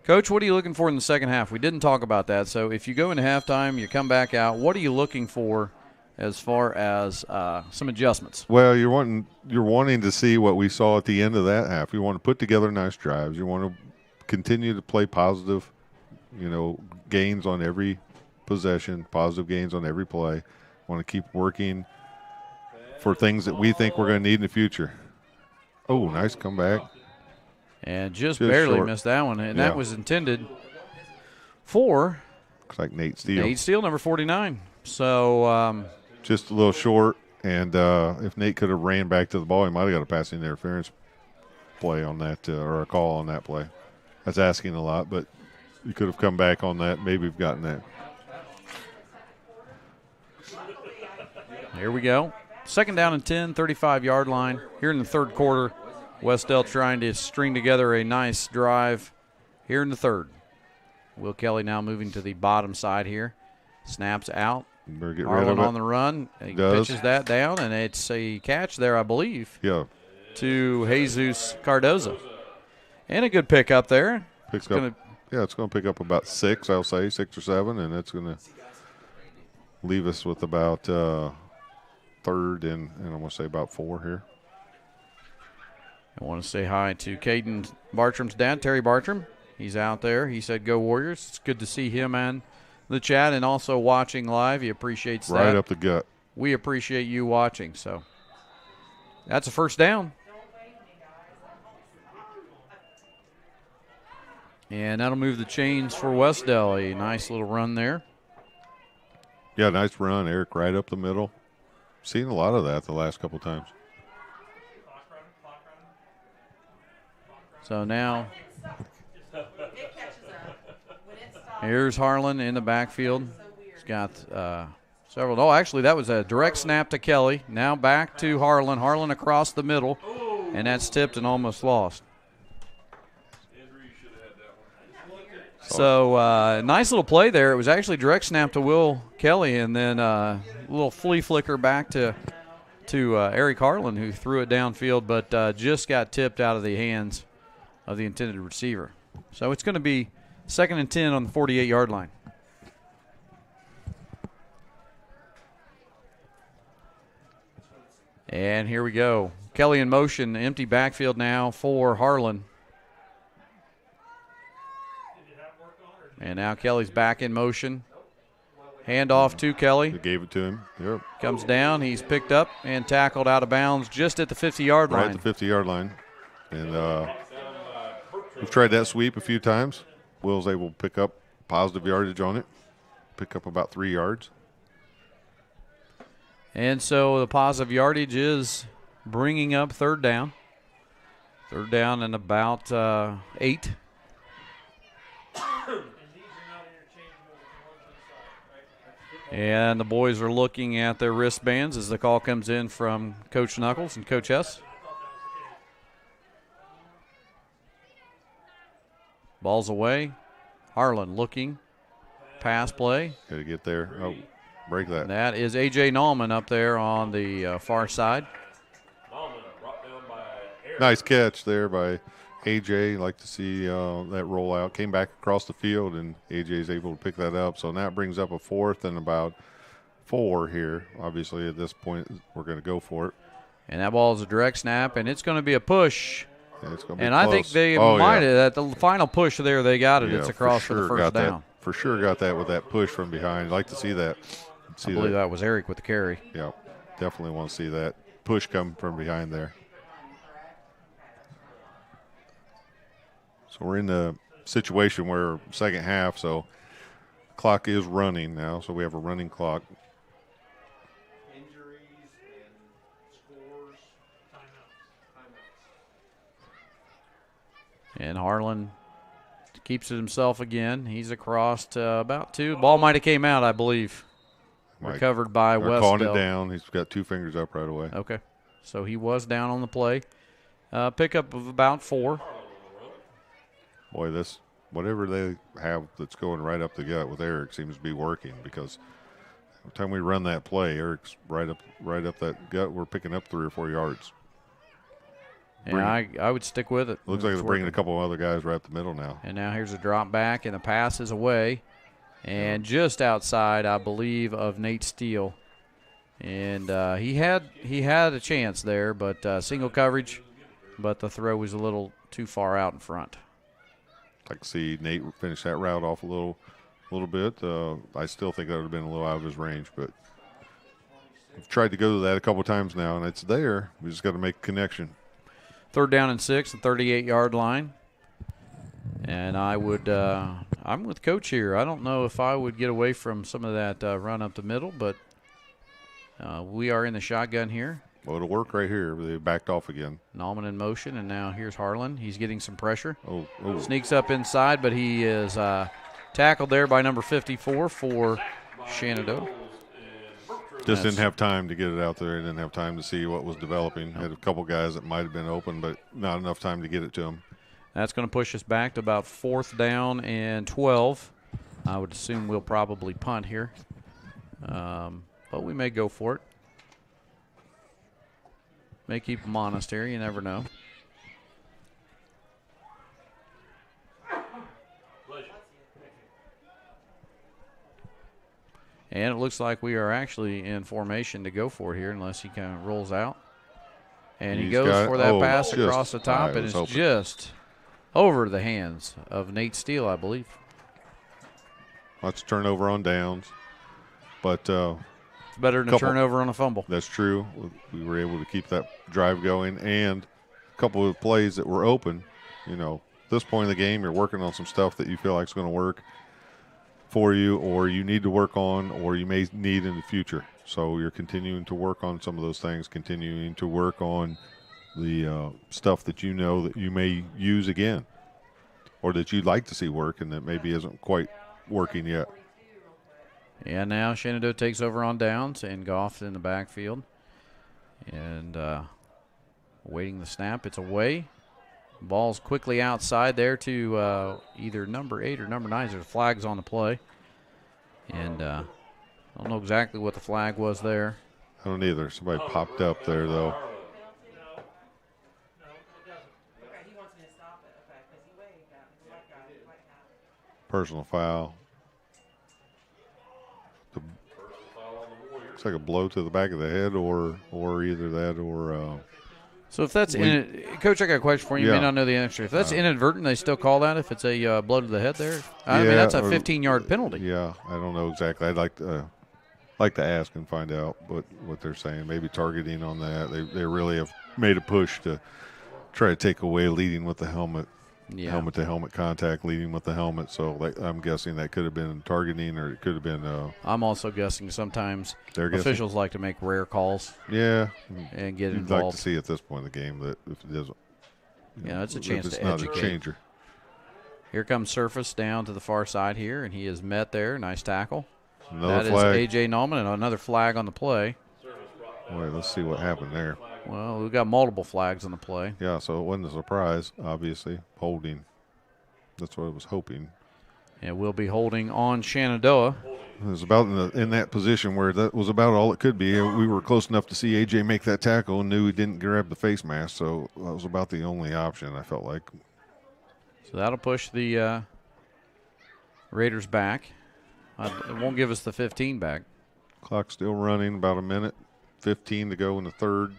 Coach, what are you looking for in the second half? We didn't talk about that. So if you go into halftime, you come back out, what are you looking for as far as some adjustments? Well, you're wanting to see what we saw at the end of that half. You want to put together nice drives. You want to continue to play positive, gains on every possession, positive gains on every play. You want to keep working for things that we think we're going to need in the future. Oh, nice comeback. And just barely short. Missed that one. And that was intended for looks like Nate Steele. Nate Steele, number 49. So just a little short. And if Nate could have ran back to the ball, he might have got a passing interference play on that or a call on that play. That's asking a lot, but you could have come back on that. Maybe we've gotten that. Here we go. Second down and 10, 35-yard line. Here in the third quarter, Wes-Del trying to string together a nice drive here in the third. Will Kelly now moving to the bottom side here. Snaps out. Harlan on the run. He pitches that down, and it's a catch there, I believe. Yeah. To Jesus Cardoza. And a good pick up there. It's going to pick up about 6, I'll say, 6 or 7, and it's going to leave us with about third and I'm going to say about 4 here. I want to say hi to Caden Bartram's dad, Terry Bartram. He's out there. He said, "Go Warriors." It's good to see him and the chat and also watching live. He appreciates that. Right up the gut. We appreciate you watching. So that's a first down. And that'll move the chains for Wes-Del. A nice little run there. Yeah, nice run, Eric, right up the middle. Seen a lot of that the last couple times. So now here's Harlan in the backfield. He's got several. Oh, actually, that was a direct snap to Kelly. Now back to Harlan. Harlan across the middle, and that's tipped and almost lost. So nice little play there. It was actually direct snap to Will Kelly, and then a little flea flicker back to Eric Harlan, who threw it downfield, but just got tipped out of the hands of the intended receiver. So it's going to be 2nd and 10 on the 48-yard line. And here we go. Kelly in motion, empty backfield now for Harlan. And now Kelly's back in motion. Hand off to Kelly. They gave it to him. Yep. Comes down. He's picked up and tackled out of bounds just at the 50-yard line. Right at the 50-yard line. And we've tried that sweep a few times. Will's able to pick up positive yardage on it. Pick up about 3 yards. And so the positive yardage is bringing up 3rd down. 3rd down and about 8. And the boys are looking at their wristbands as the call comes in from Coach Knuckles and Coach Hess. Ball's away. Harlan looking. Pass play. Got to get there. Oh, break that. And that is A.J. Nallman up there on the far side. Nice catch there by A.J. Like to see that roll out. Came back across the field, and A.J. is able to pick that up. So now it brings up a 4th and about 4 here. Obviously, at this point, we're going to go for it. And that ball is a direct snap, and it's going to be a push. Yeah, it's going to be and close. I think they might have, at the final push there, they got it. It's across for the first down. For sure got that with that push from behind. I'd like to see that. I believe that was Eric with the carry. Yeah, definitely want to see that push come from behind there. So we're in the situation where second half, so clock is running now, so we have a running clock. Injuries and scores, timeouts. And Harlan keeps it himself again. He's across to about 2. Ball might have came out, I believe. Recovered by Wes-Del. Calling it down. He's got 2 fingers up right away. Okay. So he was down on the play. Pickup of about 4. Boy, this whatever they have that's going right up the gut with Eric seems to be working, because every time we run that play, Eric's right up that gut. We're picking up 3 or 4 yards. And I would stick with it. Looks like they're bringing a couple of other guys right up the middle now. And now here's a drop back, and the pass is away. And just outside, I believe, of Nate Steele. And he had a chance there, but single coverage, but the throw was a little too far out in front. I'd like to see Nate finish that route off a little bit. I still think that would have been a little out of his range, but we've tried to go to that a couple of times now, and it's there. We just got to make a connection. 3rd down and 6, the 38-yard line. And I'm with Coach here. I don't know if I would get away from some of that run up the middle, but we are in the shotgun here. Well, it'll work right here. They backed off again. Nallman in motion, and now here's Harlan. He's getting some pressure. Oh. Sneaks up inside, but he is tackled there by number 54 for Shenandoah. Just didn't have time to get it out there. Didn't have time to see what was developing. Had a couple guys that might have been open, but not enough time to get it to them. That's going to push us back to about 4th down and 12. I would assume we'll probably punt here, but we may go for it. May keep them honest here. You never know. And it looks like we are actually in formation to go for it here, unless he kind of rolls out. And he goes for that pass across the top, and it's just over the hands of Nate Steele, I believe. Lots of turnover on downs, but it's better than a turnover on a fumble. That's true. We were able to keep that drive going, and a couple of plays that were open. You know, at this point in the game, you're working on some stuff that you feel like is going to work for you, or you need to work on, or you may need in the future. So you're continuing to work on some of those things, continuing to work on the stuff that you know that you may use again, or that you'd like to see work and that maybe isn't quite working yet. Yeah, now Shenandoah takes over on downs, and Goff in the backfield. And waiting the snap. It's away. Ball's quickly outside there to either number 8 or number 9. There's flags on the play. And I don't know exactly what the flag was there. I don't either. Somebody popped up there, though. Personal foul. It's like a blow to the back of the head, or either that or. So if that's Coach, I got a question for you. You may Yeah. not know the answer. If that's inadvertent, they still call that if it's a blow to the head there? I mean, that's a 15-yard penalty. Yeah, I don't know exactly. I'd like to ask and find out what they're saying. Maybe targeting on that. They really have made a push to try to take away leading with the helmet. Yeah. Helmet-to-helmet contact, leading with the helmet. So I'm guessing that could have been targeting, or it could have been. I'm also guessing sometimes They're guessing? officials like to make rare calls Yeah, and get you'd involved. like to see at this point in the game that if it doesn't. Yeah, it's a chance if it's to not educate. a changer. Here comes Surface down to the far side here, and he is met there. Nice tackle. Another That is flag. A.J. Nauman, and another flag on the play. Wait, let's see what happened there. Well, we've got multiple flags on the play. Yeah, so it wasn't a surprise. Obviously, holding. That's what I was hoping. And we'll be holding on Shenandoah. It was about in that position where that was about all it could be. We were close enough to see A.J. make that tackle and knew he didn't grab the face mask, so that was about the only option, I felt like. So that'll push the Raiders back. It won't give us the 15 back. Clock still running, about a minute, 15 to go in the third.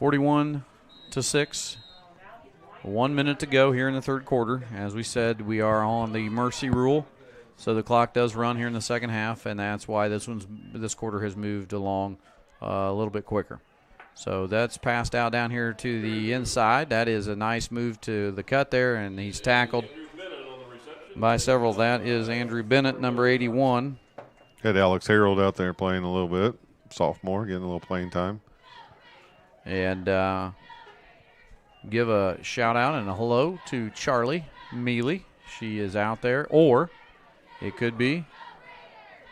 41-6. 1 minute to go here in the third quarter. As we said, we are on the mercy rule, so the clock does run here in the second half, and that's why this quarter has moved along a little bit quicker. So that's passed out down here to the inside. That is a nice move to the cut there, and he's tackled by several. That is Andrew Bennett, number 81. Had Alex Harold out there playing a little bit, sophomore, getting a little playing time. And give a shout out and a hello to Charlie Mealy. She is out there, or it could be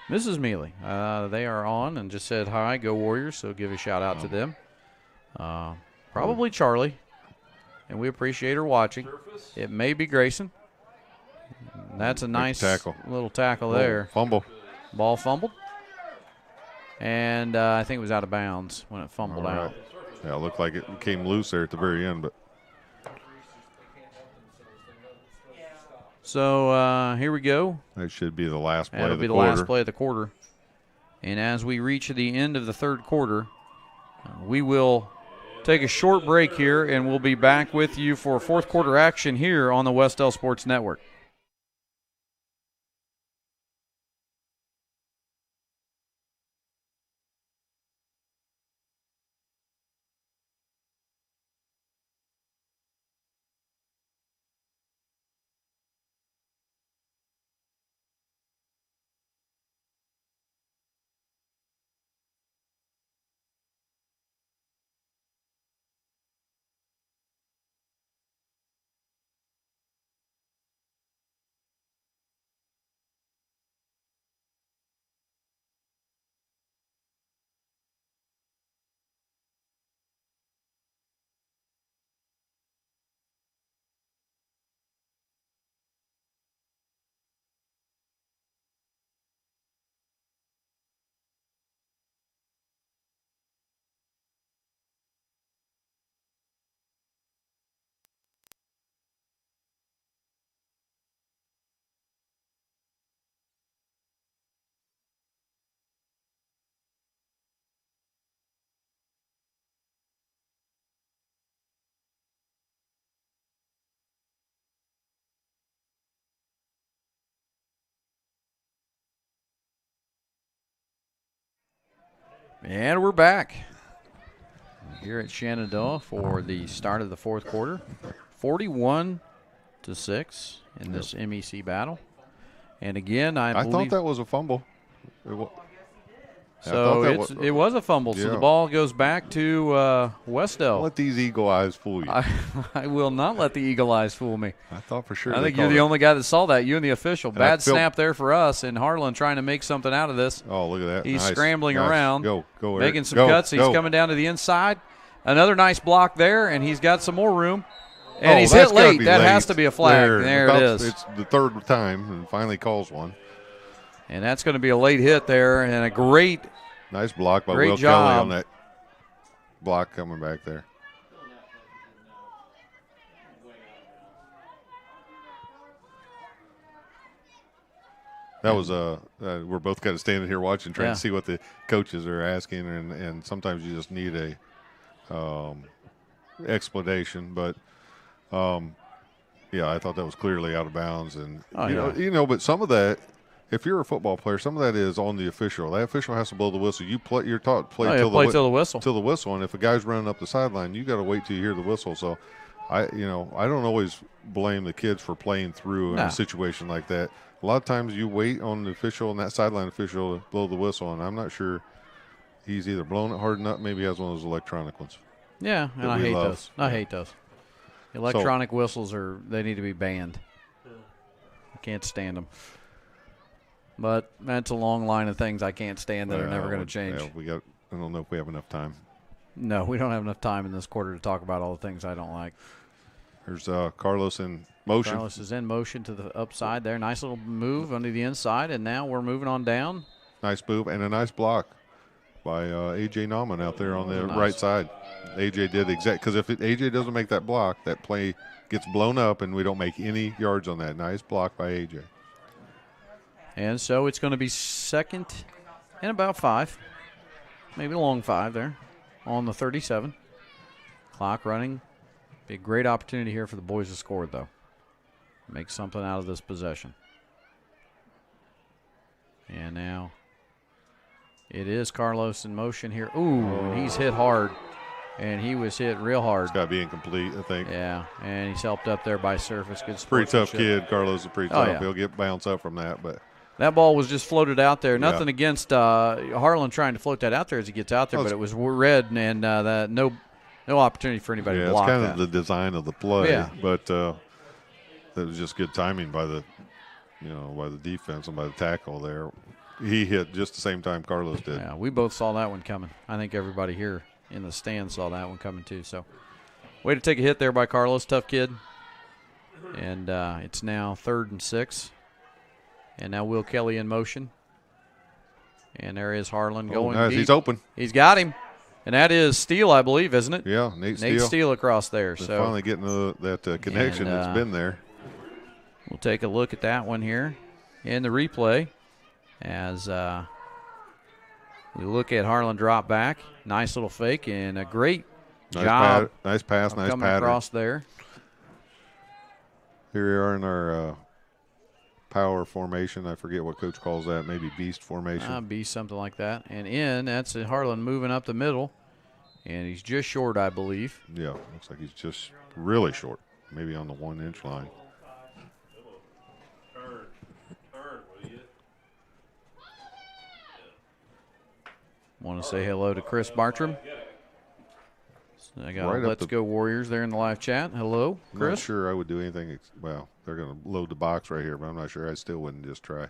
Mrs. Mealy. They are on and just said hi, go Warriors, so give a shout out to them. Probably Charlie, and we appreciate her watching. It may be Grayson. That's a nice little tackle there. Fumble. Ball fumbled, and I think it was out of bounds when it fumbled out. Yeah, it looked like it came loose there at the very end, but. So here we go. That should be the last play That'll of the be the quarter. last play of the quarter. And as we reach the end of the third quarter, we will take a short break here, and we'll be back with you for fourth quarter action here on the Wes-Del Sports Network. And we're back here at Shenandoah for the start of the fourth quarter. 41-6 in this MEC battle. And again, I believe thought that was a fumble. So it was a fumble. So the ball goes back to Wes-Del. Let these eagle eyes fool you. I will not let the eagle eyes fool me. I thought for sure. I think you're the only guy that saw that, you and the official. Bad snap there for us, and Harlan trying to make something out of this. Oh, look at that. He's Nice. scrambling Nice. around, Go, making some cuts. He's coming down to the inside. Another nice block there, and he's got some more room. And he's hit late. That has to be a flag. There it is. It's the third time, and finally calls one. And that's going to be a late hit there, and a great Nice block by Great Will job. Kelly on that block coming back there. That was we're both kind of standing here watching, trying Yeah. to see what the coaches are asking, and sometimes you just need a explanation. But yeah, I thought that was clearly out of bounds, and but some of that, if you're a football player, some of that is on the official. That official has to blow the whistle. You're taught play till the whistle. Till the whistle, and if a guy's running up the sideline, you got to wait till you hear the whistle. So, I don't always blame the kids for playing through in a situation like that. A lot of times you wait on the official and that sideline official to blow the whistle, and I'm not sure he's either blown it hard enough. Maybe he has one of those electronic ones. Yeah, and I hate those. I hate those. Electronic whistles they need to be banned. I can't stand them. But that's a long line of things I can't stand that are never going to change. Yeah, I don't know if we have enough time. No, we don't have enough time in this quarter to talk about all the things I don't like. There's Carlos in motion. Carlos is in motion to the upside there. Nice little move under the inside, and now we're moving on down. Nice move and a nice block by A.J. Nauman out there on the right side. A.J. did because if A.J. doesn't make that block, that play gets blown up, and we don't make any yards on that. Nice block by A.J. And so it's going to be second and about 5, maybe a long 5 there on the 37. Clock running. Be a great opportunity here for the boys to score, though. Make something out of this possession. And now it is Carlos in motion here. Ooh, and he's hit hard. And he was hit real hard. It's got to be incomplete, I think. Yeah, and he's helped up there by Surface. Good pretty tough sportsmanship. kid. Carlos is pretty tough. Yeah. He'll get bounced up from that. But that ball was just floated out there. Nothing against Harlan trying to float that out there as he gets out there, but it was red, and that no opportunity for anybody to block it's kind that. of the design of the play. Yeah. But that was just good timing by the defense and by the tackle there. He hit just the same time Carlos did. Yeah, we both saw that one coming. I think everybody here in the stand saw that one coming too. So, way to take a hit there by Carlos, tough kid. And it's now 3rd and 6. And now Will Kelly in motion. And there is Harlan going nice. deep. He's open. He's got him. And that is Steele, I believe, isn't it? Yeah, Nate Steele across there. They're so finally getting that connection that's been there. We'll take a look at that one here in the replay as we look at Harlan drop back. Nice little fake and a great job. Nice pass, nice coming pattern. across there. Here we are in our power formation. I forget what coach calls that. Maybe beast formation. Beast, something like that. And that's Harlan moving up the middle. And he's just short, I believe. Yeah, looks like he's just really short. Maybe on the 1-inch line. Want to say hello to Chris Bartram. So I got Right Let's Go Warriors there in the live chat. Hello, I'm Chris. not sure I would do anything. Well, they're going to load the box right here, but I'm not sure. I still wouldn't just try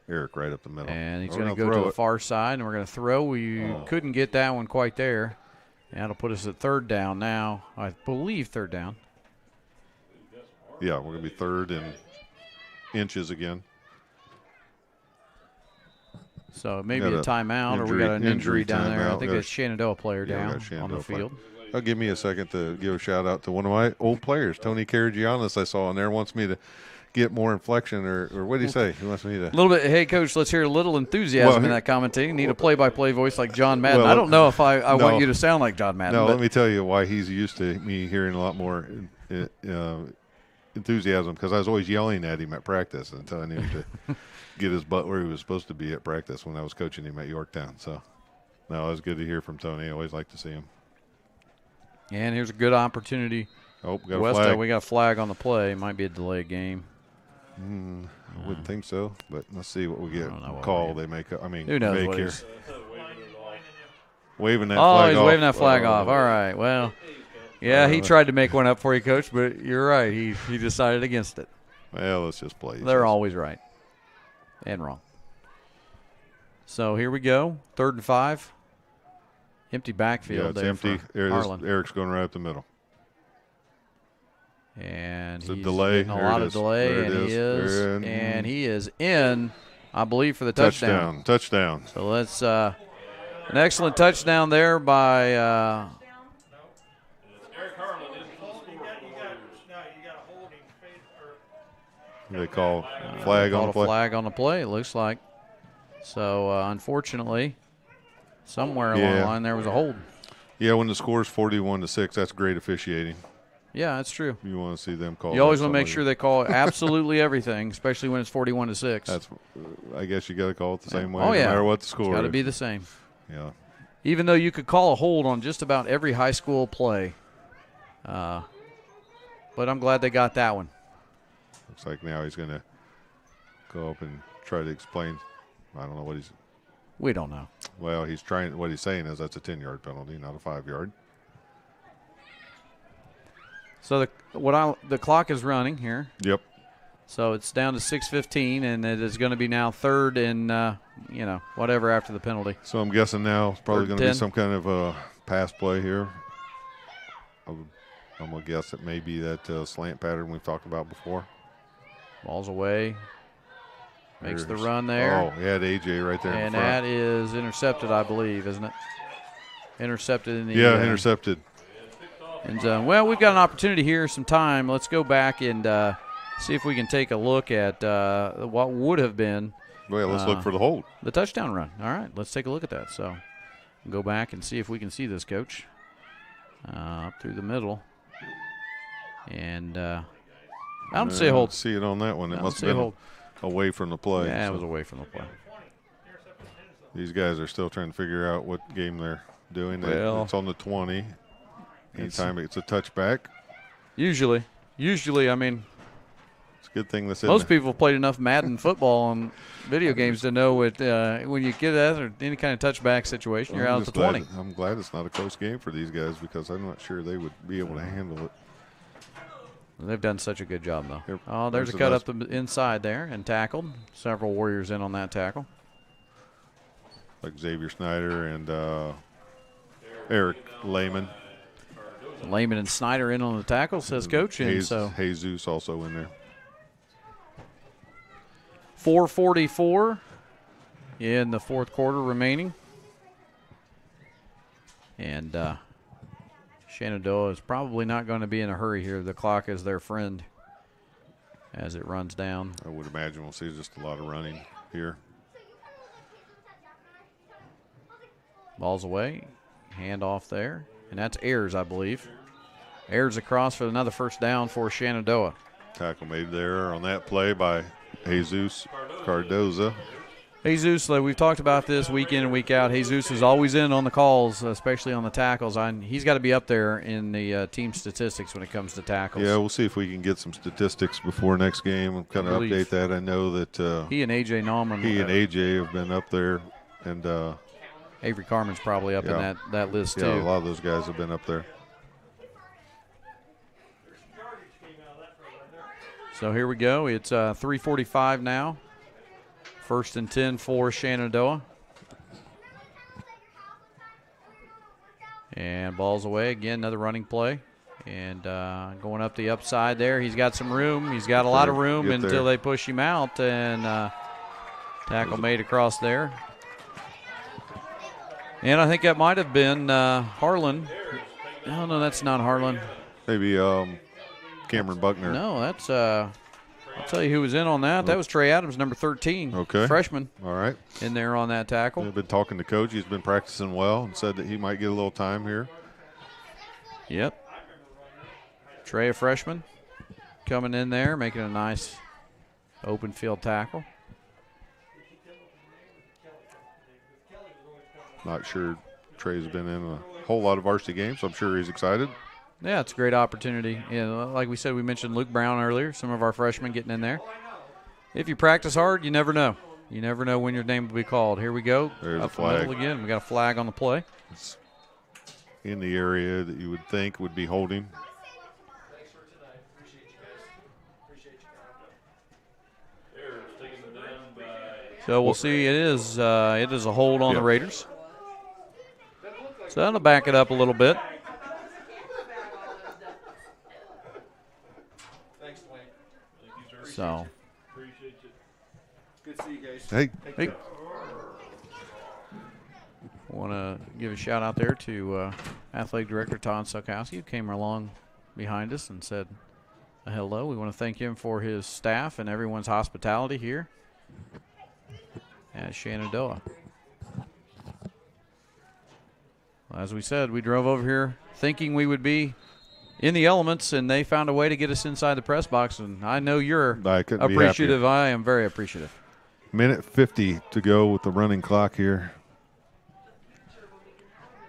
Eric right up the middle. And he's We're going to gonna go to throw the it. far side, and we're going to throw. We couldn't get that one quite there. And that'll put us at 3rd down now. I believe 3rd down. Yeah, we're going to be 3rd and inches again. So maybe Got a a timeout, or we got an injury down there. I timeout. think Got a Shenandoah player Yeah, we down got Shenandoah on the player. field. Give me a second to give a shout out to one of my old players, Tony Karagianis. I saw in there wants me to get more inflection, or what did he say? He wants me to. A little bit. Hey, Coach, let's hear a little enthusiasm in that commentating. Need a play-by-play voice like John Madden. I don't know if I want you to sound like John Madden. No, but let me tell you why he's used to me hearing a lot more enthusiasm, because I was always yelling at him at practice and telling him to get his butt where he was supposed to be at practice when I was coaching him at Yorktown. So, no, it was good to hear from Tony. I always like to see him. And here's a good opportunity. Oh, got a Wes-Del, flag. we got a flag on the play. Might be a delayed game. I wouldn't think so, but let's see what we get. don't know what Call we they make. Who knows make what here. it is? Waving that Oh, flag he's off. waving that flag off. All right. Well, yeah, he tried to make one up for you, Coach, but you're right. He decided against it. Well, let's just play. They're always right and wrong. So here we go. 3rd and 5. Empty backfield. Yeah, it's there empty. for Harlan. Eric's going right up the middle. And It's a he's delay. getting a There lot it of is. delay, There it and he is. is. There it is. And he is in, I believe, for the touchdown. Touchdown. So let's an excellent touchdown there by Eric Harlan didn't score for the Warriors. No, you got to hold him. They call flag on the called a play. flag on the play, it looks like. So, unfortunately, somewhere along the line there was a hold. Yeah, when the score is 41-6, that's great officiating. Yeah, that's true. You want to see them call. You always want to make sure they call absolutely everything, especially when it's 41-6. That's. I guess you got to call it the same way, Oh, yeah. no matter what the score is. It's got to be the same. Yeah. Even though you could call a hold on just about every high school play. But I'm glad they got that one. Looks like now he's going to go up and try to explain. I don't know what he's. We don't know. Well, he's trying. What he's saying is that's a 10-yard penalty, not a 5-yard. So the clock is running here. Yep. So it's down to 6:15, and it is going to be now third and whatever after the penalty. So I'm guessing now it's probably Third going to be 10. some kind of a pass play here. I'm going to guess it may be that slant pattern we've talked about before. Ball's away. Makes the There's- run there. Oh, he had AJ right there in And front. that is intercepted, I believe, isn't it? Intercepted in the Intercepted. end zone. Well, we've got an opportunity here, some time. Let's go back and see if we can take a look at what would have been Well, let's look for the hold. the touchdown run. All right, let's take a look at that. So go back and see if we can see this, Coach. Up through the middle. And I don't see a hold. See it on that one. I It don't must see have a been hold. away from the play. Yeah, it so was away from the play. These guys are still trying to figure out what game they're doing. Well, it's on the 20. Anytime it's a touchback, Usually, I mean, it's a good thing this isn't. most people have played enough Madden football and video games to know it. When you get that or any kind of touchback situation, you're out at the 20. I'm glad it's not a close game for these guys because I'm not sure they would be able to handle it. They've done such a good job, though. Here, Oh, there's a there's cut a up the inside there and tackled. Several Warriors in on that tackle. Like Xavier Snyder and Eric Lehman. Lehman and Snyder in on the tackle, says Coach. And so Jesus also in there. 4:44 in the fourth quarter remaining. And Shenandoah is probably not going to be in a hurry here. The clock is their friend as it runs down. I would imagine we'll see just a lot of running here. Ball's away. Hand off there. And that's Ayers, I believe. Ayers across for another first down for Shenandoah. Tackle made there on that play by Jesus Cardoza. Jesus, like we've talked about this week in and week out, Jesus is always in on the calls, especially on the tackles. He's got to be up there in the team statistics when it comes to tackles. Yeah, we'll see if we can get some statistics before next game and kind of update that. I know that he and A.J. Nauman. he and AJ have been up there, and Avery Carmen's probably up in that list, too. Yeah, a lot of those guys have been up there. So here we go. It's 3:45 now. First and 10 for Shenandoah. And ball's away. Again, another running play. And going up the upside there. He's got some room. He's got a lot of room until they push him out. And tackle made across there. And I think that might have been Harlan. Oh, no, that's not Harlan. Maybe Cameron Buckner. No, that's I'll tell you who was in on that. That was Trey Adams, number 13. Okay. Freshman. All right. In there on that tackle. I've been talking to Coach. He's been practicing well and said that he might get a little time here. Yep. Trey, a freshman, coming in there, making a nice open field tackle. Not sure Trey's been in a whole lot of varsity games, so I'm sure he's excited. Yeah, it's a great opportunity. Like we said, we mentioned Luke Brown earlier, some of our freshmen getting in there. If you practice hard, you never know. You never know when your name will be called. Here we go. There's up a flag. the middle again. We got a flag on the play. It's in the area that you would think would be holding. So we'll see. It is a hold on the Raiders. So that'll back it up a little bit. So. Good to see you guys. Hey. Want to give a shout out there to Athletic Director Todd Sokowski, who came along behind us and said hello. We want to thank him for his staff and everyone's hospitality here at Shenandoah. As we said, we drove over here thinking we would be in the elements, and they found a way to get us inside the press box, and I know you're I couldn't be appreciative. happier. I am very appreciative. Minute 50 to go with the running clock here.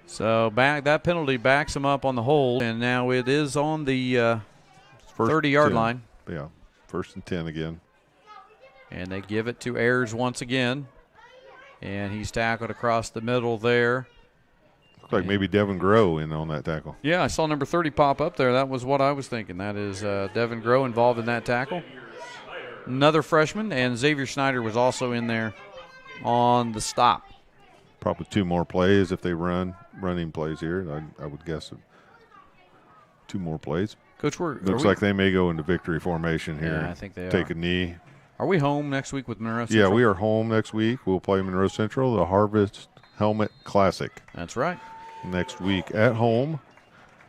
So that penalty backs them up on the hold, and now it is on the 30-yard line. Yeah, 1st and 10 again. And they give it to Ayers once again, and he's tackled across the middle there. Looks like maybe Devin Groh in on that tackle. Yeah, I saw number 30 pop up there. That was what I was thinking. That is Devin Groh involved in that tackle. Another freshman, and Xavier Schneider was also in there on the stop. Probably 2 more plays if they running plays here. I would guess 2 more plays. Coach, Looks like they may go into victory formation here. Yeah, I think they Take are. a knee. Are we home next week with Monroe Yeah, Central? we are home next week. We'll play Monroe Central, the Harvest Helmet Classic. That's right. Next week at home.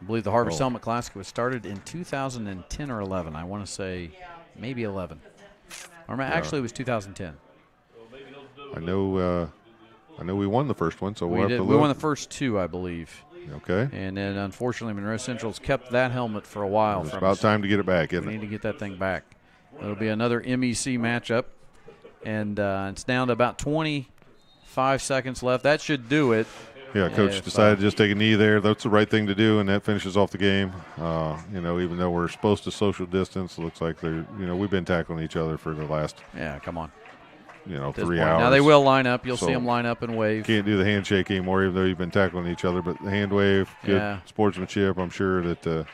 I believe the Harvest Helmet Classic was started in 2010 or 11. I want to say maybe 11. Or actually, it was 2010. I know we won the first one, so we'll have to look. We won the first 2, I believe. Okay. And then, unfortunately, Monroe Central's kept that helmet for a while. It's about time to get it back, isn't We it? need to get that thing back. It'll be another MEC matchup. And it's down to about 25 seconds left. That should do it. Yeah, Coach If, decided to just take a knee there. That's the right thing to do, and that finishes off the game. Even though we're supposed to social distance, it looks like we've been tackling each other for the last, Yeah, come on. at 3 3 hours. hours. Now they will line up. You'll So, see them line up and wave. Can't do the handshake anymore, even though you've been tackling each other. But the hand wave, good Yeah. sportsmanship. I'm sure that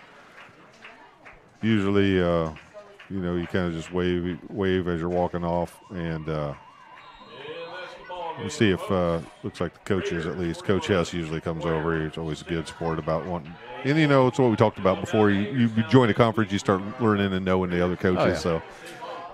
usually, you kind of just wave as you're walking off, and we'll see if looks like the coaches, at least Coach Hess usually comes over. He's always a good sport about wanting. And it's what we talked about before. You join a conference, you start learning and knowing the other coaches. Oh,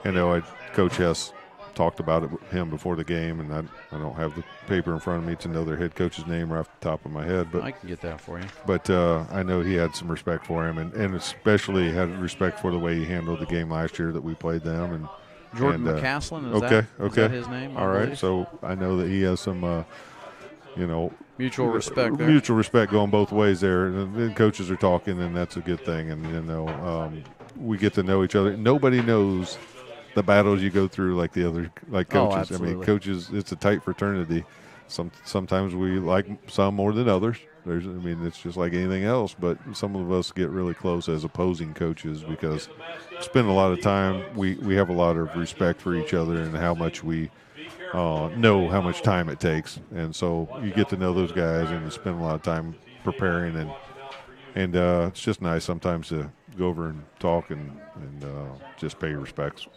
yeah. So, Coach Hess talked about it with him before the game, and I don't have the paper in front of me to know their head coach's name right off the top of my head. But I can get that for you. But I know he had some respect for him, and especially had respect for the way he handled the game last year that we played them. And Jordan McCaslin, is okay. that his name? All right, so I know that he has some, Mutual respect there. mutual respect going both ways there. And then coaches are talking, and that's a good thing. And we get to know each other. Nobody knows the battles you go through like coaches. absolutely. Coaches, it's a tight fraternity. Sometimes we like some more than others. It's just like anything else. But some of us get really close as opposing coaches because spend a lot of time. We have a lot of respect for each other and how much we know how much time it takes. And so you get to know those guys and you spend a lot of time preparing and it's just nice sometimes to go over and talk and just pay your respects.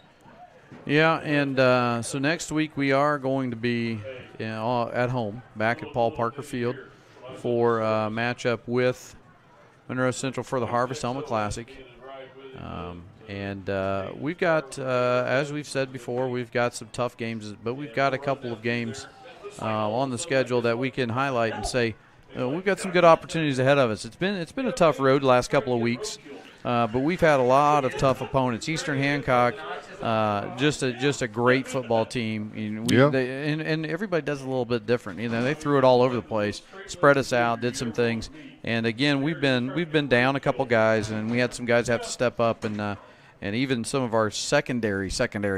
Yeah, and so next week we are going to be at home, back at Paul Parker Field for a matchup with Monroe Central for the Harvest Helmet Classic. We've got, as we've said before, we've got some tough games, but we've got a couple of games on the schedule that we can highlight and say we've got some good opportunities ahead of us. It's been a tough road the last couple of weeks. But we've had a lot of tough opponents. Eastern Hancock, just a great football team. And everybody does it a little bit different. They threw it all over the place, spread us out, did some things. And again, we've been down a couple guys, and we had some guys have to step up, and even some of our secondary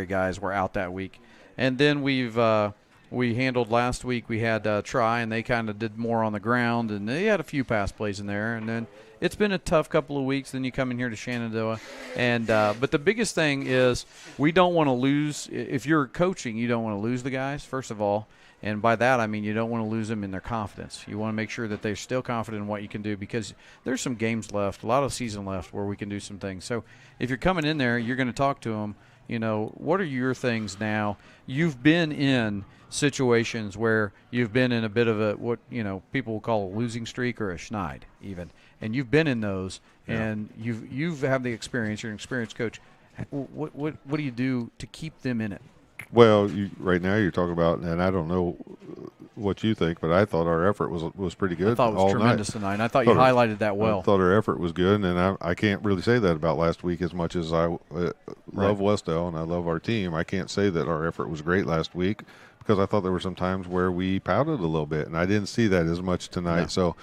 guys were out that week. And then we handled last week. We had Try, and they kind of did more on the ground, and they had a few pass plays in there. And then it's been a tough couple of weeks. Then you come in here to Shenandoah, and but the biggest thing is we don't want to lose. If you're coaching, you don't want to lose the guys, first of all. And by that, I mean you don't want to lose them in their confidence. You want to make sure that they're still confident in what you can do because there's some games left, a lot of season left where we can do some things. So if you're coming in there, you're going to talk to them. What are your things now? You've been in situations where you've been in a bit of a what people will call a losing streak or a schneid even, and you've been in those, and you've had the experience. You're an experienced coach. What do you do to keep them in it? Well, right now you're talking about, and I don't know what you think, but I thought our effort was pretty good. I thought it was all tremendous night. tonight. And I thought you highlighted that well. I thought our effort was good, and I can't really say that about last week as much as I love Wes-Del and I love our team. I can't say that our effort was great last week because I thought there were some times where we pouted a little bit, and I didn't see that as much tonight. No.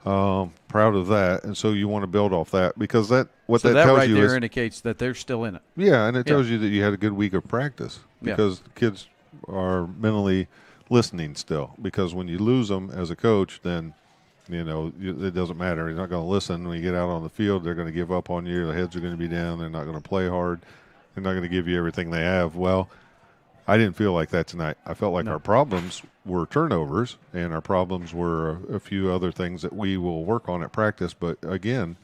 So proud of that, and so you want to build off that because that tells right you there indicates that they're still in it. Yeah, and it tells you that you had a good week of practice because the kids are mentally listening still. Because when you lose them as a coach, then it doesn't matter. You're not going to listen. When you get out on the field, they're going to give up on you. Their heads are going to be down. They're not going to play hard. They're not going to give you everything they have. Well, I didn't feel like that tonight. I felt like our problems were turnovers, and our problems were a few other things that we will work on at practice. But again,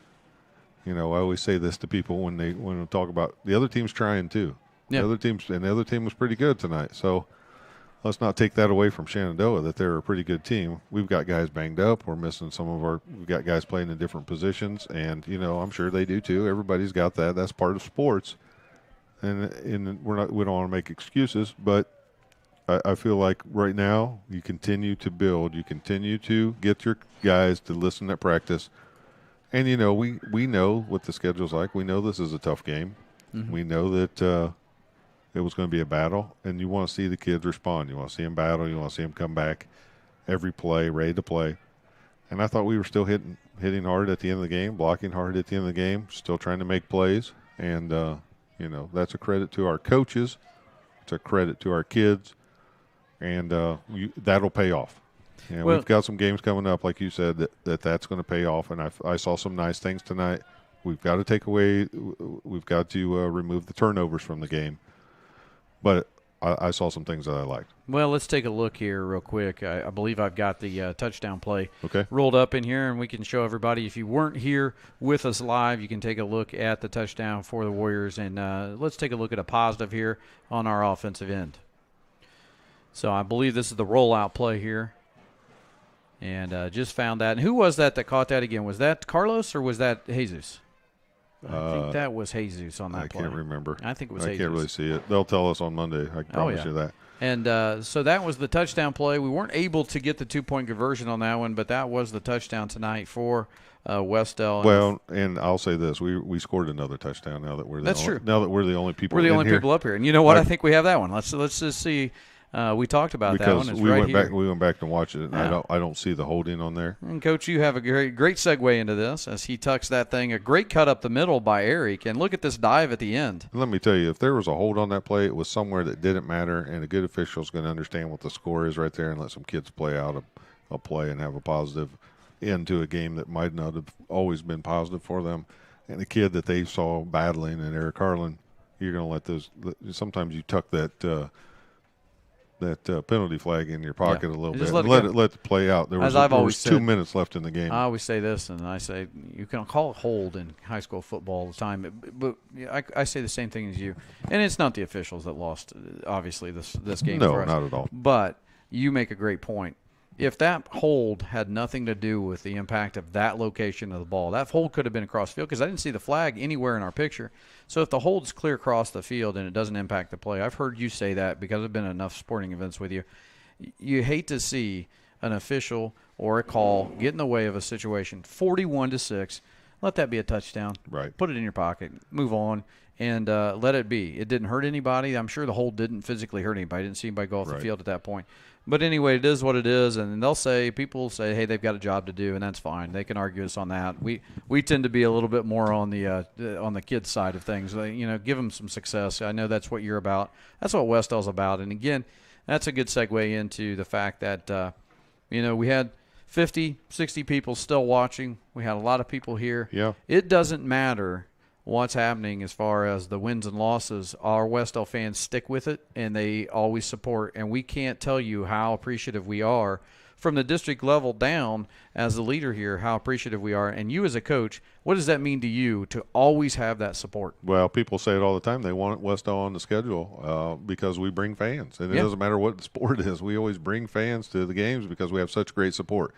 I always say this to people when we talk about the other team's trying too. Yeah. The other team was pretty good tonight. So let's not take that away from Shenandoah that they're a pretty good team. We've got guys banged up. We're missing we've got guys playing in different positions, and I'm sure they do too. Everybody's got that. That's part of sports. And we don't want to make excuses, but I feel like right now you continue to build. You continue to get your guys to listen at practice. And, we know what the schedule's like. We know this is a tough game. Mm-hmm. We know that it was going to be a battle, and you want to see the kids respond. You want to see them battle. You want to see them come back every play, ready to play. And I thought we were still hitting hard at the end of the game, blocking hard at the end of the game, still trying to make plays. And, that's a credit to our coaches. It's a credit to our kids. And that'll pay off. We've got some games coming up, like you said, that's going to pay off. And I saw some nice things tonight. We've got to remove the turnovers from the game. But I saw some things that I liked. Well, let's take a look here real quick. I believe I've got the touchdown play okay. rolled up in here, and we can show everybody. If you weren't here with us live, you can take a look at the touchdown for the Warriors. And let's take a look at a positive here on our offensive end. So I believe this is the rollout play here. And just found that. And who was that caught that again? Was that Carlos or was that Jesus? I think that was Jesus on that play. I can't remember. I think it was Jesus. I can't really see it. They'll tell us on Monday. I can promise you that. And so that was the touchdown play. We weren't able to get the 2-point conversion on that one, but that was the touchdown tonight for Wes-Del. Well, and I'll say this: we scored another touchdown now that we're the only people. We're the only people up here, and you know what? I think we have that one. Let's just see. We talked about that one. It's we right went here. back. We went back to watch it, and I don't see the holding on there. And Coach, you have a great segue into this as he tucks that thing. A great cut up the middle by Eric, and look at this dive at the end. Let me tell you, if there was a hold on that play, it was somewhere that didn't matter, and a good official is going to understand what the score is right there and let some kids play out a play and have a positive end to a game that might not have always been positive for them. And the kid that they saw battling, and Eric Harlan, you're going to let those. Sometimes you tuck that penalty flag in your pocket a little bit. Let it play out. There was 2 minutes left in the game. I always say this, and I say you can call it hold in high school football all the time, but I say the same thing as you. And it's not the officials that lost, obviously, this game for us. No, not at all. But you make a great point. If that hold had nothing to do with the impact of that location of the ball, that hold could have been across the field because I didn't see the flag anywhere in our picture. So if the hold's clear across the field and it doesn't impact the play, I've heard you say that because I've been at enough sporting events with you. You hate to see an official or a call get in the way of a situation. 41-6, let that be a touchdown. Right. Put it in your pocket, move on, and let it be. It didn't hurt anybody. I'm sure the hold didn't physically hurt anybody. I didn't see anybody go off the field at that point. But anyway, it is what it is, and people will say, hey, they've got a job to do, and that's fine. They can argue us on that. We tend to be a little bit more on the kids' side of things. Give them some success. I know that's what you're about. That's what Wes-Del's about. And again, that's a good segue into the fact that we had 50, 60 people still watching. We had a lot of people here. Yeah. It doesn't matter what's happening as far as the wins and losses. Our Wes-Del fans stick with it, and they always support. And we can't tell you how appreciative we are from the district level down as the leader here, how appreciative we are. And you as a coach, what does that mean to you to always have that support? Well, people say it all the time. They want Wes-Del on the schedule because we bring fans. And it doesn't matter what the sport is. We always bring fans to the games because we have such great support.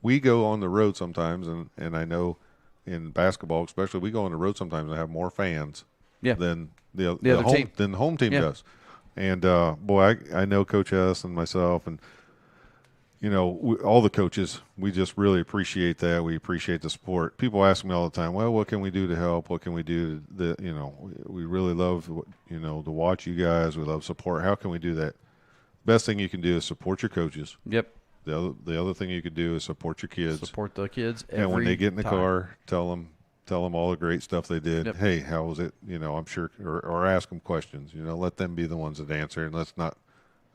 We go on the road sometimes, and I know – in basketball, especially, we go on the road sometimes and have more fans than the home team does. And boy, I know Coach S and myself, and all the coaches, we just really appreciate that. We appreciate the support. People ask me all the time, well, what can we do to help? What can we do we really love, to watch you guys. We love support. How can we do that? Best thing you can do is support your coaches. Yep. The other thing you could do is support your kids. Support the kids And when they get in the time. car, tell them all the great stuff they did. Yep. Hey, how was it? I'm sure, or ask them questions. Let them be the ones that answer, and let's not.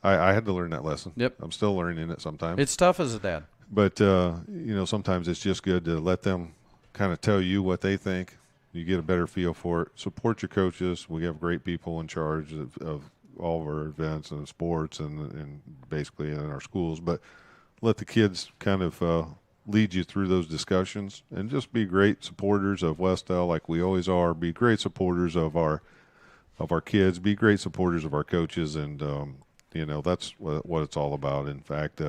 I had to learn that lesson. Yep. I'm still learning it sometimes. It's tough as a dad. But, sometimes it's just good to let them kind of tell you what they think. You get a better feel for it. Support your coaches. We have great people in charge of all of our events and sports and basically in our schools. But let the kids kind of lead you through those discussions and just be great supporters of Wes-Del like we always are. Be great supporters of our kids. Be great supporters of our coaches. And, that's what it's all about. In fact,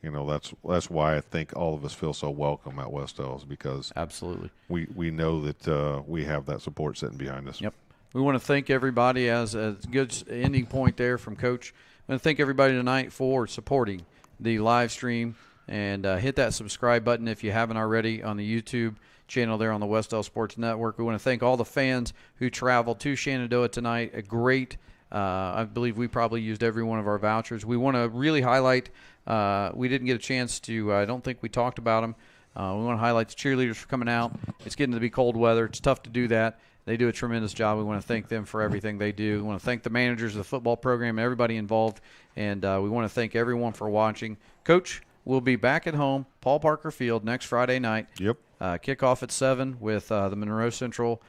that's why I think all of us feel so welcome at Wes-Del, is because Absolutely. we know that we have that support sitting behind us. Yep. We want to thank everybody as a good ending point there from Coach. I want to thank everybody tonight for supporting the live stream, and hit that subscribe button if you haven't already on the YouTube channel there on the Wes-Del Sports Network. We want to thank all the fans who traveled to Shenandoah tonight. A great I believe we probably used every one of our vouchers. We want to really highlight, we didn't get a chance to, I don't think we talked about them. We want to highlight the cheerleaders for coming out. It's getting to be cold weather. It's tough to do that. They do a tremendous job. We want to thank them for everything they do. We want to thank the managers of the football program, everybody involved, and we want to thank everyone for watching. Coach, we'll be back at home, Paul Parker Field, next Friday night. Yep. Kickoff at 7 with the Monroe Central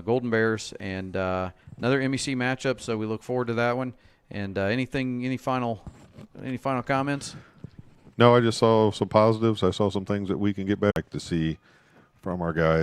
Golden Bears, and another MEC matchup, so we look forward to that one. And any final comments? No, I just saw some positives. I saw some things that we can get back to see from our guys.